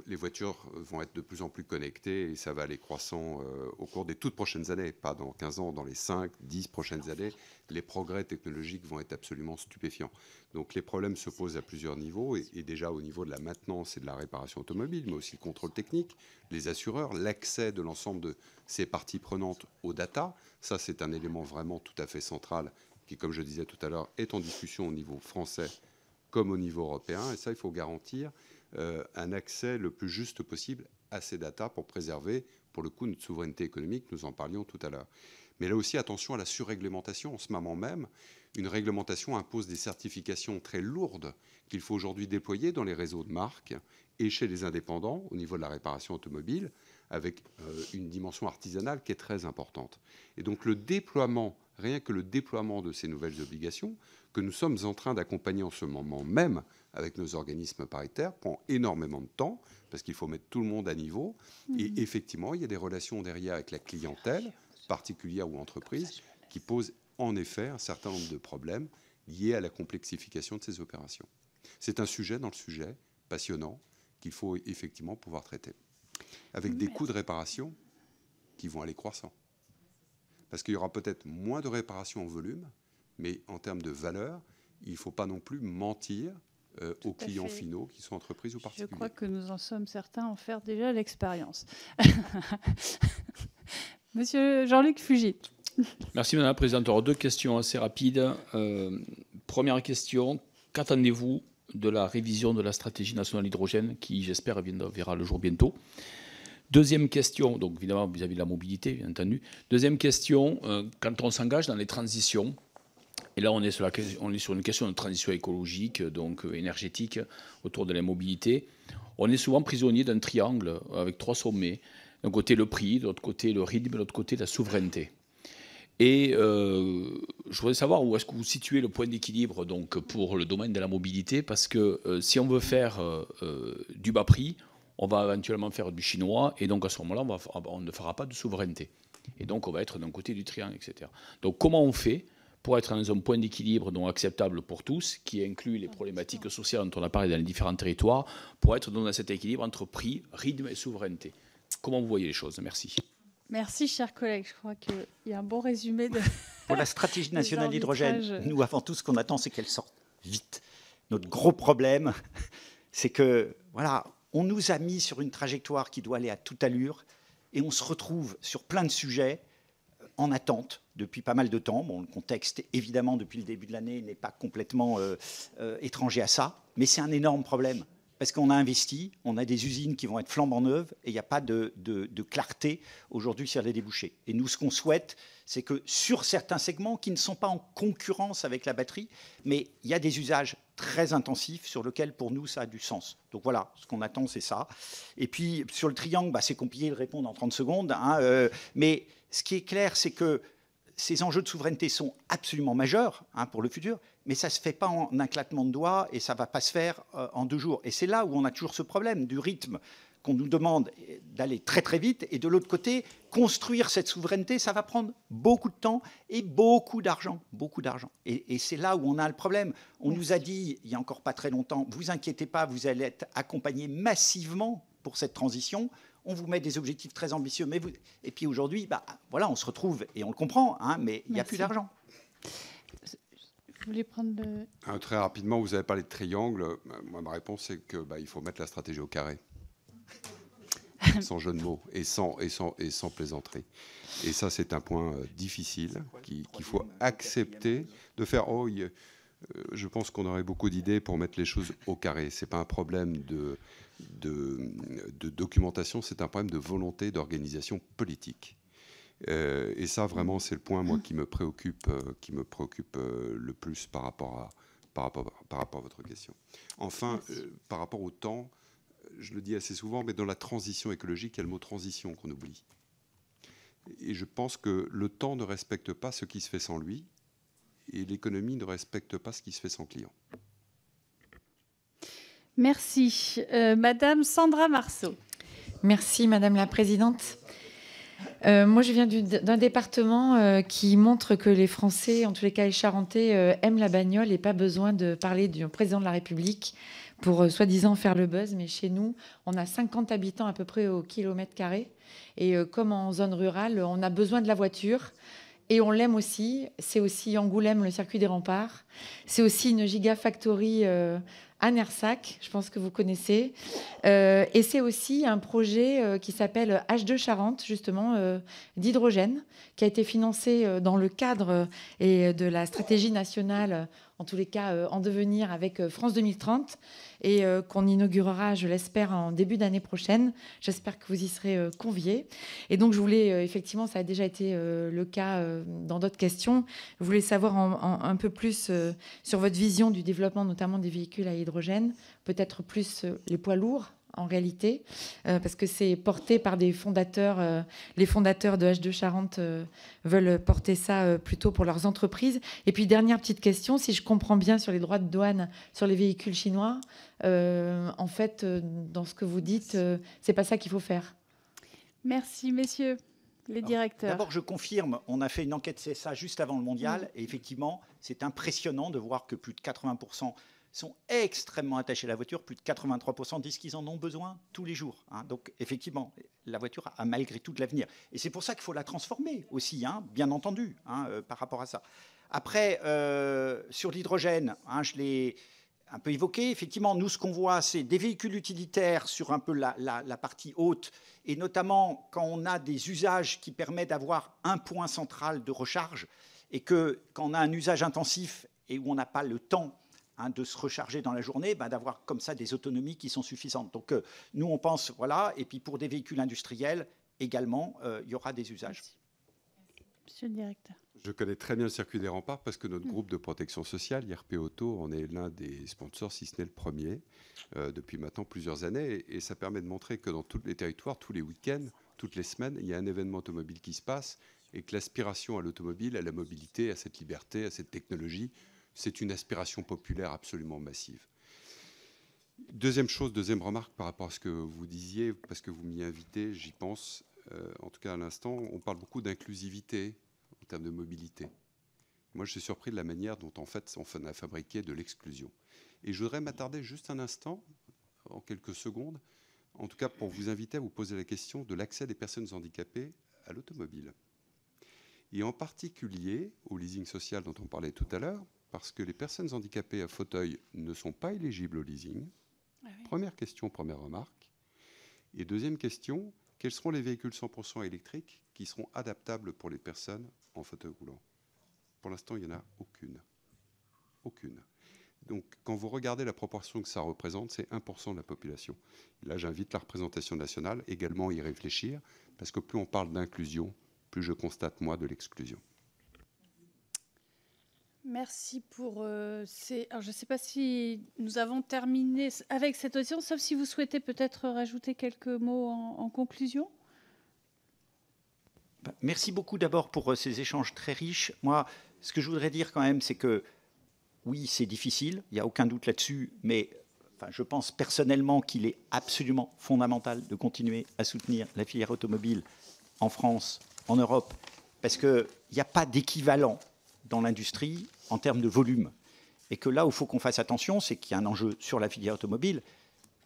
les voitures vont être de plus en plus connectées et ça va aller croissant au cours des toutes prochaines années, pas dans 15 ans, dans les 5, 10 prochaines années. Les progrès technologiques vont être absolument stupéfiants. Donc les problèmes se posent à plusieurs niveaux et déjà au niveau de la maintenance et de la réparation automobile, mais aussi le contrôle technique, les assureurs, l'accès de l'ensemble de ces parties prenantes aux data. Ça, c'est un élément vraiment tout à fait central qui, comme je disais tout à l'heure, est en discussion au niveau français comme au niveau européen. Et ça, il faut garantir un accès le plus juste possible à ces datas pour préserver, pour le coup, notre souveraineté économique. Nous en parlions tout à l'heure. Mais là aussi, attention à la surréglementation. En ce moment même, une réglementation impose des certifications très lourdes qu'il faut aujourd'hui déployer dans les réseaux de marques et chez les indépendants au niveau de la réparation automobile, avec une dimension artisanale qui est très importante. Et donc le déploiement, rien que le déploiement de ces nouvelles obligations, que nous sommes en train d'accompagner en ce moment même avec nos organismes paritaires, prend énormément de temps, parce qu'il faut mettre tout le monde à niveau. Et effectivement, il y a des relations derrière avec la clientèle, particulière ou entreprise, qui posent en effet un certain nombre de problèmes liés à la complexification de ces opérations. C'est un sujet dans le sujet, passionnant, qu'il faut effectivement pouvoir traiter, avec des coûts de réparation qui vont aller croissant. Parce qu'il y aura peut-être moins de réparations en volume, mais en termes de valeur, il ne faut pas non plus mentir aux clients finaux, qui sont entreprises ou particuliers. Je crois que nous en sommes certains en faire déjà l'expérience. Monsieur Jean-Luc Fugit. Merci Madame la Présidente. Alors, deux questions assez rapides. Première question, qu'attendez-vous de la révision de la stratégie nationale hydrogène qui, j'espère, verra le jour bientôt? Deuxième question, donc évidemment vis-à-vis de la mobilité, bien entendu. Deuxième question, quand on s'engage dans les transitions, et là on est sur une question de transition écologique, donc énergétique, autour de la mobilité, on est souvent prisonnier d'un triangle avec trois sommets. D'un côté le prix, de l'autre côté le rythme, de l'autre côté la souveraineté. Et je voudrais savoir où est-ce que vous situez le point d'équilibre donc, pour le domaine de la mobilité, parce que si on veut faire du bas prix, on va éventuellement faire du chinois, et donc à ce moment-là, on ne fera pas de souveraineté. Et donc on va être d'un côté du triangle, etc. Donc comment on fait pour être dans un point d'équilibre donc acceptable pour tous, qui inclut les problématiques sociales dont on a parlé dans les différents territoires, pour être dans cet équilibre entre prix, rythme et souveraineté? Comment vous voyez les choses? Merci. Merci, chers collègues. Je crois qu'il y a un bon résumé de... Pour la stratégie nationale d'hydrogène, nous, avant tout, ce qu'on attend, c'est qu'elle sorte vite. Notre gros problème, c'est que, voilà, on nous a mis sur une trajectoire qui doit aller à toute allure et on se retrouve sur plein de sujets en attente depuis pas mal de temps. Bon, le contexte, évidemment, depuis le début de l'année, n'est pas complètement étranger à ça, mais c'est un énorme problème. Parce qu'on a investi, on a des usines qui vont être flambant neuves et il n'y a pas de clarté aujourd'hui sur les débouchés. Et nous, ce qu'on souhaite, c'est que sur certains segments qui ne sont pas en concurrence avec la batterie, mais il y a des usages très intensifs sur lesquels, pour nous, ça a du sens. Donc voilà, ce qu'on attend, c'est ça. Et puis, sur le triangle, c'est compliqué de répondre en 30 secondes. Mais ce qui est clair, c'est que ces enjeux de souveraineté sont absolument majeurs pour le futur, mais ça ne se fait pas en un claquement de doigts et ça ne va pas se faire en 2 jours. Et c'est là où on a toujours ce problème du rythme qu'on nous demande d'aller très très vite. Et de l'autre côté, construire cette souveraineté, ça va prendre beaucoup de temps et beaucoup d'argent. Beaucoup d'argent. Et c'est là où on a le problème. On nous a dit, il n'y a encore pas très longtemps, vous inquiétez pas, vous allez être accompagnés massivement pour cette transition. On vous met des objectifs très ambitieux. Et puis aujourd'hui, voilà, on se retrouve, et on le comprend, mais il n'y a plus d'argent. Vous voulez prendre Très rapidement, vous avez parlé de triangle. Moi, ma réponse, c'est qu'il faut mettre la stratégie au carré. Sans jeu de mots et sans plaisanterie. Et ça, c'est un point difficile qu'il faut accepter de faire. Je pense qu'on aurait beaucoup d'idées pour mettre les choses au carré. Ce n'est pas un problème de documentation, c'est un problème de volonté d'organisation politique. Et ça, vraiment, c'est le point, moi, qui me préoccupe le plus par rapport à votre question. Enfin, par rapport au temps, je le dis assez souvent, mais dans la transition écologique, il y a le mot transition qu'on oublie. Et je pense que le temps ne respecte pas ce qui se fait sans lui, et l'économie ne respecte pas ce qui se fait sans client. Merci. Madame Sandra Marceau. Merci, Madame la Présidente. Moi, je viens d'un département qui montre que les Français, en tous les cas les Charentais, aiment la bagnole et pas besoin de parler du président de la République pour soi-disant faire le buzz. Mais chez nous, on a 50 habitants à peu près au kilomètre carré. Et comme en zone rurale, on a besoin de la voiture. Et on l'aime aussi. C'est aussi Angoulême, le circuit des remparts. C'est aussi une gigafactory à Nersac, je pense que vous connaissez. Et c'est aussi un projet qui s'appelle H2 Charente, justement, d'hydrogène, qui a été financé dans le cadre de la stratégie nationale, en tous les cas en devenir avec France 2030, et qu'on inaugurera, je l'espère, en début d'année prochaine. J'espère que vous y serez conviés. Et donc, je voulais, effectivement, ça a déjà été le cas dans d'autres questions, je voulais savoir un peu plus sur votre vision du développement, notamment des véhicules à hydrogène, peut-être plus les poids lourds, en réalité, parce que c'est porté par des fondateurs. Les fondateurs de H2 Charente veulent porter ça plutôt pour leurs entreprises. Et puis, dernière petite question, si je comprends bien sur les droits de douane sur les véhicules chinois, en fait, dans ce que vous dites, c'est pas ça qu'il faut faire. Merci, messieurs les directeurs. D'abord, je confirme, on a fait une enquête CSA juste avant le mondial, et effectivement, c'est impressionnant de voir que plus de 80% sont extrêmement attachés à la voiture. Plus de 83% disent qu'ils en ont besoin tous les jours. Donc, effectivement, la voiture a malgré tout de l'avenir. Et c'est pour ça qu'il faut la transformer aussi, bien entendu, par rapport à ça. Après, sur l'hydrogène, je l'ai un peu évoqué. Effectivement, nous, ce qu'on voit, c'est des véhicules utilitaires sur un peu la partie haute, et notamment quand on a des usages qui permettent d'avoir un point central de recharge, et que quand on a un usage intensif et où on n'a pas le temps de se recharger dans la journée, d'avoir comme ça des autonomies qui sont suffisantes. Donc nous, on pense, voilà, et puis pour des véhicules industriels également, il y aura des usages. Merci. Monsieur le directeur. Je connais très bien le circuit des remparts parce que notre groupe de protection sociale, IRP Auto, en est l'un des sponsors, si ce n'est le premier, depuis maintenant plusieurs années. Et ça permet de montrer que dans tous les territoires, tous les week-ends, toutes les semaines, il y a un événement automobile qui se passe et que l'aspiration à l'automobile, à la mobilité, à cette liberté, à cette technologie, c'est une aspiration populaire absolument massive. Deuxième remarque par rapport à ce que vous disiez, parce que vous m'y invitez, j'y pense, en tout cas à l'instant, on parle beaucoup d'inclusivité en termes de mobilité. Moi, je suis surpris de la manière dont, en fait, on a fabriqué de l'exclusion. Et je voudrais m'attarder juste un instant, en quelques secondes, en tout cas pour vous inviter à vous poser la question de l'accès des personnes handicapées à l'automobile. Et en particulier au leasing social dont on parlait tout à l'heure, parce que les personnes handicapées à fauteuil ne sont pas éligibles au leasing. Ah oui. Première question, première remarque. Et deuxième question, quels seront les véhicules 100% électriques qui seront adaptables pour les personnes en fauteuil roulant? Pour l'instant, il n'y en a aucune. Aucune. Donc, quand vous regardez la proportion que ça représente, c'est 1% de la population. Et là, j'invite la représentation nationale également à y réfléchir, parce que plus on parle d'inclusion, plus je constate, moi, de l'exclusion. Merci pour ces... Alors, je ne sais pas si nous avons terminé avec cette audition, sauf si vous souhaitez peut-être rajouter quelques mots en conclusion. Merci beaucoup d'abord pour ces échanges très riches. Moi, ce que je voudrais dire quand même, c'est que oui, c'est difficile, il n'y a aucun doute là-dessus, mais je pense personnellement qu'il est absolument fondamental de continuer à soutenir la filière automobile en France, en Europe, parce qu'il n'y a pas d'équivalent dans l'industrie en termes de volume. Et que là où il faut qu'on fasse attention, c'est qu'il y a un enjeu sur la filière automobile,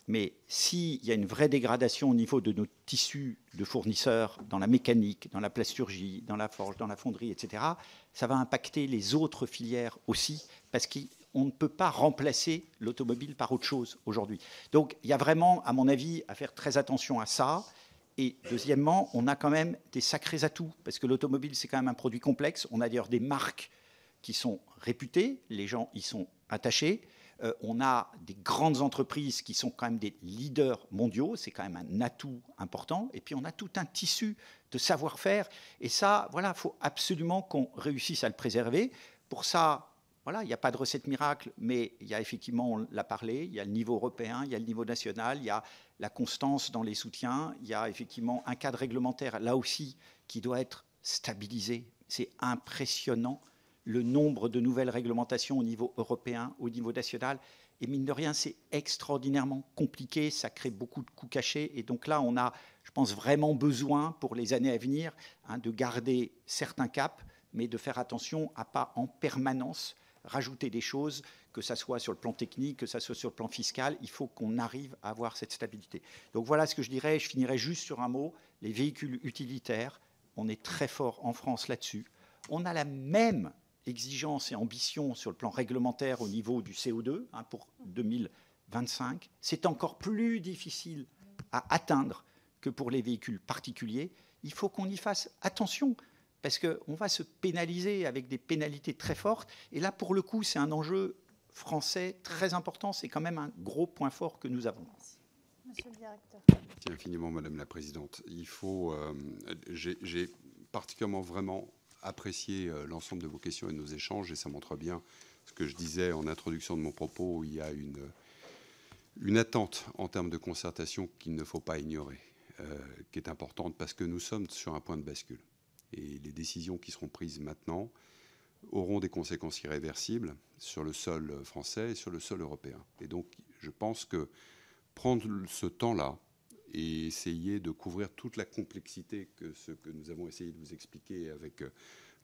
mais s'il y a une vraie dégradation au niveau de nos tissus de fournisseurs, dans la mécanique, dans la plasturgie, dans la forge, dans la fonderie, etc., ça va impacter les autres filières aussi, parce qu'on ne peut pas remplacer l'automobile par autre chose aujourd'hui. Donc il y a vraiment, à mon avis, à faire très attention à ça. Et deuxièmement, on a quand même des sacrés atouts, parce que l'automobile, c'est quand même un produit complexe. On a d'ailleurs des marques qui sont réputées, les gens y sont attachés. On a des grandes entreprises qui sont quand même des leaders mondiaux, c'est quand même un atout important. Et puis on a tout un tissu de savoir-faire. Et ça, voilà, il faut absolument qu'on réussisse à le préserver. Pour ça, voilà, il n'y a pas de recette miracle, mais il y a effectivement, on l'a parlé, il y a le niveau européen, il y a le niveau national, il y a la constance dans les soutiens, il y a effectivement un cadre réglementaire, là aussi, qui doit être stabilisé. C'est impressionnant le nombre de nouvelles réglementations au niveau européen, au niveau national. Et mine de rien, c'est extraordinairement compliqué, ça crée beaucoup de coûts cachés. Et donc là, on a, je pense, vraiment besoin pour les années à venir de garder certains caps, mais de faire attention à pas en permanence rajouter des choses, que ça soit sur le plan technique, que ça soit sur le plan fiscal. Il faut qu'on arrive à avoir cette stabilité. Donc voilà ce que je dirais. Je finirai juste sur un mot. Les véhicules utilitaires, on est très fort en France là-dessus. On a la même exigence et ambition sur le plan réglementaire au niveau du CO2 pour 2025. C'est encore plus difficile à atteindre que pour les véhicules particuliers. Il faut qu'on y fasse attention parce qu'on va se pénaliser avec des pénalités très fortes. Et là, pour le coup, c'est un enjeu français très important. C'est quand même un gros point fort que nous avons. Monsieur le directeur. Merci infiniment, Madame la Présidente. J'ai particulièrement vraiment apprécié l'ensemble de vos questions et de nos échanges, et ça montre bien ce que je disais en introduction de mon propos, où il y a une attente en termes de concertation qu'il ne faut pas ignorer, qui est importante parce que nous sommes sur un point de bascule. Et les décisions qui seront prises maintenant auront des conséquences irréversibles sur le sol français et sur le sol européen. Et donc, je pense que prendre ce temps-là et essayer de couvrir toute la complexité que ce que nous avons essayé de vous expliquer avec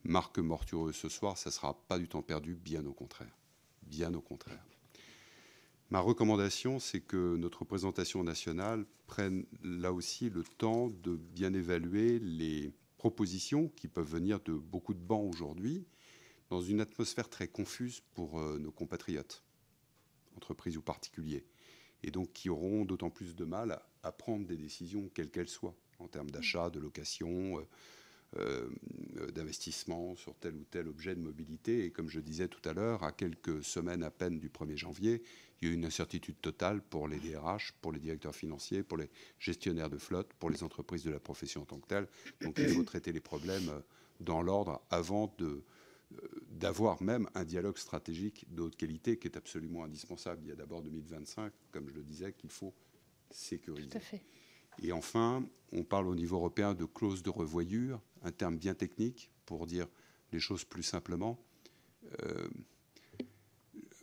Marc Mortureux ce soir, ça ne sera pas du temps perdu, bien au contraire. Bien au contraire. Ma recommandation, c'est que notre représentation nationale prenne là aussi le temps de bien évaluer les propositions qui peuvent venir de beaucoup de bancs aujourd'hui, dans une atmosphère très confuse pour nos compatriotes, entreprises ou particuliers, et donc qui auront d'autant plus de mal à prendre des décisions, quelles qu'elles soient, en termes d'achat, de location, d'investissement sur tel ou tel objet de mobilité. Et comme je disais tout à l'heure, à quelques semaines à peine du 1er janvier, il y a eu une incertitude totale pour les DRH, pour les directeurs financiers, pour les gestionnaires de flotte, pour les entreprises de la profession en tant que telle. Donc il faut traiter les problèmes dans l'ordre avant d'avoir même un dialogue stratégique de haute qualité qui est absolument indispensable. Il y a d'abord 2025, comme je le disais, qu'il faut sécuriser. Tout à fait. Et enfin, on parle au niveau européen de clause de revoyure, un terme bien technique pour dire les choses plus simplement.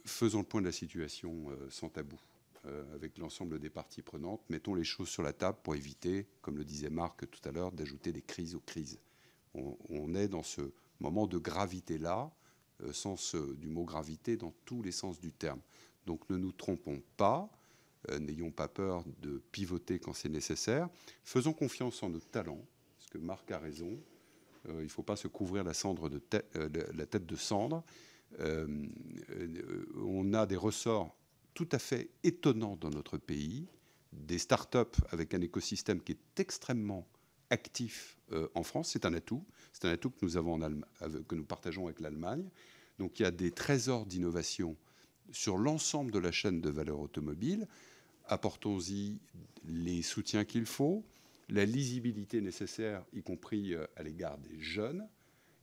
Faisons le point de la situation sans tabou avec l'ensemble des parties prenantes. Mettons les choses sur la table pour éviter, comme le disait Marc tout à l'heure, d'ajouter des crises aux crises. On est dans ce moment de gravité-là, sens du mot gravité dans tous les sens du terme. Donc ne nous trompons pas, n'ayons pas peur de pivoter quand c'est nécessaire. Faisons confiance en notre talent, parce que Marc a raison. Il ne faut pas se couvrir la tête de cendre. On a des ressorts tout à fait étonnants dans notre pays, des start-up avec un écosystème qui est extrêmement actif en France. C'est un atout que nous avons que nous partageons avec l'Allemagne. Donc il y a des trésors d'innovation sur l'ensemble de la chaîne de valeur automobile. Apportons-y les soutiens qu'il faut, la lisibilité nécessaire, y compris à l'égard des jeunes,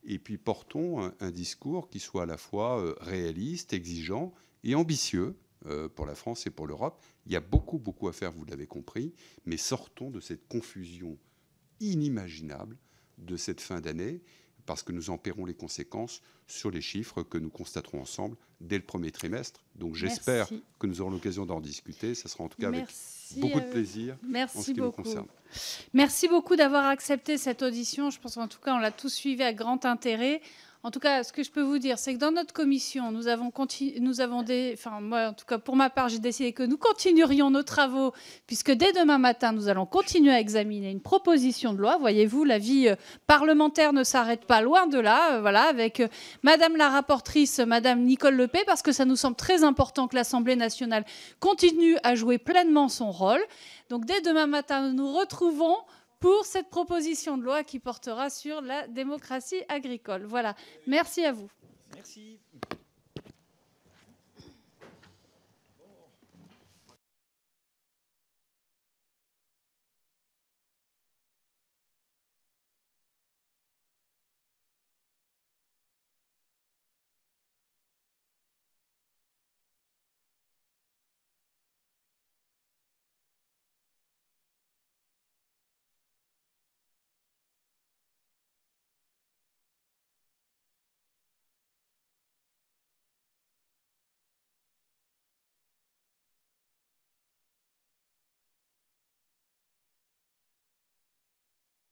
et puis portons un discours qui soit à la fois réaliste, exigeant et ambitieux pour la France et pour l'Europe. Il y a beaucoup, beaucoup à faire, vous l'avez compris, mais sortons de cette confusion inimaginable de cette fin d'année, parce que nous en paierons les conséquences sur les chiffres que nous constaterons ensemble dès le premier trimestre. Donc j'espère que nous aurons l'occasion d'en discuter. Ça sera en tout cas avec beaucoup de plaisir en ce qui nous concerne. Merci beaucoup d'avoir accepté cette audition. Je pense qu'en tout cas, on l'a tous suivi avec grand intérêt. En tout cas, ce que je peux vous dire, c'est que dans notre commission, moi, en tout cas, pour ma part, j'ai décidé que nous continuerions nos travaux, puisque dès demain matin, nous allons continuer à examiner une proposition de loi. Voyez-vous, la vie parlementaire ne s'arrête pas, loin de là, avec Madame la rapportrice, Madame Nicole Lepay, parce que ça nous semble très important que l'Assemblée nationale continue à jouer pleinement son rôle. Donc, dès demain matin, nous nous retrouvons pour cette proposition de loi qui portera sur la démocratie agricole. Voilà. Merci à vous. Merci.